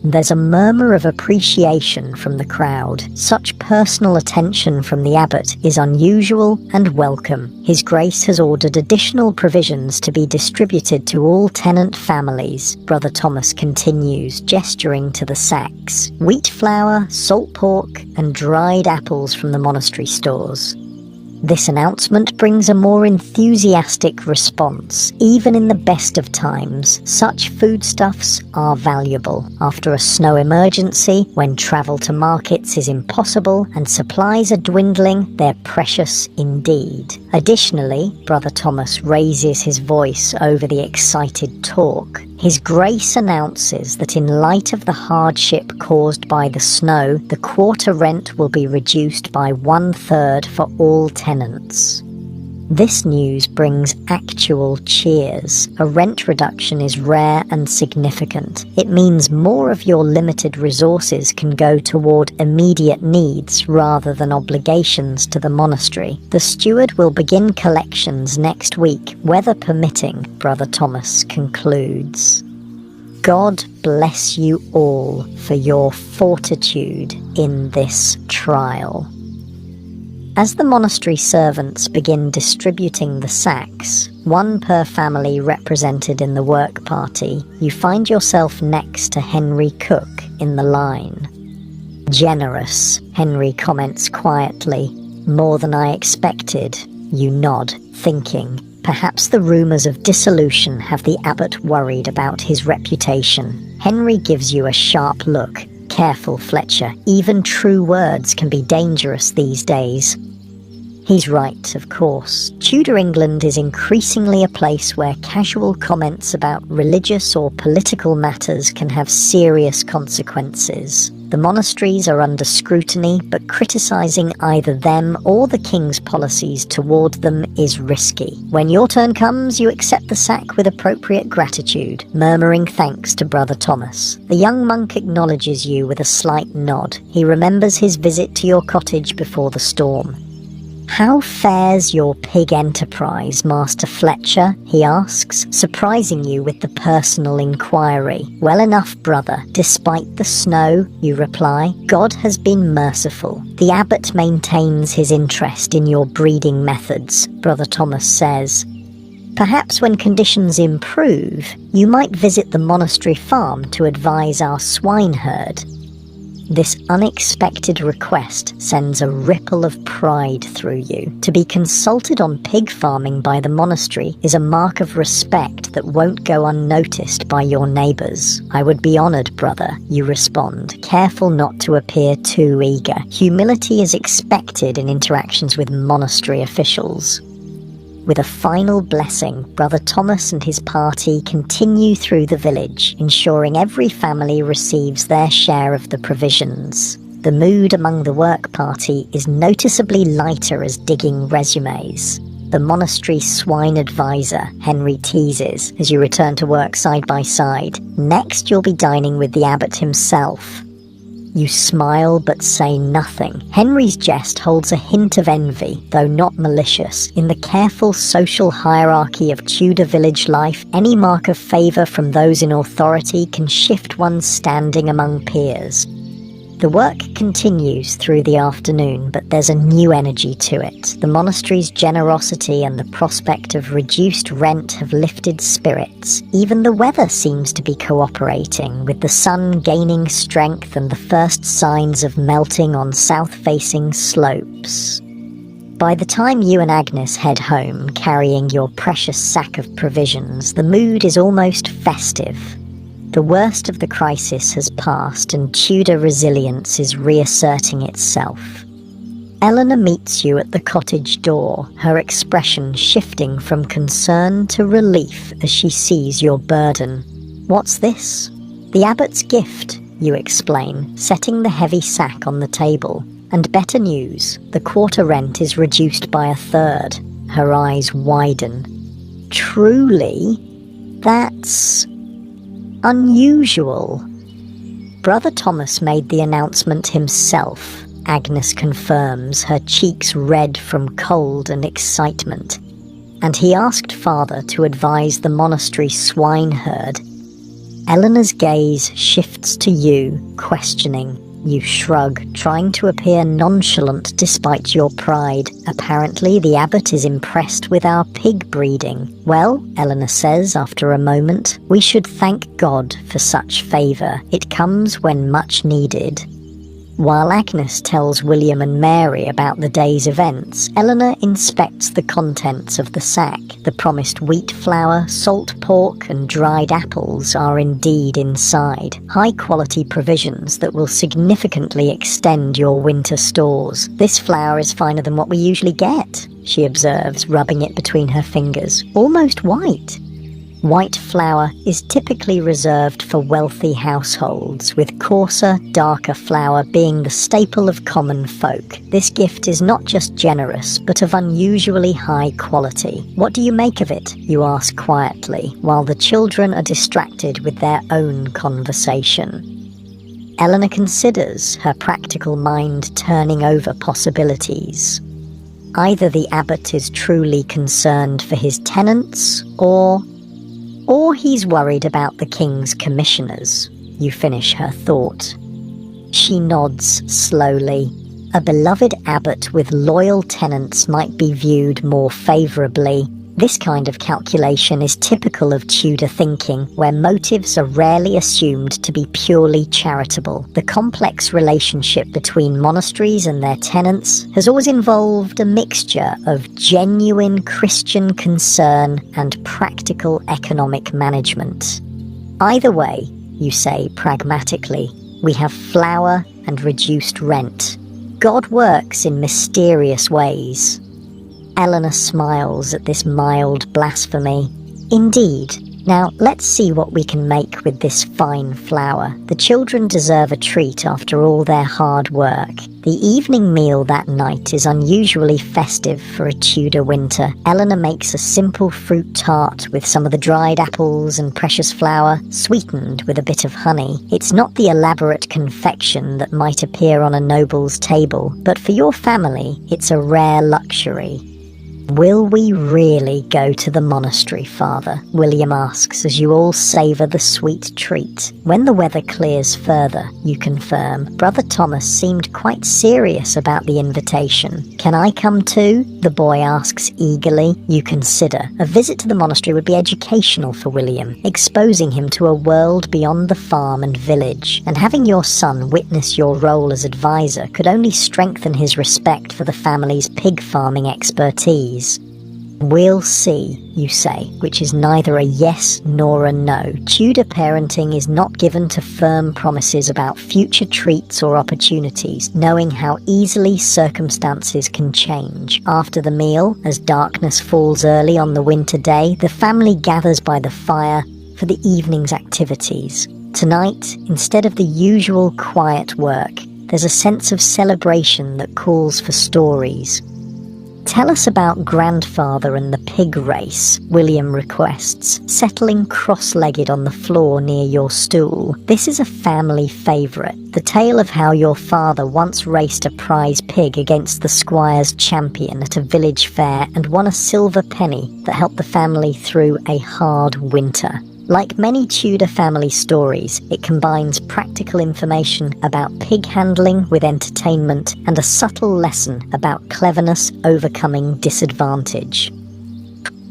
There's a murmur of appreciation from the crowd. Such personal attention from the abbot is unusual and welcome. His Grace has ordered additional provisions to be distributed to all tenant families, Brother Thomas continues, gesturing to the sacks. Wheat flour, salt pork, and dried apples from the monastery stores. This announcement brings a more enthusiastic response. Even in the best of times, such foodstuffs are valuable. After a snow emergency, when travel to markets is impossible and supplies are dwindling, they're precious indeed. Additionally, Brother Thomas raises his voice over the excited talk. His Grace announces that in light of the hardship caused by the snow, the quarter rent will be reduced by 1/3 for all tenants. This news brings actual cheers. A rent reduction is rare and significant. It means more of your limited resources can go toward immediate needs rather than obligations to the monastery. The steward will begin collections next week, weather permitting, Brother Thomas concludes. God bless you all for your fortitude in this trial. As the monastery servants begin distributing the sacks, one per family represented in the work party, you find yourself next to Henry Cook in the line. Generous, Henry comments quietly. More than I expected, you nod, thinking. Perhaps the rumours of dissolution have the abbot worried about his reputation. Henry gives you a sharp look. Careful, Fletcher. Even true words can be dangerous these days. He's right, of course. Tudor England is increasingly a place where casual comments about religious or political matters can have serious consequences. The monasteries are under scrutiny, but criticising either them or the king's policies toward them is risky. When your turn comes, you accept the sack with appropriate gratitude, murmuring thanks to Brother Thomas. The young monk acknowledges you with a slight nod. He remembers his visit to your cottage before the storm. How fares your pig enterprise, Master Fletcher? He asks, surprising you with the personal inquiry. Well enough, brother. Despite the snow, you reply. God has been merciful. The abbot maintains his interest in your breeding methods, Brother Thomas says. Perhaps when conditions improve, you might visit the monastery farm to advise our swineherd. This unexpected request sends a ripple of pride through you. To be consulted on pig farming by the monastery is a mark of respect that won't go unnoticed by your neighbours. I would be honoured, brother, you respond, careful not to appear too eager. Humility is expected in interactions with monastery officials. With a final blessing, Brother Thomas and his party continue through the village, ensuring every family receives their share of the provisions. The mood among the work party is noticeably lighter as digging resumes. The monastery swine advisor, Henry, teases as you return to work side by side. Next, you'll be dining with the abbot himself. You smile but say nothing. Henry's jest holds a hint of envy, though not malicious. In the careful social hierarchy of Tudor village life, any mark of favour from those in authority can shift one's standing among peers. The work continues through the afternoon, but there's a new energy to it. The monastery's generosity and the prospect of reduced rent have lifted spirits. Even the weather seems to be cooperating, with the sun gaining strength and the first signs of melting on south-facing slopes. By the time you and Agnes head home, carrying your precious sack of provisions, the mood is almost festive. The worst of the crisis has passed and Tudor resilience is reasserting itself. Eleanor meets you at the cottage door, her expression shifting from concern to relief as she sees your burden. What's this? The abbot's gift, you explain, setting the heavy sack on the table. And better news, the quarter rent is reduced by 1/3. Her eyes widen. Truly? That's unusual. Brother Thomas made the announcement himself, Agnes confirms, her cheeks red from cold and excitement. And he asked Father to advise the monastery swineherd. Eleanor's gaze shifts to you, questioning. You shrug, trying to appear nonchalant despite your pride. Apparently, the abbot is impressed with our pig breeding. Well, Eleanor says after a moment, we should thank God for such favour. It comes when much needed. While Agnes tells William and Mary about the day's events, Eleanor inspects the contents of the sack. The promised wheat flour, salt pork, and dried apples are indeed inside. High-quality provisions that will significantly extend your winter stores. "This flour is finer than what we usually get," she observes, rubbing it between her fingers. "Almost white." White flour is typically reserved for wealthy households, with coarser, darker flour being the staple of common folk. This gift is not just generous, but of unusually high quality. "What do you make of it?" you ask quietly, while the children are distracted with their own conversation. Eleanor considers, her practical mind turning over possibilities. Either the abbot is truly concerned for his tenants, or he's worried about the king's commissioners. You finish her thought. She nods slowly. A beloved abbot with loyal tenants might be viewed more favourably. This kind of calculation is typical of Tudor thinking, where motives are rarely assumed to be purely charitable. The complex relationship between monasteries and their tenants has always involved a mixture of genuine Christian concern and practical economic management. Either way, you say pragmatically, we have flour and reduced rent. God works in mysterious ways. Eleanor smiles at this mild blasphemy. Indeed. Now, let's see what we can make with this fine flour. The children deserve a treat after all their hard work. The evening meal that night is unusually festive for a Tudor winter. Eleanor makes a simple fruit tart with some of the dried apples and precious flour, sweetened with a bit of honey. It's not the elaborate confection that might appear on a noble's table, but for your family, it's a rare luxury. "Will we really go to the monastery, Father?" William asks as you all savour the sweet treat. "When the weather clears further," you confirm. Brother Thomas seemed quite serious about the invitation. "Can I come too?" the boy asks eagerly. You consider. A visit to the monastery would be educational for William, exposing him to a world beyond the farm and village. And having your son witness your role as advisor could only strengthen his respect for the family's pig farming expertise. "We'll see," you say, which is neither a yes nor a no. Tudor parenting is not given to firm promises about future treats or opportunities, knowing how easily circumstances can change. After the meal, as darkness falls early on the winter day, the family gathers by the fire for the evening's activities. Tonight, instead of the usual quiet work, there's a sense of celebration that calls for stories. "Tell us about grandfather and the pig race," William requests, settling cross-legged on the floor near your stool. This is a family favourite, the tale of how your father once raced a prize pig against the squire's champion at a village fair and won a silver penny that helped the family through a hard winter. Like many Tudor family stories, it combines practical information about pig handling with entertainment and a subtle lesson about cleverness overcoming disadvantage.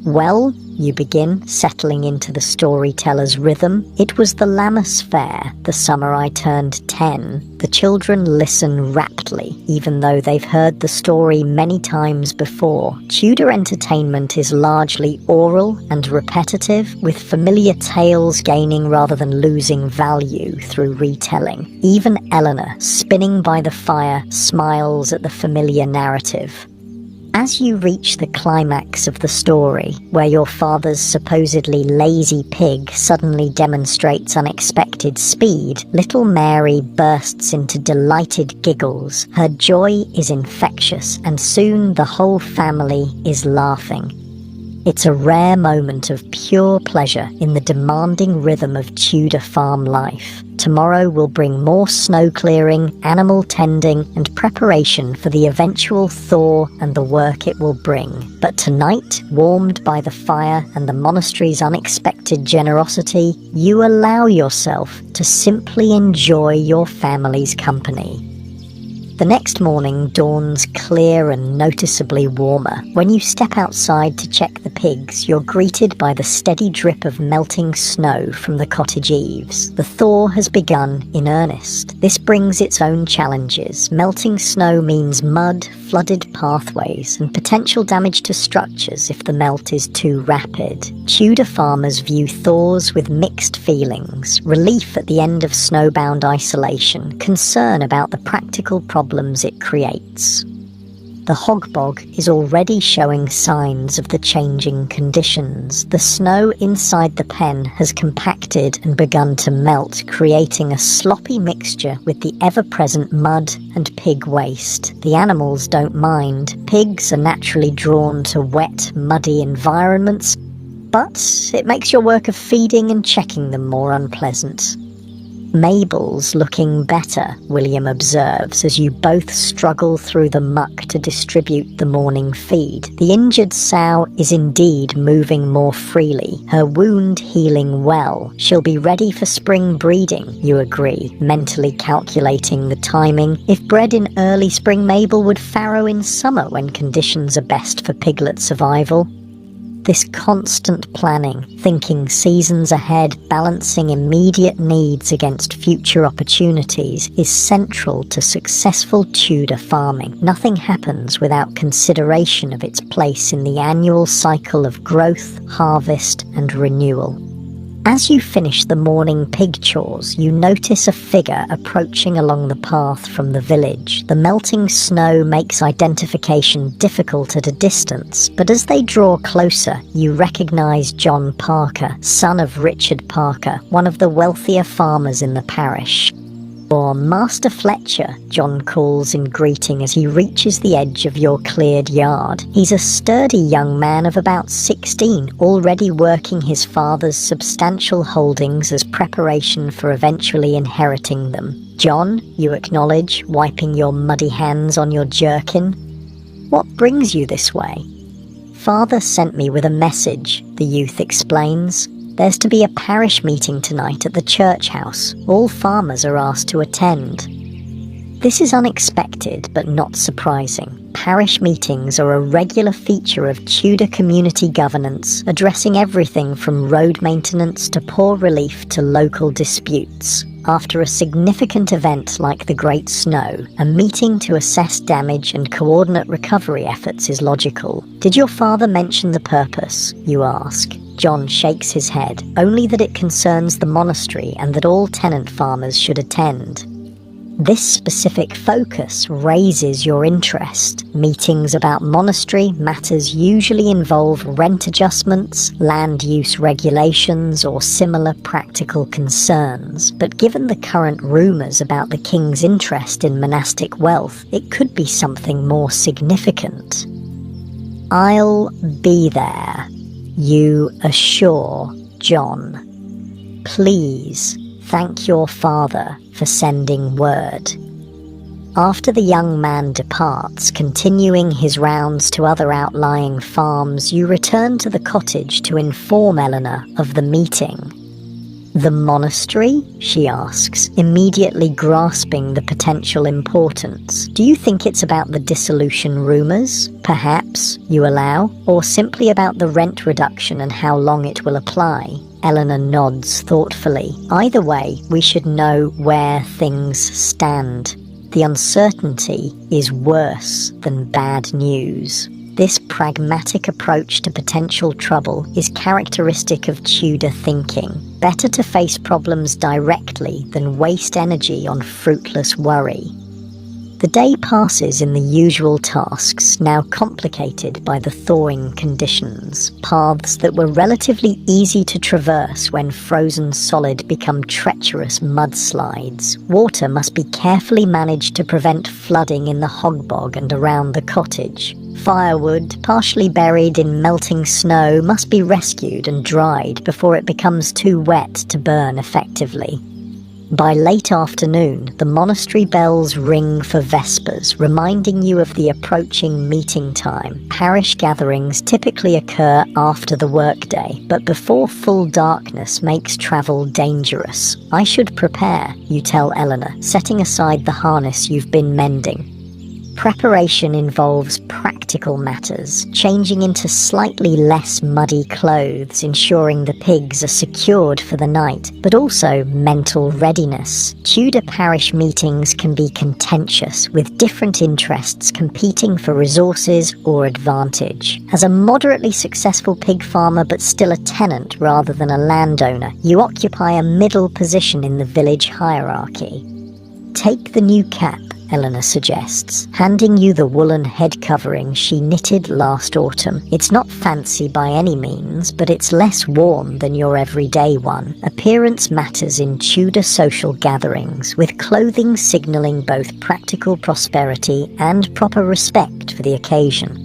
"Well," you begin, settling into the storyteller's rhythm, "it was the Lammas Fair, the summer I turned 10. The children listen raptly, even though they've heard the story many times before. Tudor entertainment is largely oral and repetitive, with familiar tales gaining rather than losing value through retelling. Even Eleanor, spinning by the fire, smiles at the familiar narrative. As you reach the climax of the story, where your father's supposedly lazy pig suddenly demonstrates unexpected speed, little Mary bursts into delighted giggles. Her joy is infectious, and soon the whole family is laughing. It's a rare moment of pure pleasure in the demanding rhythm of Tudor farm life. Tomorrow will bring more snow clearing, animal tending, and preparation for the eventual thaw and the work it will bring. But tonight, warmed by the fire and the monastery's unexpected generosity, you allow yourself to simply enjoy your family's company. The next morning dawns clear and noticeably warmer. When you step outside to check the pigs, you're greeted by the steady drip of melting snow from the cottage eaves. The thaw has begun in earnest. This brings its own challenges. Melting snow means mud, flooded pathways, and potential damage to structures if the melt is too rapid. Tudor farmers view thaws with mixed feelings: relief at the end of snowbound isolation, concern about the practical problems it creates. The hog bog is already showing signs of the changing conditions. The snow inside the pen has compacted and begun to melt, creating a sloppy mixture with the ever-present mud and pig waste. The animals don't mind. Pigs are naturally drawn to wet, muddy environments, but it makes your work of feeding and checking them more unpleasant. "Mabel's looking better," William observes as you both struggle through the muck to distribute the morning feed. The injured sow is indeed moving more freely, her wound healing well. She'll be ready for spring breeding, you agree, mentally calculating the timing. If bred in early spring, Mabel would farrow in summer when conditions are best for piglet survival. This constant planning, thinking seasons ahead, balancing immediate needs against future opportunities, is central to successful Tudor farming. Nothing happens without consideration of its place in the annual cycle of growth, harvest, and renewal. As you finish the morning pig chores, you notice a figure approaching along the path from the village. The melting snow makes identification difficult at a distance, but as they draw closer, you recognize John Parker, son of Richard Parker, one of the wealthier farmers in the parish. "Or Master Fletcher," John calls in greeting as he reaches the edge of your cleared yard. He's a sturdy young man of about 16, already working his father's substantial holdings as preparation for eventually inheriting them. "John," you acknowledge, wiping your muddy hands on your jerkin. "What brings you this way?" "Father sent me with a message," the youth explains. "There's to be a parish meeting tonight at the church house. All farmers are asked to attend." This is unexpected, but not surprising. Parish meetings are a regular feature of Tudor community governance, addressing everything from road maintenance to poor relief to local disputes. After a significant event like the Great Snow, a meeting to assess damage and coordinate recovery efforts is logical. "Did your father mention the purpose?" you ask. John shakes his head, only that it concerns the monastery and that all tenant farmers should attend. This specific focus raises your interest. Meetings about monastery matters usually involve rent adjustments, land use regulations, or similar practical concerns. But given the current rumours about the king's interest in monastic wealth, it could be something more significant. "I'll be there," you assure John. "Please thank your father for sending word." After the young man departs, continuing his rounds to other outlying farms, you return to the cottage to inform Eleanor of the meeting. "The monastery?" she asks, immediately grasping the potential importance. "Do you think it's about the dissolution rumours? Perhaps, you allow, or simply about the rent reduction and how long it will apply?" Eleanor nods thoughtfully. "Either way, we should know where things stand. The uncertainty is worse than bad news." This pragmatic approach to potential trouble is characteristic of Tudor thinking. Better to face problems directly than waste energy on fruitless worry. The day passes in the usual tasks, now complicated by the thawing conditions. Paths that were relatively easy to traverse when frozen solid become treacherous mudslides. Water must be carefully managed to prevent flooding in the hog bog and around the cottage. Firewood, partially buried in melting snow, must be rescued and dried before it becomes too wet to burn effectively. By late afternoon, the monastery bells ring for vespers, reminding you of the approaching meeting time. Parish gatherings typically occur after the workday, but before full darkness makes travel dangerous. I should prepare, you tell Eleanor, setting aside the harness you've been mending. Preparation involves practical matters, changing into slightly less muddy clothes, ensuring the pigs are secured for the night, but also mental readiness. Tudor parish meetings can be contentious, with different interests competing for resources or advantage. As a moderately successful pig farmer but still a tenant rather than a landowner, you occupy a middle position in the village hierarchy. Take the new cap, Eleanor suggests, handing you the woolen head covering she knitted last autumn. It's not fancy by any means, but it's less worn than your everyday one. Appearance matters in Tudor social gatherings, with clothing signalling both practical prosperity and proper respect for the occasion.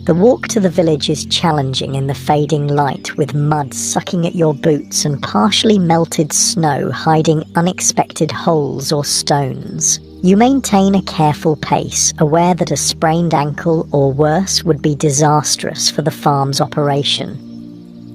The walk to the village is challenging in the fading light, with mud sucking at your boots and partially melted snow hiding unexpected holes or stones. You maintain a careful pace, aware that a sprained ankle or worse would be disastrous for the farm's operation.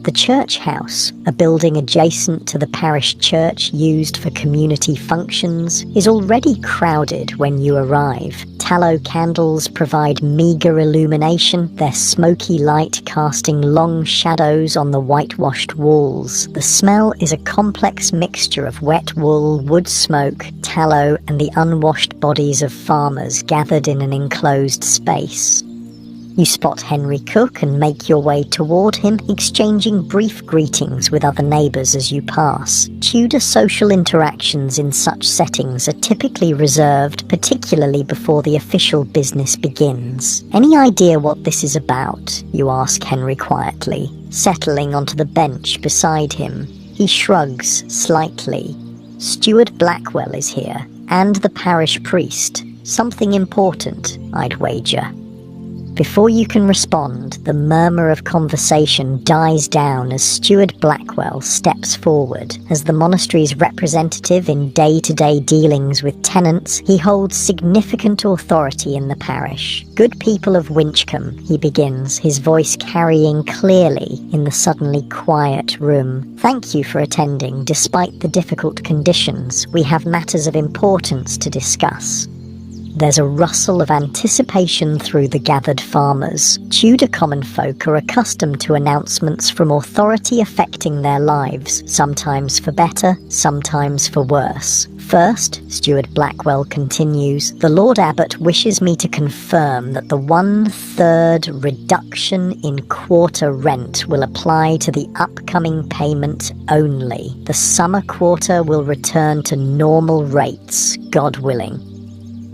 The church house, a building adjacent to the parish church used for community functions, is already crowded when you arrive. Tallow candles provide meagre illumination, their smoky light casting long shadows on the whitewashed walls. The smell is a complex mixture of wet wool, wood smoke, tallow, and the unwashed bodies of farmers gathered in an enclosed space. You spot Henry Cook and make your way toward him, exchanging brief greetings with other neighbours as you pass. Tudor social interactions in such settings are typically reserved, particularly before the official business begins. Any idea what this is about? You ask Henry quietly, settling onto the bench beside him. He shrugs slightly. Steward Blackwell is here, and the parish priest. Something important, I'd wager. Before you can respond, the murmur of conversation dies down as Steward Blackwell steps forward. As the monastery's representative in day-to-day dealings with tenants, he holds significant authority in the parish. "Good people of Winchcombe," he begins, his voice carrying clearly in the suddenly quiet room. "Thank you for attending despite the difficult conditions. We have matters of importance to discuss." There's a rustle of anticipation through the gathered farmers. Tudor common folk are accustomed to announcements from authority affecting their lives, sometimes for better, sometimes for worse. "First," Steward Blackwell continues, "the Lord Abbot wishes me to confirm that the 1/3 reduction in quarter rent will apply to the upcoming payment only. The summer quarter will return to normal rates, God willing."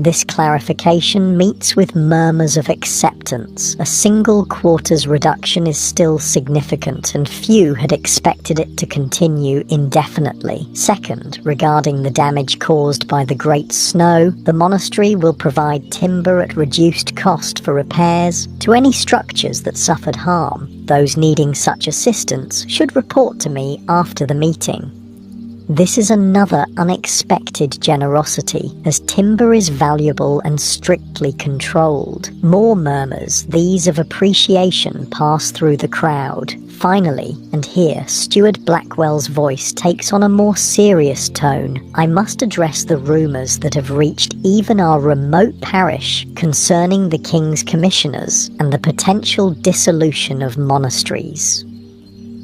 This clarification meets with murmurs of acceptance. A single quarter's reduction is still significant, and few had expected it to continue indefinitely. Second, regarding the damage caused by the great snow, the monastery will provide timber at reduced cost for repairs to any structures that suffered harm. Those needing such assistance should report to me after the meeting. This is another unexpected generosity, as timber is valuable and strictly controlled. More murmurs, these of appreciation, pass through the crowd. Finally, and here Steward Blackwell's voice takes on a more serious tone, "I must address the rumours that have reached even our remote parish concerning the King's Commissioners and the potential dissolution of monasteries."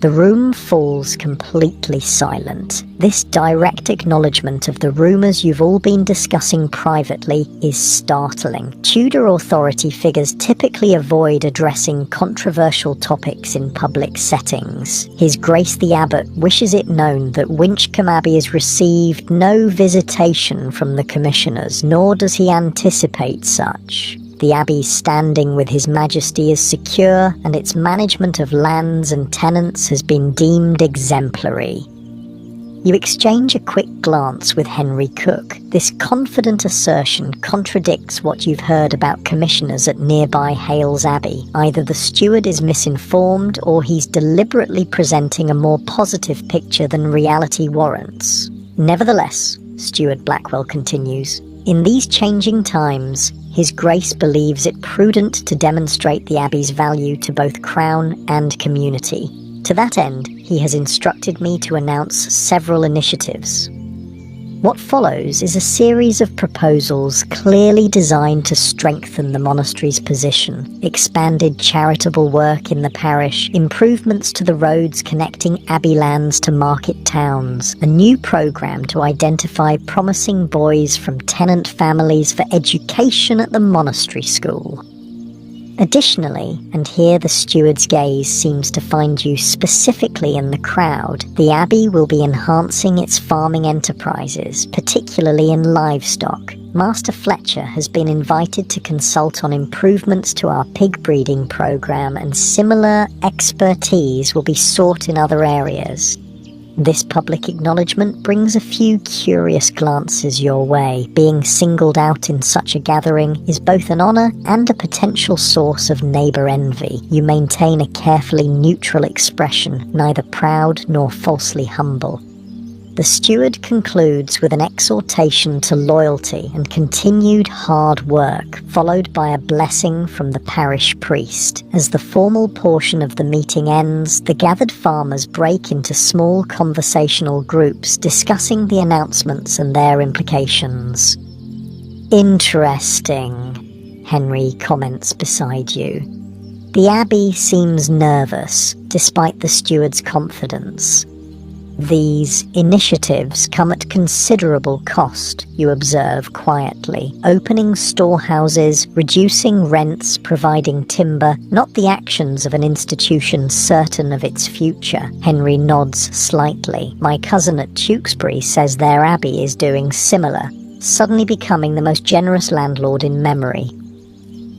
The room falls completely silent. This direct acknowledgement of the rumours you've all been discussing privately is startling. Tudor authority figures typically avoid addressing controversial topics in public settings. His Grace the Abbot wishes it known that Winchcombe Abbey has received no visitation from the commissioners, nor does he anticipate such. The abbey's standing with His Majesty is secure, and its management of lands and tenants has been deemed exemplary. You exchange a quick glance with Henry Cook. This confident assertion contradicts what you've heard about commissioners at nearby Hales Abbey. Either the steward is misinformed, or he's deliberately presenting a more positive picture than reality warrants. Nevertheless, Steward Blackwell continues, in these changing times, His Grace believes it prudent to demonstrate the Abbey's value to both Crown and community. To that end, he has instructed me to announce several initiatives. What follows is a series of proposals clearly designed to strengthen the monastery's position: expanded charitable work in the parish, improvements to the roads connecting abbey lands to market towns, a new programme to identify promising boys from tenant families for education at the monastery school. Additionally, and here the steward's gaze seems to find you specifically in the crowd, the Abbey will be enhancing its farming enterprises, particularly in livestock. Master Fletcher has been invited to consult on improvements to our pig breeding program, and similar expertise will be sought in other areas. This public acknowledgement brings a few curious glances your way. Being singled out in such a gathering is both an honour and a potential source of neighbour envy. You maintain a carefully neutral expression, neither proud nor falsely humble. The steward concludes with an exhortation to loyalty and continued hard work, followed by a blessing from the parish priest. As the formal portion of the meeting ends, the gathered farmers break into small conversational groups discussing the announcements and their implications. Interesting, Henry comments beside you. The Abbey seems nervous, despite the steward's confidence. These initiatives come at considerable cost, you observe quietly. Opening storehouses, reducing rents, providing timber, not the actions of an institution certain of its future. Henry nods slightly. My cousin at Tewkesbury says their abbey is doing similar, suddenly becoming the most generous landlord in memory.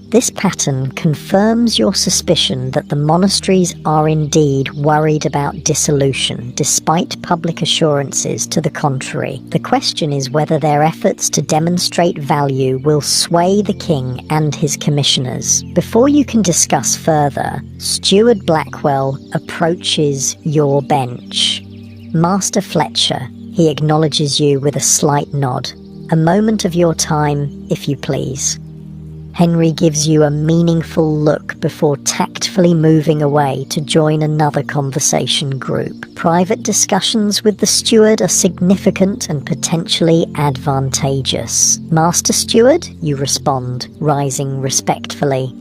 This pattern confirms your suspicion that the monasteries are indeed worried about dissolution, despite public assurances to the contrary. The question is whether their efforts to demonstrate value will sway the king and his commissioners. Before you can discuss further, Steward Blackwell approaches your bench. Master Fletcher, he acknowledges you with a slight nod. A moment of your time, if you please. Henry gives you a meaningful look before tactfully moving away to join another conversation group. Private discussions with the steward are significant and potentially advantageous. Master Steward, you respond, rising respectfully.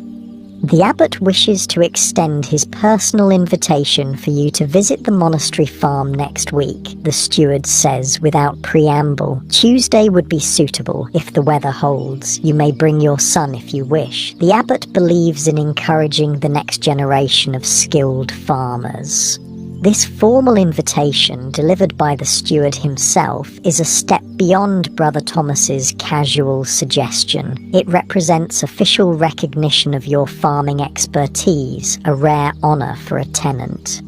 The abbot wishes to extend his personal invitation for you to visit the monastery farm next week, the steward says without preamble. Tuesday would be suitable if the weather holds. You may bring your son if you wish. The abbot believes in encouraging the next generation of skilled farmers. This formal invitation, delivered by the steward himself, is a step beyond Brother Thomas's casual suggestion. It represents official recognition of your farming expertise, a rare honour for a tenant.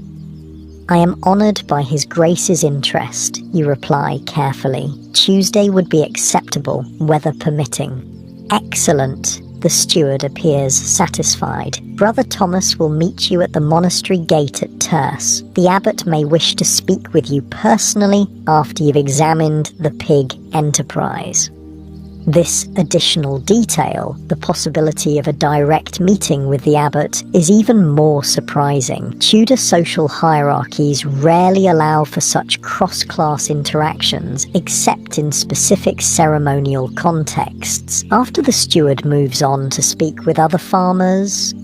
I am honoured by His Grace's interest, you reply carefully. Tuesday would be acceptable, weather permitting. Excellent. The steward appears satisfied. Brother Thomas will meet you at the monastery gate at Terce. The abbot may wish to speak with you personally after you've examined the pig enterprise. This additional detail, the possibility of a direct meeting with the abbot, is even more surprising. Tudor social hierarchies rarely allow for such cross-class interactions, except in specific ceremonial contexts. After the steward moves on to speak with other farmers,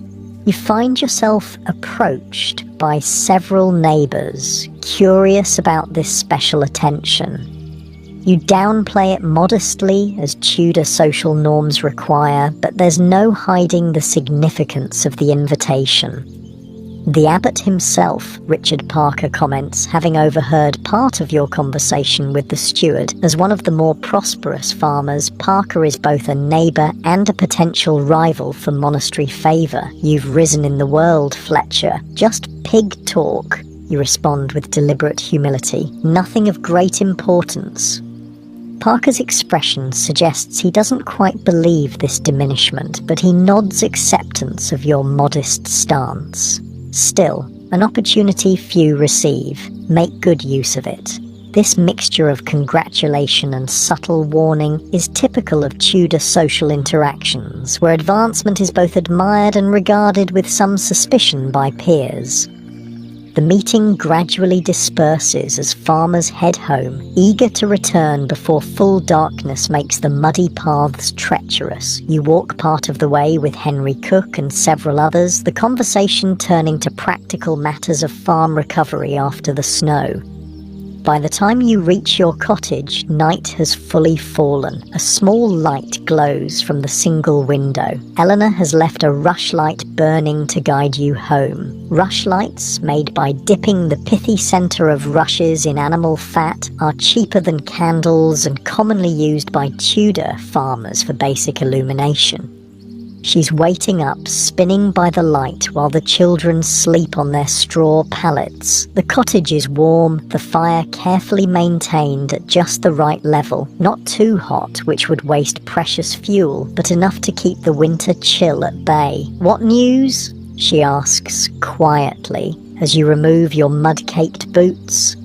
you find yourself approached by several neighbours, curious about this special attention. You downplay it modestly, as Tudor social norms require, but there's no hiding the significance of the invitation. The abbot himself, Richard Parker comments, having overheard part of your conversation with the steward. As one of the more prosperous farmers, Parker is both a neighbour and a potential rival for monastery favour. You've risen in the world, Fletcher. Just pig talk, you respond with deliberate humility. Nothing of great importance. Parker's expression suggests he doesn't quite believe this diminishment, but he nods acceptance of your modest stance. Still, an opportunity few receive. Make good use of it. This mixture of congratulation and subtle warning is typical of Tudor social interactions, where advancement is both admired and regarded with some suspicion by peers. The meeting gradually disperses as farmers head home, eager to return before full darkness makes the muddy paths treacherous. You walk part of the way with Henry Cook and several others, the conversation turning to practical matters of farm recovery after the snow. By the time you reach your cottage, night has fully fallen. A small light glows from the single window. Eleanor has left a rushlight burning to guide you home. Rushlights, made by dipping the pithy centre of rushes in animal fat, are cheaper than candles and commonly used by Tudor farmers for basic illumination. She's waiting up, spinning by the light while the children sleep on their straw pallets. The cottage is warm, the fire carefully maintained at just the right level, not too hot, which would waste precious fuel, but enough to keep the winter chill at bay. "What news?" she asks quietly as you remove your mud-caked boots.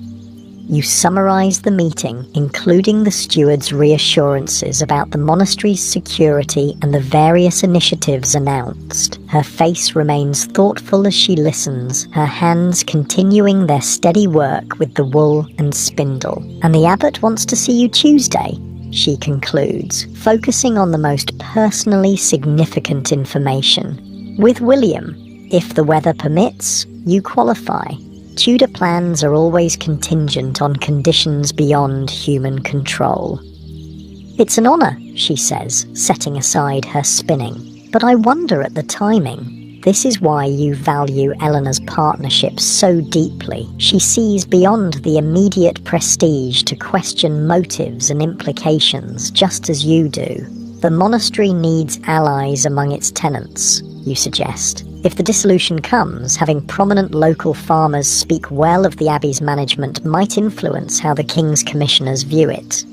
You summarize the meeting, including the steward's reassurances about the monastery's security and the various initiatives announced. Her face remains thoughtful as she listens, her hands continuing their steady work with the wool and spindle. "And the abbot wants to see you Tuesday," she concludes, focusing on the most personally significant information. "With William. If the weather permits, you qualify. Tudor plans are always contingent on conditions beyond human control." "It's an honour," she says, setting aside her spinning. "But I wonder at the timing. This is why you value Eleanor's partnership so deeply. She sees beyond the immediate prestige to question motives and implications, just as you do. The monastery needs allies among its tenants, you suggest. If the dissolution comes, having prominent local farmers speak well of the abbey's management might influence how the king's commissioners view it."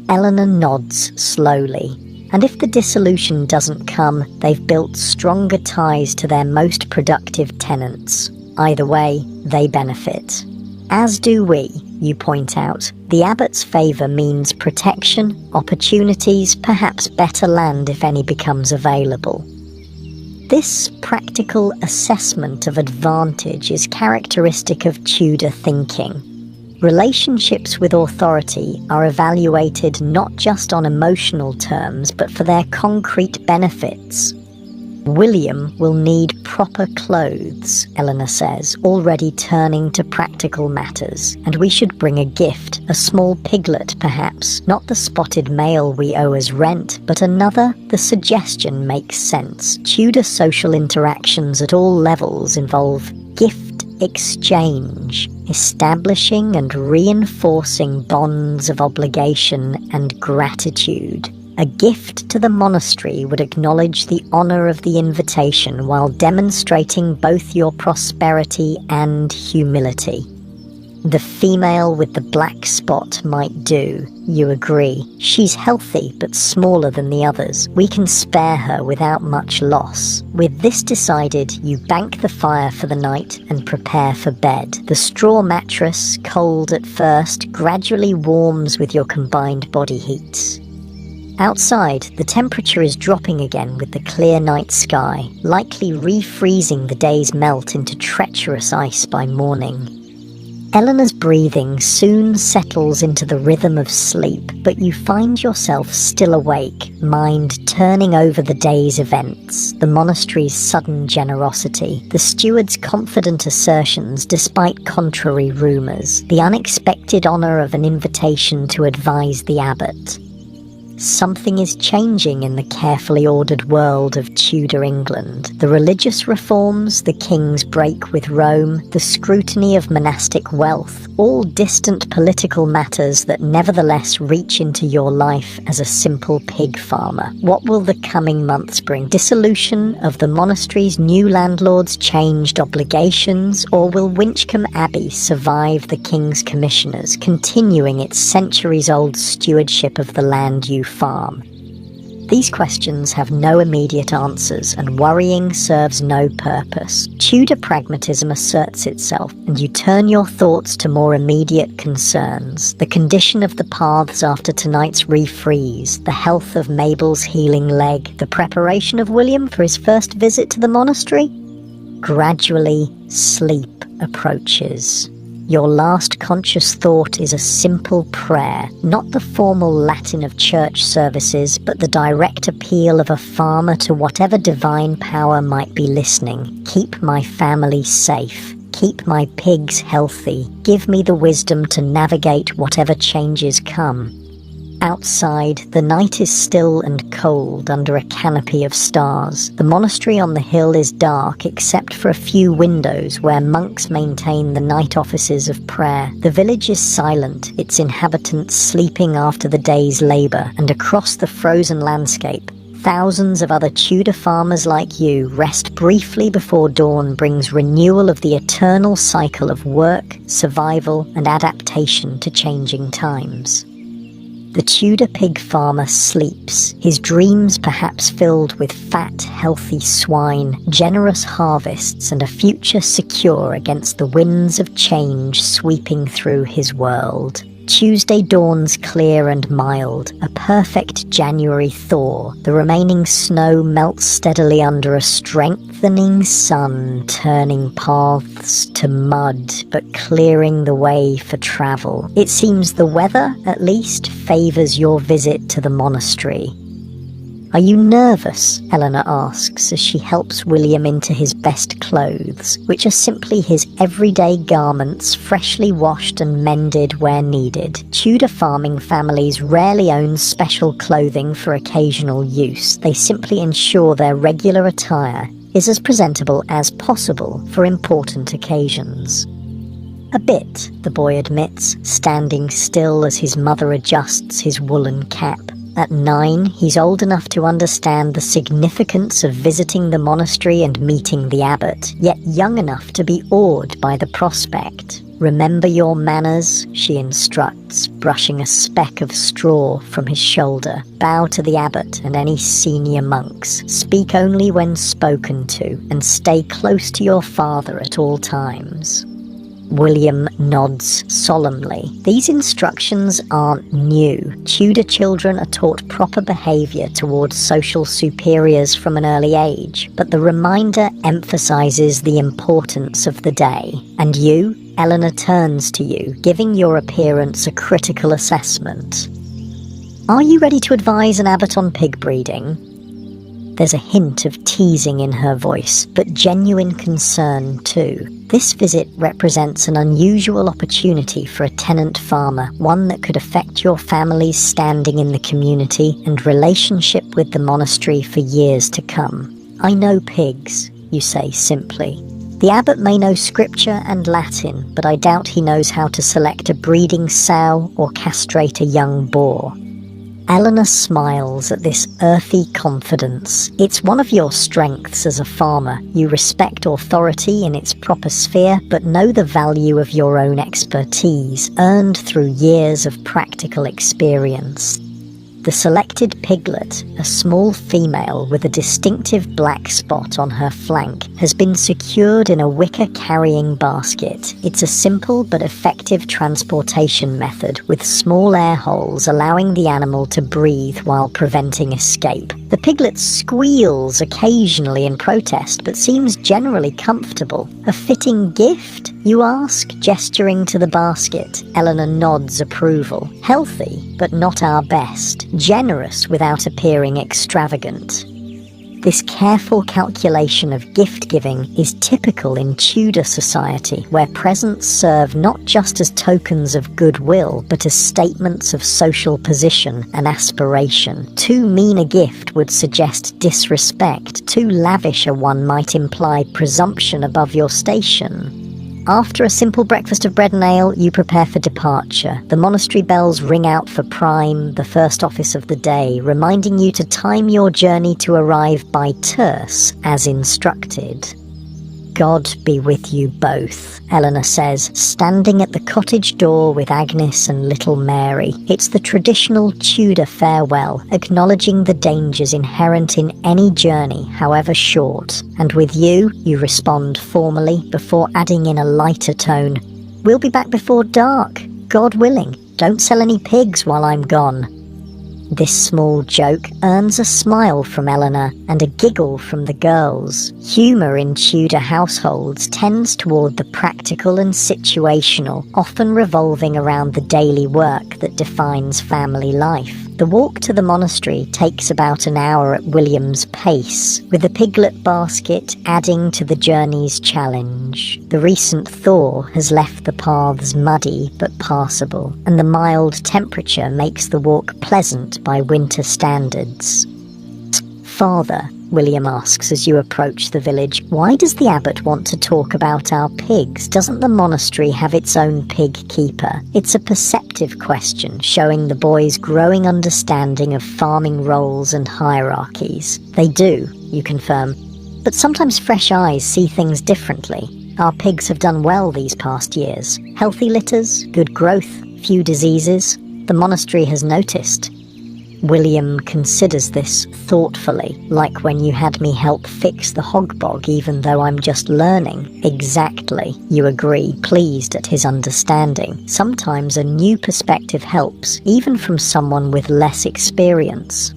Eleanor nods slowly. "And if the dissolution doesn't come, they've built stronger ties to their most productive tenants. Either way, they benefit. As do we," you point out. "The abbot's favour means protection, opportunities, perhaps better land if any becomes available." This practical assessment of advantage is characteristic of Tudor thinking. Relationships with authority are evaluated not just on emotional terms, but for their concrete benefits. "William will need proper clothes," Eleanor says, already turning to practical matters. "And we should bring a gift, a small piglet perhaps, not the spotted male we owe as rent, but another." The suggestion makes sense. Tudor social interactions at all levels involve gift exchange, establishing and reinforcing bonds of obligation and gratitude. A gift to the monastery would acknowledge the honour of the invitation while demonstrating both your prosperity and humility. "The female with the black spot might do," you agree. "She's healthy but smaller than the others. We can spare her without much loss." With this decided, you bank the fire for the night and prepare for bed. The straw mattress, cold at first, gradually warms with your combined body heat. Outside, the temperature is dropping again with the clear night sky, likely refreezing the day's melt into treacherous ice by morning. Eleanor's breathing soon settles into the rhythm of sleep, but you find yourself still awake, mind turning over the day's events, the monastery's sudden generosity, the steward's confident assertions despite contrary rumours, the unexpected honour of an invitation to advise the abbot. Something is changing in the carefully ordered world of Tudor England. The religious reforms, the king's break with Rome, the scrutiny of monastic wealth, all distant political matters that nevertheless reach into your life as a simple pig farmer. What will the coming months bring? Dissolution of the monastery's new landlords, changed obligations, or will Winchcombe Abbey survive the king's commissioners, continuing its centuries-old stewardship of the land you farm? These questions have no immediate answers, and worrying serves no purpose. Tudor pragmatism asserts itself, and you turn your thoughts to more immediate concerns: the condition of the paths after tonight's refreeze, the health of Mabel's healing leg, the preparation of William for his first visit to the monastery. Gradually, sleep approaches. Your last conscious thought is a simple prayer, not the formal Latin of church services, but the direct appeal of a farmer to whatever divine power might be listening. Keep my family safe. Keep my pigs healthy. Give me the wisdom to navigate whatever changes come. Outside, the night is still and cold under a canopy of stars. The monastery on the hill is dark except for a few windows where monks maintain the night offices of prayer. The village is silent, its inhabitants sleeping after the day's labour, and across the frozen landscape, thousands of other Tudor farmers like you rest briefly before dawn brings renewal of the eternal cycle of work, survival, and adaptation to changing times. The Tudor pig farmer sleeps, his dreams perhaps filled with fat, healthy swine, generous harvests, and a future secure against the winds of change sweeping through his world. Tuesday dawns clear and mild, a perfect January thaw. The remaining snow melts steadily under a strengthening sun, turning paths to mud, but clearing the way for travel. It seems the weather, at least, favours your visit to the monastery. "Are you nervous?" Eleanor asks as she helps William into his best clothes, which are simply his everyday garments, freshly washed and mended where needed. Tudor farming families rarely own special clothing for occasional use. They simply ensure their regular attire is as presentable as possible for important occasions. "A bit," the boy admits, standing still as his mother adjusts his woolen cap. At 9, he's old enough to understand the significance of visiting the monastery and meeting the abbot, yet young enough to be awed by the prospect. "Remember your manners," she instructs, brushing a speck of straw from his shoulder. "Bow to the abbot and any senior monks. Speak only when spoken to, and stay close to your father at all times." William nods solemnly. These instructions aren't new. Tudor children are taught proper behaviour towards social superiors from an early age, but the reminder emphasises the importance of the day. "And you?" Eleanor turns to you, giving your appearance a critical assessment. "Are you ready to advise an abbot on pig breeding?" There's a hint of teasing in her voice, but genuine concern too. This visit represents an unusual opportunity for a tenant farmer, one that could affect your family's standing in the community and relationship with the monastery for years to come. "I know pigs," you say simply. "The abbot may know scripture and Latin, but I doubt he knows how to select a breeding sow or castrate a young boar." Eleanor smiles at this earthy confidence. It's one of your strengths as a farmer. You respect authority in its proper sphere, but know the value of your own expertise, earned through years of practical experience. The selected piglet, a small female with a distinctive black spot on her flank, has been secured in a wicker carrying basket. It's a simple but effective transportation method with small air holes allowing the animal to breathe while preventing escape. The piglet squeals occasionally in protest but seems generally comfortable. "A fitting gift?" you ask, gesturing to the basket. Eleanor nods approval. "Healthy, but not our best. Generous without appearing extravagant." This careful calculation of gift-giving is typical in Tudor society, where presents serve not just as tokens of goodwill, but as statements of social position and aspiration. Too mean a gift would suggest disrespect. Too lavish a one might imply presumption above your station. After a simple breakfast of bread and ale, you prepare for departure. The monastery bells ring out for prime, the first office of the day, reminding you to time your journey to arrive by terce, as instructed. God be with you both, Eleanor says, standing at the cottage door with Agnes and little Mary. It's the traditional Tudor farewell, acknowledging the dangers inherent in any journey, however short. And with you respond formally before adding in a lighter tone. We'll be back before dark, God willing. Don't sell any pigs while I'm gone. This small joke earns a smile from Eleanor and a giggle from the girls. Humour in Tudor households tends toward the practical and situational, often revolving around the daily work that defines family life. The walk to the monastery takes about an hour at William's pace, with the piglet basket adding to the journey's challenge. The recent thaw has left the paths muddy but passable, and the mild temperature makes the walk pleasant by winter standards. Father, William asks as you approach the village, why does the abbot want to talk about our pigs? Doesn't the monastery have its own pig keeper? It's a perceptive question, showing the boys' growing understanding of farming roles and hierarchies. They do, you confirm, but sometimes fresh eyes see things differently. Our pigs have done well these past years. Healthy litters, good growth, few diseases. The monastery has noticed. William considers this thoughtfully, like when you had me help fix the hog bog even though I'm just learning. Exactly, you agree, pleased at his understanding. Sometimes a new perspective helps, even from someone with less experience.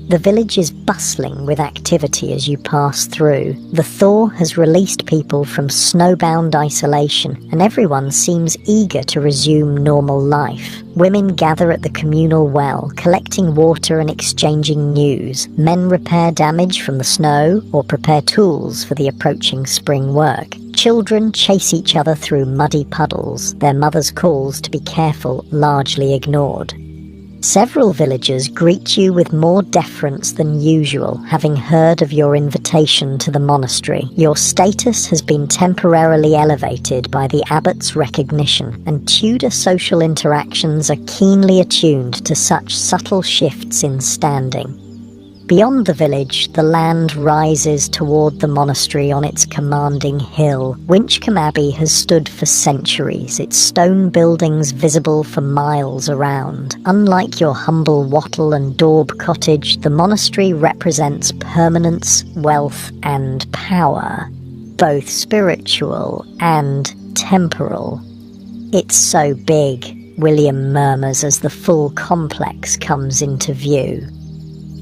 The village is bustling with activity as you pass through. The thaw has released people from snowbound isolation, and everyone seems eager to resume normal life. Women gather at the communal well, collecting water and exchanging news. Men repair damage from the snow or prepare tools for the approaching spring work. Children chase each other through muddy puddles, their mothers' calls to be careful largely ignored. Several villagers greet you with more deference than usual, having heard of your invitation to the monastery. Your status has been temporarily elevated by the abbot's recognition, and Tudor social interactions are keenly attuned to such subtle shifts in standing. Beyond the village, the land rises toward the monastery on its commanding hill. Winchcombe Abbey has stood for centuries, its stone buildings visible for miles around. Unlike your humble wattle and daub cottage, the monastery represents permanence, wealth, and power, both spiritual and temporal. It's so big, William murmurs as the full complex comes into view.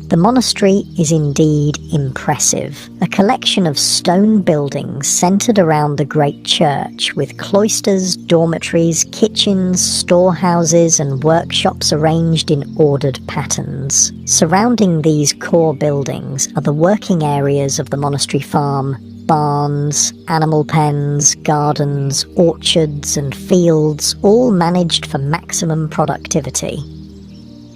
The monastery is indeed impressive, a collection of stone buildings centered around the great church, with cloisters, dormitories, kitchens, storehouses, and workshops arranged in ordered patterns. Surrounding these core buildings are the working areas of the monastery farm, barns, animal pens, gardens, orchards, and fields, all managed for maximum productivity.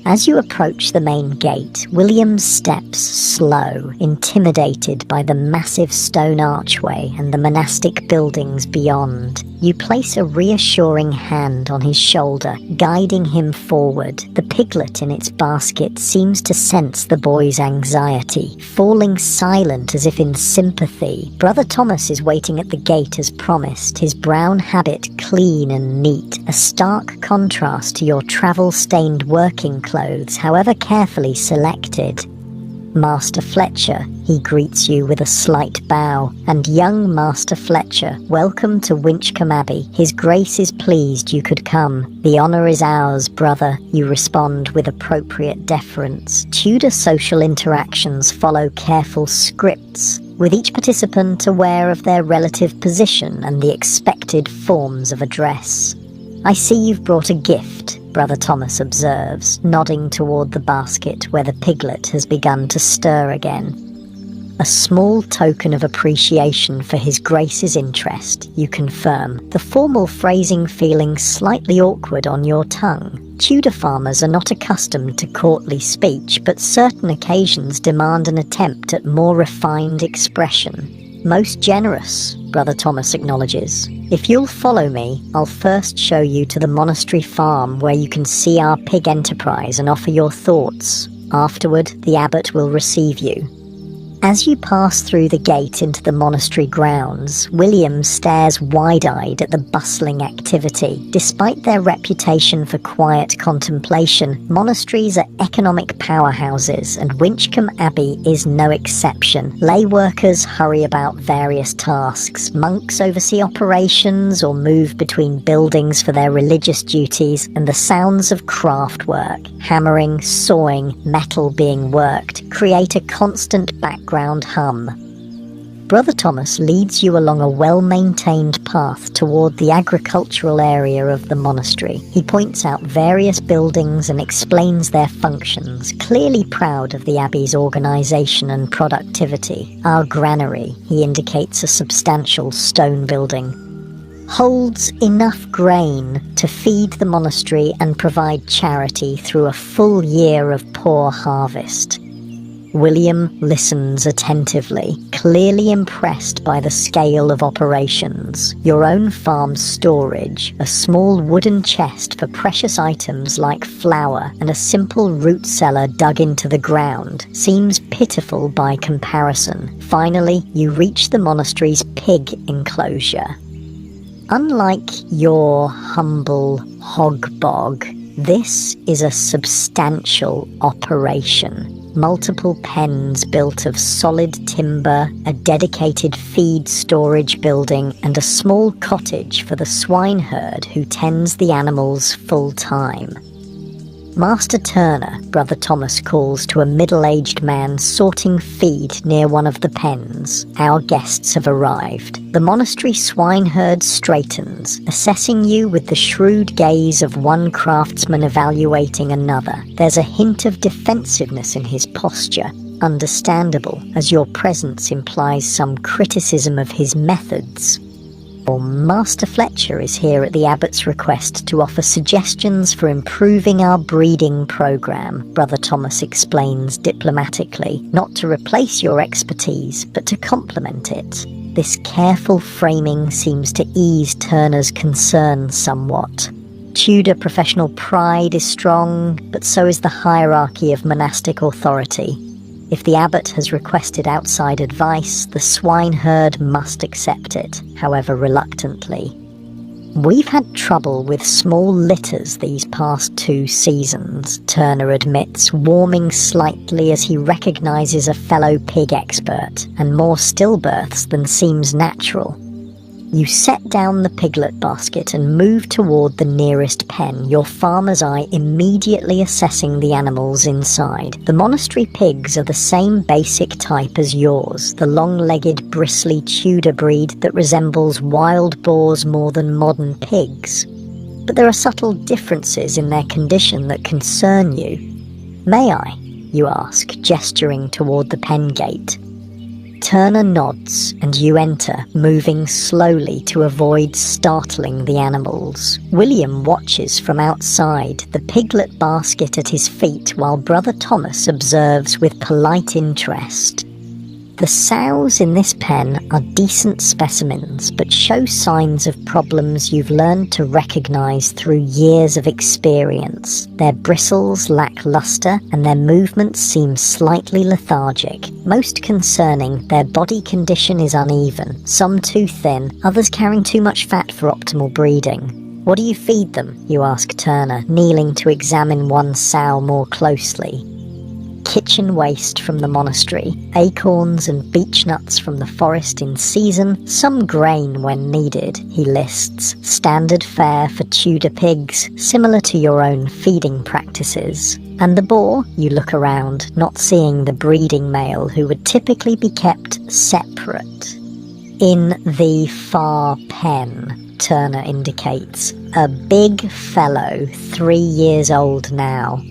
As you approach the main gate, William's steps slow, intimidated by the massive stone archway and the monastic buildings beyond. You place a reassuring hand on his shoulder, guiding him forward. The piglet in its basket seems to sense the boy's anxiety, falling silent as if in sympathy. Brother Thomas is waiting at the gate as promised, his brown habit clean and neat, a stark contrast to your travel-stained working clothes, however carefully selected. Master Fletcher, he greets you with a slight bow, and young Master Fletcher, welcome to Winchcombe Abbey. His Grace is pleased you could come. The honour is ours, brother, you respond with appropriate deference. Tudor social interactions follow careful scripts, with each participant aware of their relative position and the expected forms of address. I see you've brought a gift, Brother Thomas observes, nodding toward the basket where the piglet has begun to stir again. A small token of appreciation for His Grace's interest, you confirm, the formal phrasing feeling slightly awkward on your tongue. Tudor farmers are not accustomed to courtly speech, but certain occasions demand an attempt at more refined expression. Most generous, Brother Thomas acknowledges. If you'll follow me, I'll first show you to the monastery farm where you can see our pig enterprise and offer your thoughts. Afterward, the abbot will receive you. As you pass through the gate into the monastery grounds, William stares wide-eyed at the bustling activity. Despite their reputation for quiet contemplation, monasteries are economic powerhouses, and Winchcombe Abbey is no exception. Lay workers hurry about various tasks, monks oversee operations or move between buildings for their religious duties, and the sounds of craft work, hammering, sawing, metal being worked, create a constant background hum. Brother Thomas leads you along a well-maintained path toward the agricultural area of the monastery. He points out various buildings and explains their functions, clearly proud of the abbey's organization and productivity. Our granary, he indicates a substantial stone building, holds enough grain to feed the monastery and provide charity through a full year of poor harvest. William listens attentively, clearly impressed by the scale of operations. Your own farm's storage, a small wooden chest for precious items like flour, and a simple root cellar dug into the ground, seems pitiful by comparison. Finally, you reach the monastery's pig enclosure. Unlike your humble hog bog, this is a substantial operation. Multiple pens built of solid timber, a dedicated feed storage building, and a small cottage for the swineherd who tends the animals full-time. Master Turner, Brother Thomas calls to a middle-aged man sorting feed near one of the pens. Our guests have arrived. The monastery swineherd straightens, assessing you with the shrewd gaze of one craftsman evaluating another. There's a hint of defensiveness in his posture, understandable, as your presence implies some criticism of his methods. Master Fletcher is here at the abbot's request to offer suggestions for improving our breeding program, Brother Thomas explains diplomatically, not to replace your expertise, but to complement it. This careful framing seems to ease Turner's concerns somewhat. Tudor professional pride is strong, but so is the hierarchy of monastic authority. If the abbot has requested outside advice, the swineherd must accept it, however reluctantly. We've had trouble with small litters these past 2 seasons, Turner admits, warming slightly as he recognizes a fellow pig expert, and more stillbirths than seems natural. You set down the piglet basket and move toward the nearest pen, your farmer's eye immediately assessing the animals inside. The monastery pigs are the same basic type as yours, the long-legged, bristly Tudor breed that resembles wild boars more than modern pigs. But there are subtle differences in their condition that concern you. May I? You ask, gesturing toward the pen gate. Turner nods, and you enter, moving slowly to avoid startling the animals. William watches from outside, the piglet basket at his feet, while Brother Thomas observes with polite interest. The sows in this pen are decent specimens, but show signs of problems you've learned to recognize through years of experience. Their bristles lack luster, and their movements seem slightly lethargic. Most concerning, their body condition is uneven, some too thin, others carrying too much fat for optimal breeding. What do you feed them? You ask Turner, kneeling to examine one sow more closely. Kitchen waste from the monastery, acorns and beech nuts from the forest in season, some grain when needed, he lists. Standard fare for Tudor pigs, similar to your own feeding practices. And the boar? You look around, not seeing the breeding male who would typically be kept separate. In the far pen, Turner indicates, a big fellow, 3 years old now.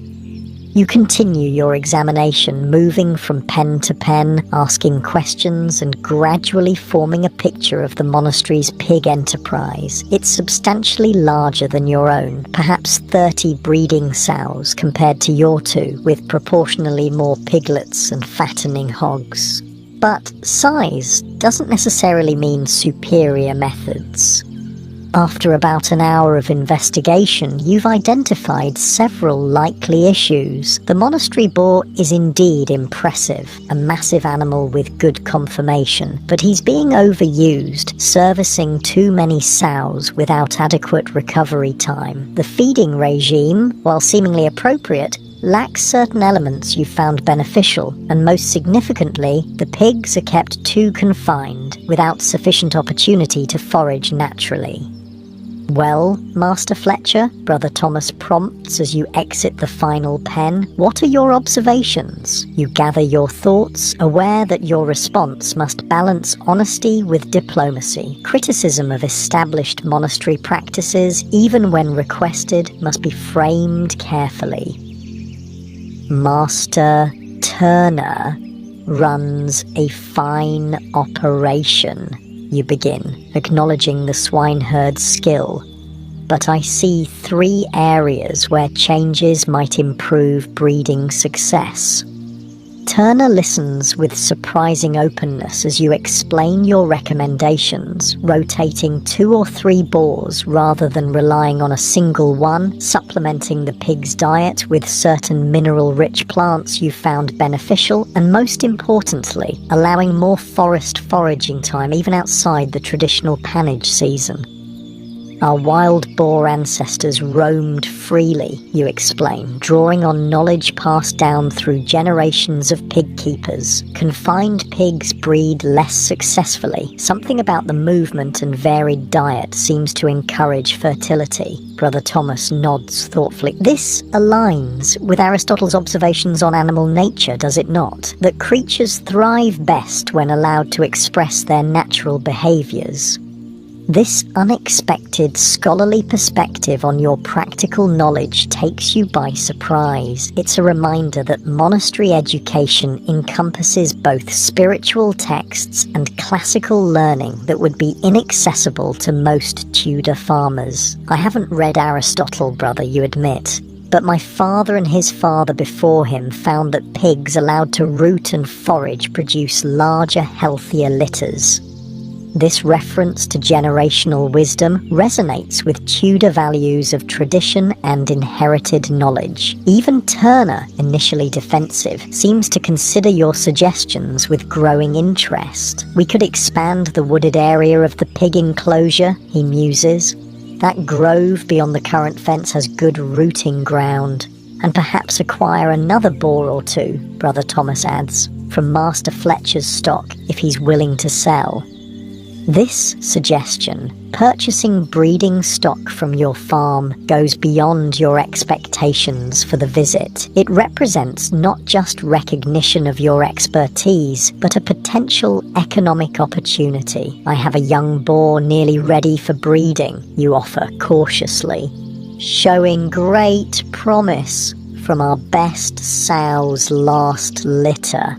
You continue your examination, moving from pen to pen, asking questions and gradually forming a picture of the monastery's pig enterprise. It's substantially larger than your own, perhaps 30 breeding sows compared to your 2, with proportionally more piglets and fattening hogs. But size doesn't necessarily mean superior methods. After about an hour of investigation, you've identified several likely issues. The monastery boar is indeed impressive, a massive animal with good conformation, but he's being overused, servicing too many sows without adequate recovery time. The feeding regime, while seemingly appropriate, lacks certain elements you found beneficial, and most significantly, the pigs are kept too confined, without sufficient opportunity to forage naturally. "Well, Master Fletcher," Brother Thomas prompts as you exit the final pen, "what are your observations?" You gather your thoughts, aware that your response must balance honesty with diplomacy. Criticism of established monastery practices, even when requested, must be framed carefully. "Master Turner runs a fine operation," you begin, acknowledging the swineherd's skill. "But I see 3 areas where changes might improve breeding success." Turner listens with surprising openness as you explain your recommendations, rotating 2 or 3 boars rather than relying on a single one, supplementing the pig's diet with certain mineral-rich plants you found beneficial, and most importantly, allowing more forest foraging time even outside the traditional pannage season. "Our wild boar ancestors roamed freely," you explain, drawing on knowledge passed down through generations of pig keepers. "Confined pigs breed less successfully. Something about the movement and varied diet seems to encourage fertility." Brother Thomas nods thoughtfully. "This aligns with Aristotle's observations on animal nature, does it not? That creatures thrive best when allowed to express their natural behaviors." This unexpected scholarly perspective on your practical knowledge takes you by surprise. It's a reminder that monastery education encompasses both spiritual texts and classical learning that would be inaccessible to most Tudor farmers. "I haven't read Aristotle, brother, you admit. But my father and his father before him found that pigs allowed to root and forage produce larger, healthier litters." This reference to generational wisdom resonates with Tudor values of tradition and inherited knowledge. Even Turner, initially defensive, seems to consider your suggestions with growing interest. "We could expand the wooded area of the pig enclosure," he muses. "That grove beyond the current fence has good rooting ground. And perhaps acquire another boar or 2, Brother Thomas adds, from Master Fletcher's stock if he's willing to sell." This suggestion, purchasing breeding stock from your farm, goes beyond your expectations for the visit. It represents not just recognition of your expertise, but a potential economic opportunity. "I have a young boar nearly ready for breeding," you offer cautiously, "showing great promise from our best sow's last litter."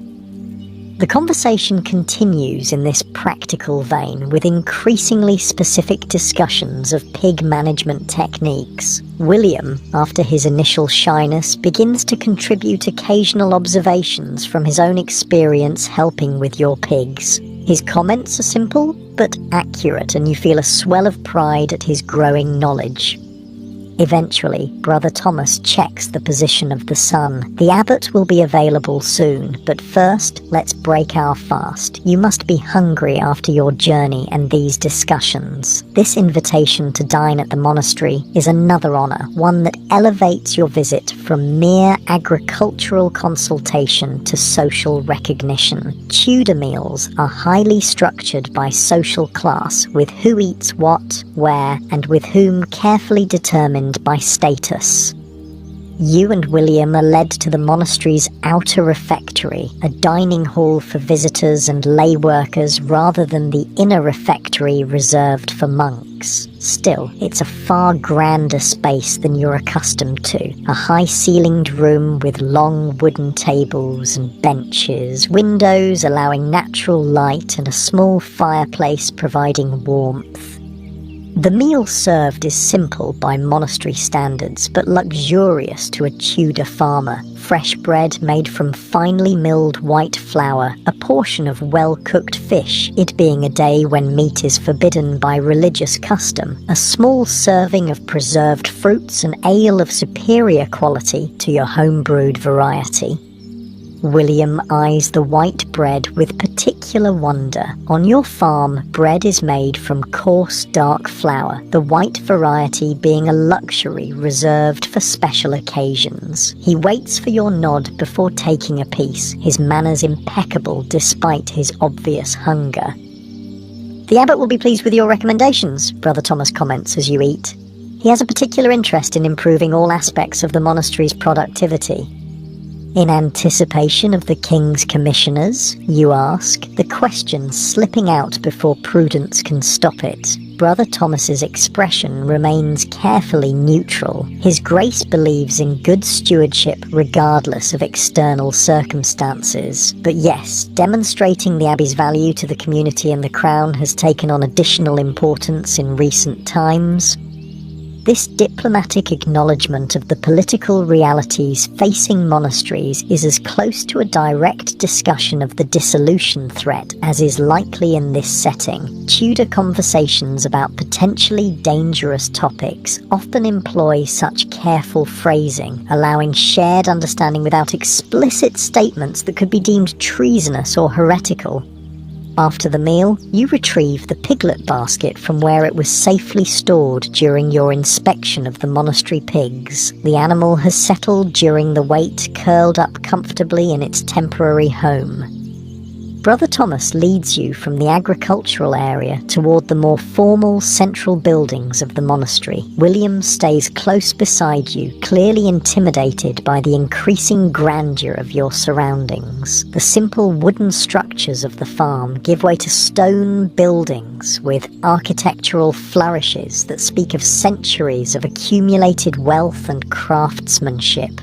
The conversation continues in this practical vein with increasingly specific discussions of pig management techniques. William, after his initial shyness, begins to contribute occasional observations from his own experience helping with your pigs. His comments are simple but accurate, and you feel a swell of pride at his growing knowledge. Eventually, Brother Thomas checks the position of the sun. "The abbot will be available soon, but first, let's break our fast. You must be hungry after your journey and these discussions." This invitation to dine at the monastery is another honor, one that elevates your visit from mere agricultural consultation to social recognition. Tudor meals are highly structured by social class, with who eats what, where, and with whom carefully determined by status. You and William are led to the monastery's outer refectory, a dining hall for visitors and lay workers rather than the inner refectory reserved for monks. Still, it's a far grander space than you're accustomed to. A high-ceilinged room with long wooden tables and benches, windows allowing natural light, and a small fireplace providing warmth. The meal served is simple by monastery standards, but luxurious to a Tudor farmer. Fresh bread made from finely milled white flour, a portion of well-cooked fish, it being a day when meat is forbidden by religious custom, a small serving of preserved fruits, and ale of superior quality to your home-brewed variety. William eyes the white bread with particular wonder. On your farm, bread is made from coarse, dark flour, the white variety being a luxury reserved for special occasions. He waits for your nod before taking a piece, his manners impeccable despite his obvious hunger. "The abbot will be pleased with your recommendations," Brother Thomas comments as you eat. He has a particular interest in improving all aspects of the monastery's productivity. "In anticipation of the king's commissioners?" you ask, the question slipping out before prudence can stop it. Brother Thomas's expression remains carefully neutral. His Grace believes in good stewardship regardless of external circumstances. But yes, demonstrating the abbey's value to the community and the crown has taken on additional importance in recent times. This diplomatic acknowledgement of the political realities facing monasteries is as close to a direct discussion of the dissolution threat as is likely in this setting. Tudor conversations about potentially dangerous topics often employ such careful phrasing, allowing shared understanding without explicit statements that could be deemed treasonous or heretical. After the meal, you retrieve the piglet basket from where it was safely stored during your inspection of the monastery pigs. The animal has settled during the wait, curled up comfortably in its temporary home. Brother Thomas leads you from the agricultural area toward the more formal central buildings of the monastery. William stays close beside you, clearly intimidated by the increasing grandeur of your surroundings. The simple wooden structures of the farm give way to stone buildings with architectural flourishes that speak of centuries of accumulated wealth and craftsmanship.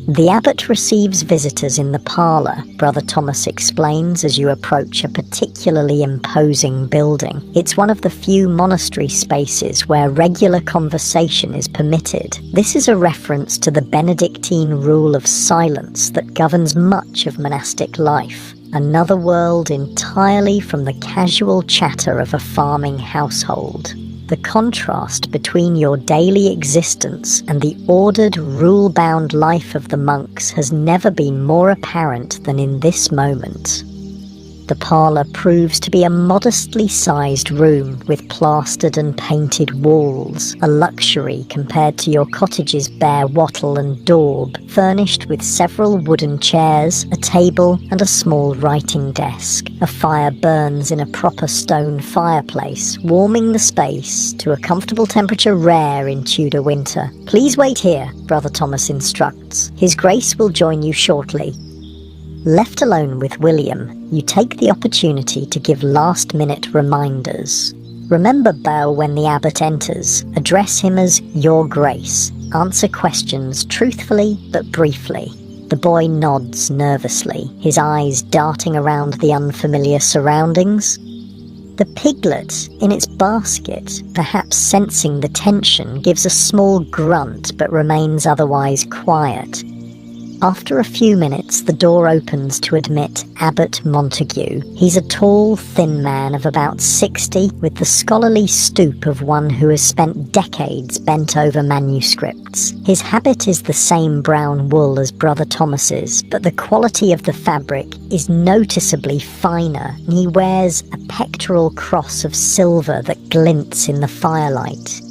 The abbot receives visitors in the parlour, Brother Thomas explains as you approach a particularly imposing building. It's one of the few monastery spaces where regular conversation is permitted. This is a reference to the Benedictine rule of silence that governs much of monastic life. Another world entirely from the casual chatter of a farming household. The contrast between your daily existence and the ordered, rule-bound life of the monks has never been more apparent than in this moment. The parlour proves to be a modestly sized room with plastered and painted walls, a luxury compared to your cottage's bare wattle and daub, furnished with several wooden chairs, a table and a small writing desk. A fire burns in a proper stone fireplace, warming the space to a comfortable temperature rare in Tudor winter. "Please wait here," Brother Thomas instructs. "His Grace will join you shortly." Left alone with William, you take the opportunity to give last-minute reminders. Remember bow when the abbot enters, address him as Your Grace, answer questions truthfully but briefly. The boy nods nervously, his eyes darting around the unfamiliar surroundings. The piglet, in its basket, perhaps sensing the tension, gives a small grunt but remains otherwise quiet. After a few minutes, the door opens to admit Abbot Montague. He's a tall, thin man of about 60, with the scholarly stoop of one who has spent decades bent over manuscripts. His habit is the same brown wool as Brother Thomas's, but the quality of the fabric is noticeably finer, and he wears a pectoral cross of silver that glints in the firelight.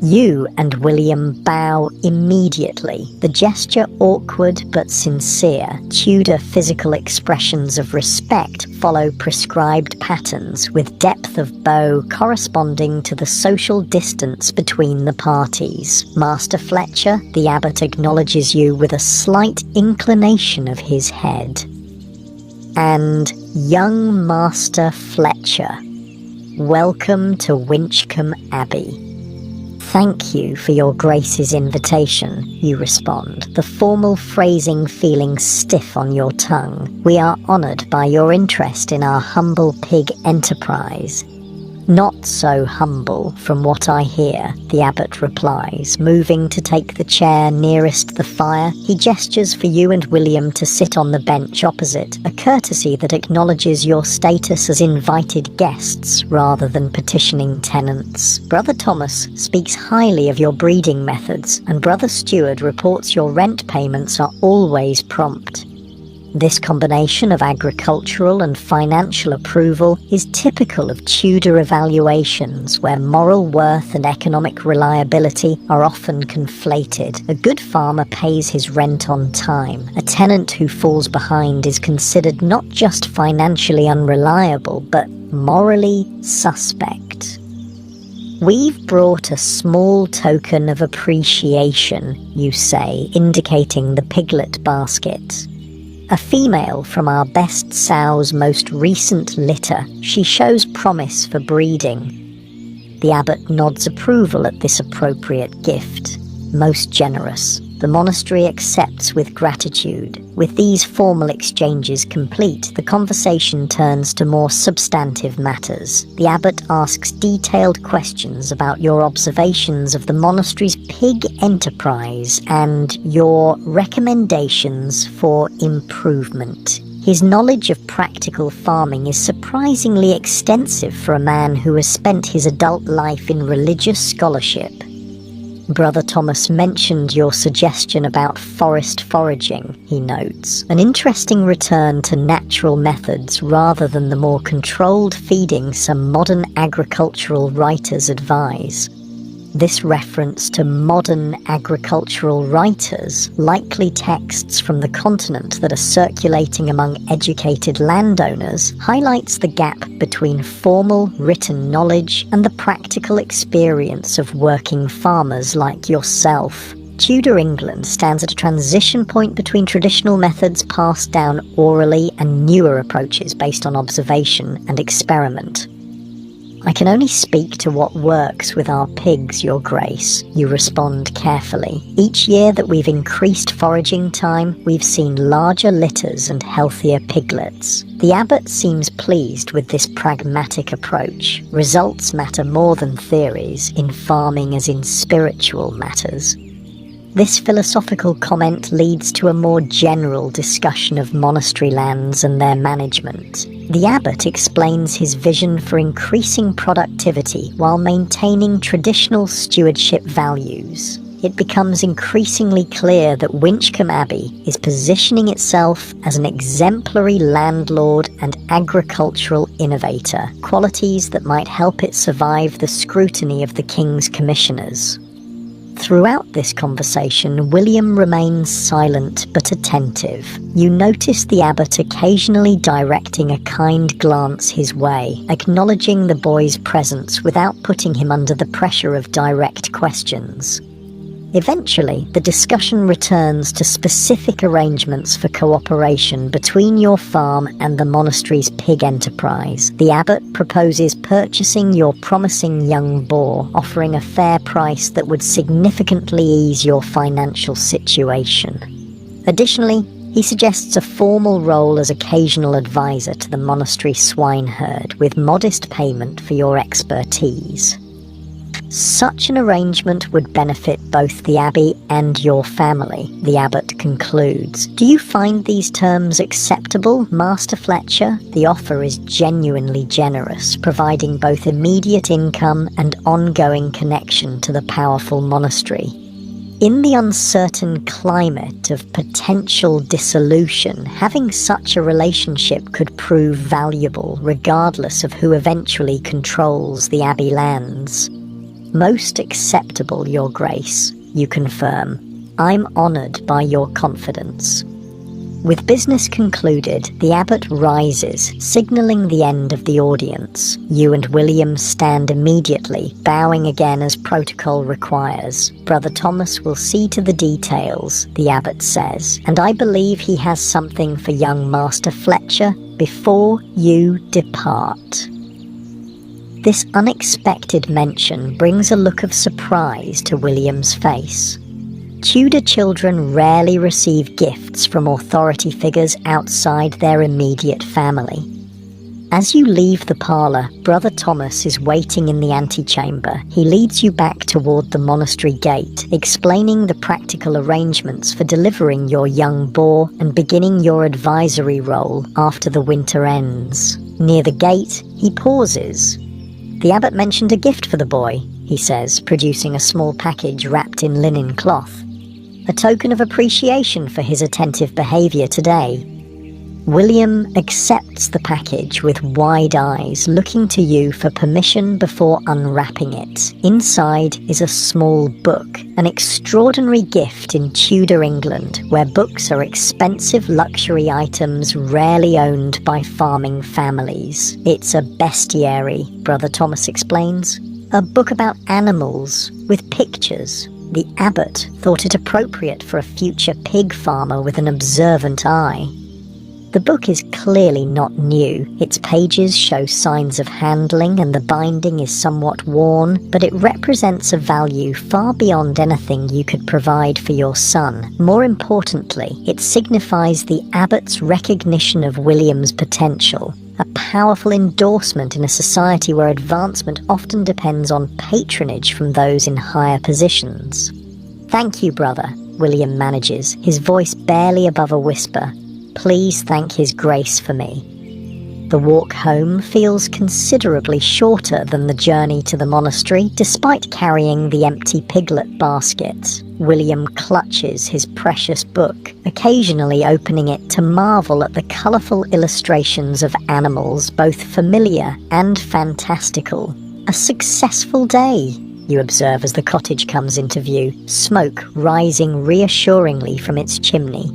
You and William bow immediately, the gesture awkward but sincere. Tudor physical expressions of respect follow prescribed patterns, with depth of bow corresponding to the social distance between the parties. Master Fletcher, the abbot acknowledges you with a slight inclination of his head. And young Master Fletcher, welcome to Winchcombe Abbey. "Thank you for your Grace's invitation," you respond, the formal phrasing feeling stiff on your tongue. "We are honoured by your interest in our humble pig enterprise." "Not so humble, from what I hear," the abbot replies, moving to take the chair nearest the fire. He gestures for you and William to sit on the bench opposite, a courtesy that acknowledges your status as invited guests rather than petitioning tenants. Brother Thomas speaks highly of your breeding methods, and Brother Steward reports your rent payments are always prompt. This combination of agricultural and financial approval is typical of Tudor evaluations where moral worth and economic reliability are often conflated. A good farmer pays his rent on time. A tenant who falls behind is considered not just financially unreliable, but morally suspect. "We've brought a small token of appreciation," you say, indicating the piglet basket. "A female from our best sow's most recent litter. She shows promise for breeding." The abbot nods approval at this appropriate gift. Most generous. The monastery accepts with gratitude. With these formal exchanges complete, the conversation turns to more substantive matters. The abbot asks detailed questions about your observations of the monastery's pig enterprise and your recommendations for improvement. His knowledge of practical farming is surprisingly extensive for a man who has spent his adult life in religious scholarship. "Brother Thomas mentioned your suggestion about forest foraging," he notes. "An interesting return to natural methods rather than the more controlled feeding some modern agricultural writers advise." This reference to modern agricultural writers, likely texts from the continent that are circulating among educated landowners, highlights the gap between formal written knowledge and the practical experience of working farmers like yourself. Tudor England stands at a transition point between traditional methods passed down orally and newer approaches based on observation and experiment. "I can only speak to what works with our pigs, Your Grace," you respond carefully. "Each year that we've increased foraging time, we've seen larger litters and healthier piglets." The abbot seems pleased with this pragmatic approach. Results matter more than theories, in farming as in spiritual matters. This philosophical comment leads to a more general discussion of monastery lands and their management. The abbot explains his vision for increasing productivity while maintaining traditional stewardship values. It becomes increasingly clear that Winchcombe Abbey is positioning itself as an exemplary landlord and agricultural innovator, qualities that might help it survive the scrutiny of the King's commissioners. Throughout this conversation, William remains silent but attentive. You notice the abbot occasionally directing a kind glance his way, acknowledging the boy's presence without putting him under the pressure of direct questions. Eventually, the discussion returns to specific arrangements for cooperation between your farm and the monastery's pig enterprise. The abbot proposes purchasing your promising young boar, offering a fair price that would significantly ease your financial situation. Additionally, he suggests a formal role as occasional advisor to the monastery swineherd, with modest payment for your expertise. Such an arrangement would benefit both the abbey and your family, the abbot concludes. "Do you find these terms acceptable, Master Fletcher?" The offer is genuinely generous, providing both immediate income and ongoing connection to the powerful monastery. In the uncertain climate of potential dissolution, having such a relationship could prove valuable regardless of who eventually controls the abbey lands. "Most acceptable, Your Grace," you confirm. "I'm honoured by your confidence." With business concluded, the abbot rises, signalling the end of the audience. You and William stand immediately, bowing again as protocol requires. "Brother Thomas will see to the details," the abbot says, "and I believe he has something for young Master Fletcher before you depart." This unexpected mention brings a look of surprise to William's face. Tudor children rarely receive gifts from authority figures outside their immediate family. As you leave the parlour, Brother Thomas is waiting in the antechamber. He leads you back toward the monastery gate, explaining the practical arrangements for delivering your young boar and beginning your advisory role after the winter ends. Near the gate, he pauses. "The abbot mentioned a gift for the boy," he says, producing a small package wrapped in linen cloth. "A token of appreciation for his attentive behaviour today." William accepts the package with wide eyes, looking to you for permission before unwrapping it. Inside is a small book, an extraordinary gift in Tudor England, where books are expensive luxury items rarely owned by farming families. "It's a bestiary," Brother Thomas explains. "A book about animals, with pictures. The abbot thought it appropriate for a future pig farmer with an observant eye." The book is clearly not new. Its pages show signs of handling and the binding is somewhat worn, but it represents a value far beyond anything you could provide for your son. More importantly, it signifies the abbot's recognition of William's potential, a powerful endorsement in a society where advancement often depends on patronage from those in higher positions. "Thank you, brother," William manages, his voice barely above a whisper. "Please thank His Grace for me." The walk home feels considerably shorter than the journey to the monastery, despite carrying the empty piglet basket. William clutches his precious book, occasionally opening it to marvel at the colourful illustrations of animals, both familiar and fantastical. "A successful day," you observe as the cottage comes into view, smoke rising reassuringly from its chimney.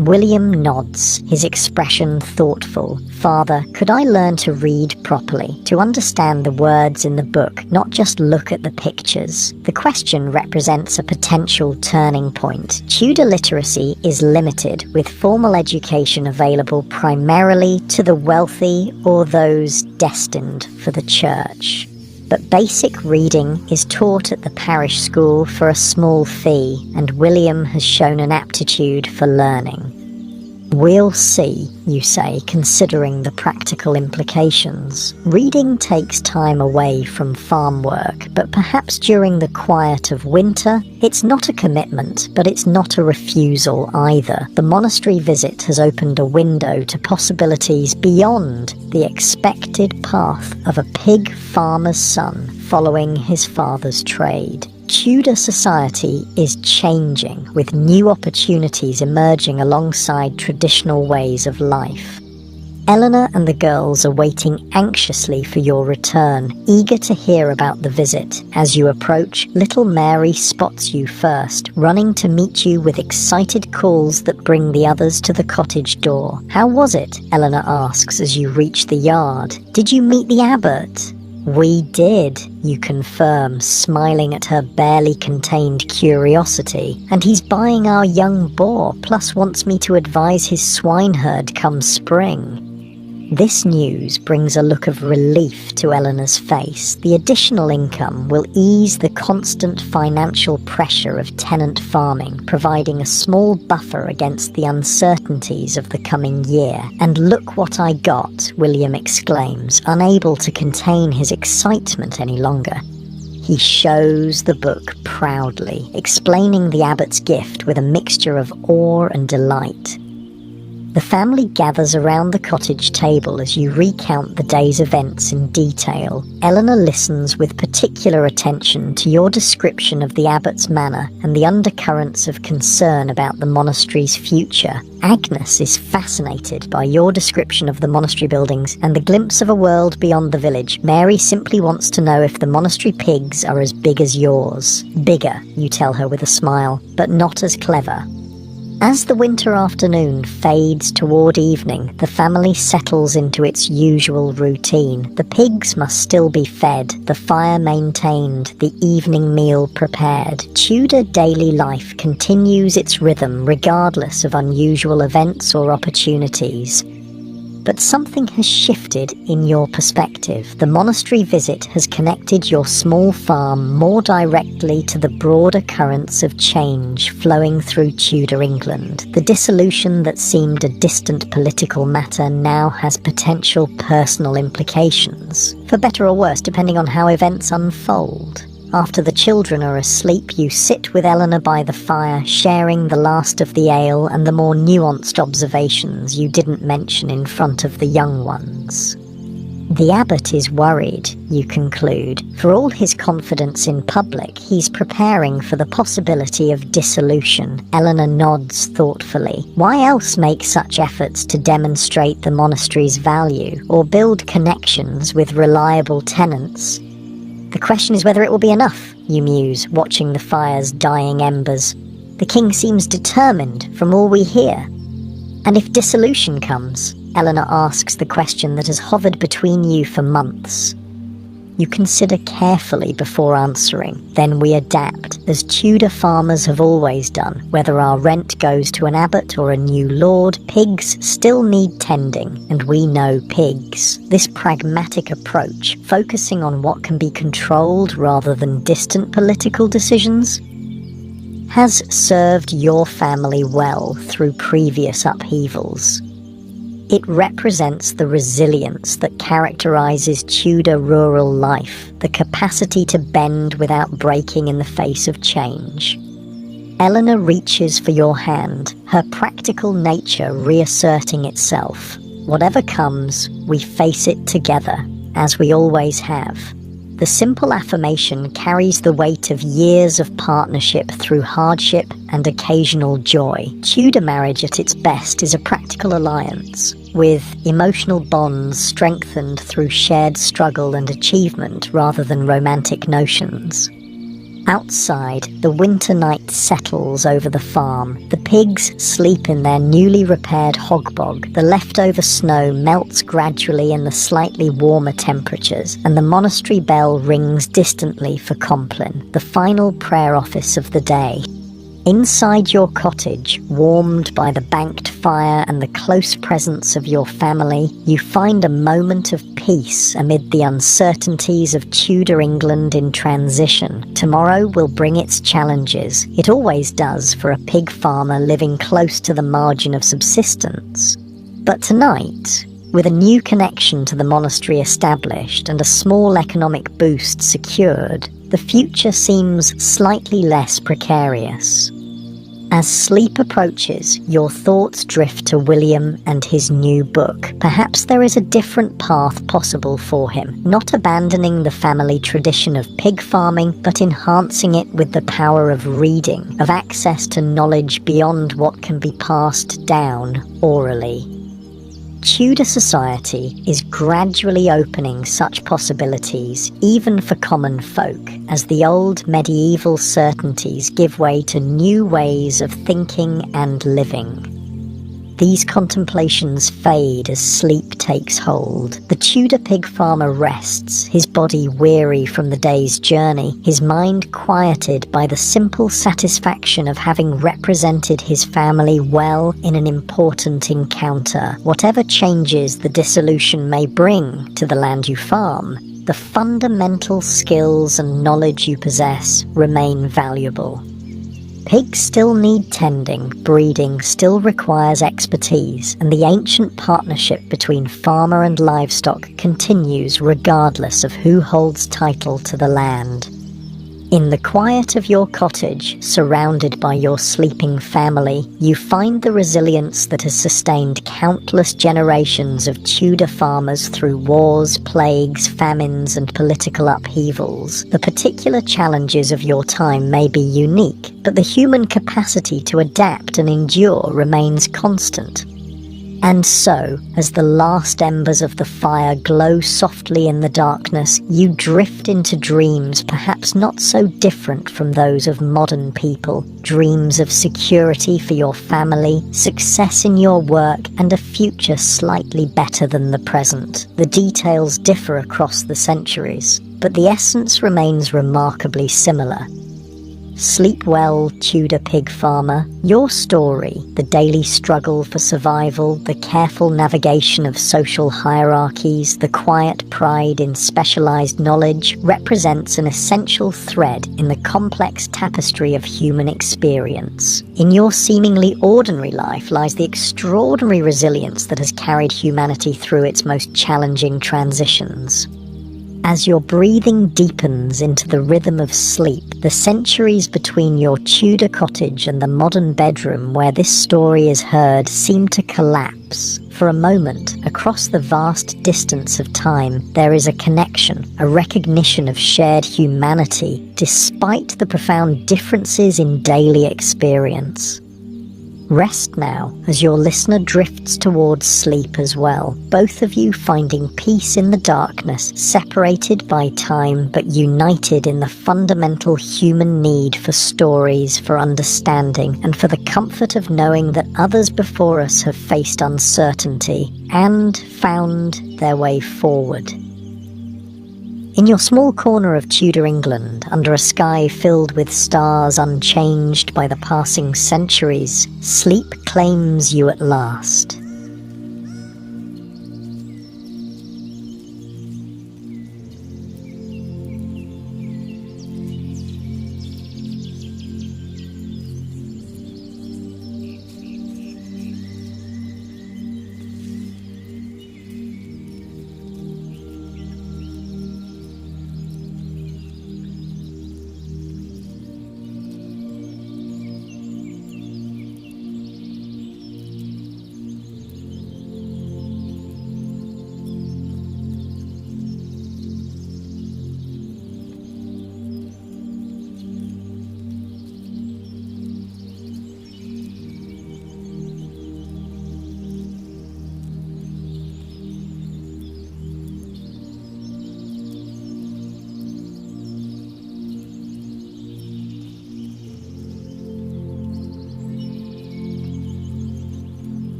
William nods, his expression thoughtful. "Father, could I learn to read properly, to understand the words in the book, not just look at the pictures?" The question represents a potential turning point. Tudor literacy is limited, with formal education available primarily to the wealthy or those destined for the church. But basic reading is taught at the parish school for a small fee, and William has shown an aptitude for learning. "We'll see," you say, considering the practical implications. Reading takes time away from farm work, but perhaps during the quiet of winter, it's not a commitment, but it's not a refusal either. The monastery visit has opened a window to possibilities beyond the expected path of a pig farmer's son following his father's trade. Tudor society is changing, with new opportunities emerging alongside traditional ways of life. Eleanor and the girls are waiting anxiously for your return, eager to hear about the visit. As you approach, little Mary spots you first, running to meet you with excited calls that bring the others to the cottage door. "How was it?" Eleanor asks as you reach the yard. "Did you meet the abbot?" "We did," you confirm, smiling at her barely contained curiosity. "And he's buying our young boar, plus wants me to advise his swineherd come spring." This news brings a look of relief to Eleanor's face. The additional income will ease the constant financial pressure of tenant farming, providing a small buffer against the uncertainties of the coming year. "And look what I got," William exclaims, unable to contain his excitement any longer. He shows the book proudly, explaining the abbot's gift with a mixture of awe and delight. The family gathers around the cottage table as you recount the day's events in detail. Eleanor listens with particular attention to your description of the abbot's manner and the undercurrents of concern about the monastery's future. Agnes is fascinated by your description of the monastery buildings and the glimpse of a world beyond the village. Mary simply wants to know if the monastery pigs are as big as yours. "Bigger," you tell her with a smile, "but not as clever." As the winter afternoon fades toward evening, the family settles into its usual routine. The pigs must still be fed, the fire maintained, the evening meal prepared. Tudor daily life continues its rhythm regardless of unusual events or opportunities. But something has shifted in your perspective. The monastery visit has connected your small farm more directly to the broader currents of change flowing through Tudor England. The dissolution that seemed a distant political matter now has potential personal implications, for better or worse, depending on how events unfold. After the children are asleep, you sit with Eleanor by the fire, sharing the last of the ale and the more nuanced observations you didn't mention in front of the young ones. The abbot is worried, you conclude. For all his confidence in public, he's preparing for the possibility of dissolution. Eleanor nods thoughtfully. Why else make such efforts to demonstrate the monastery's value or build connections with reliable tenants? The question is whether it will be enough, you muse, watching the fire's dying embers. The king seems determined from all we hear. And if dissolution comes, Eleanor asks the question that has hovered between you for months. You consider carefully before answering. Then we adapt, as Tudor farmers have always done. Whether our rent goes to an abbot or a new lord, pigs still need tending, and we know pigs. This pragmatic approach, focusing on what can be controlled rather than distant political decisions, has served your family well through previous upheavals. It represents the resilience that characterizes Tudor rural life, the capacity to bend without breaking in the face of change. Eleanor reaches for your hand, her practical nature reasserting itself. Whatever comes, we face it together, as we always have. The simple affirmation carries the weight of years of partnership through hardship and occasional joy. Tudor marriage at its best is a practical alliance, with emotional bonds strengthened through shared struggle and achievement rather than romantic notions. Outside, the winter night settles over the farm. The pigs sleep in their newly repaired hog bog. The leftover snow melts gradually in the slightly warmer temperatures, and the monastery bell rings distantly for Compline, the final prayer office of the day. Inside your cottage, warmed by the banked fire and the close presence of your family, you find a moment of peace amid the uncertainties of Tudor England in transition. Tomorrow will bring its challenges. It always does for a pig farmer living close to the margin of subsistence. But tonight, with a new connection to the monastery established and a small economic boost secured, the future seems slightly less precarious. As sleep approaches, your thoughts drift to William and his new book. Perhaps there is a different path possible for him, not abandoning the family tradition of pig farming, but enhancing it with the power of reading, of access to knowledge beyond what can be passed down orally. Tudor society is gradually opening such possibilities, even for common folk, as the old medieval certainties give way to new ways of thinking and living. These contemplations fade as sleep takes hold. The Tudor pig farmer rests, his body weary from the day's journey, his mind quieted by the simple satisfaction of having represented his family well in an important encounter. Whatever changes the dissolution may bring to the land you farm, the fundamental skills and knowledge you possess remain valuable. Pigs still need tending, breeding still requires expertise, and the ancient partnership between farmer and livestock continues regardless of who holds title to the land. In the quiet of your cottage, surrounded by your sleeping family, you find the resilience that has sustained countless generations of Tudor farmers through wars, plagues, famines, and political upheavals. The particular challenges of your time may be unique, but the human capacity to adapt and endure remains constant. And so, as the last embers of the fire glow softly in the darkness, you drift into dreams perhaps not so different from those of modern people. Dreams of security for your family, success in your work, and a future slightly better than the present. The details differ across the centuries, but the essence remains remarkably similar. Sleep well, Tudor pig farmer. Your story, the daily struggle for survival, the careful navigation of social hierarchies, the quiet pride in specialized knowledge, represents an essential thread in the complex tapestry of human experience. In your seemingly ordinary life lies the extraordinary resilience that has carried humanity through its most challenging transitions. As your breathing deepens into the rhythm of sleep, the centuries between your Tudor cottage and the modern bedroom where this story is heard seem to collapse. For a moment, across the vast distance of time, there is a connection, a recognition of shared humanity, despite the profound differences in daily experience. Rest now as your listener drifts towards sleep as well, both of you finding peace in the darkness, separated by time but united in the fundamental human need for stories, for understanding, and for the comfort of knowing that others before us have faced uncertainty and found their way forward. In your small corner of Tudor England, under a sky filled with stars unchanged by the passing centuries, sleep claims you at last.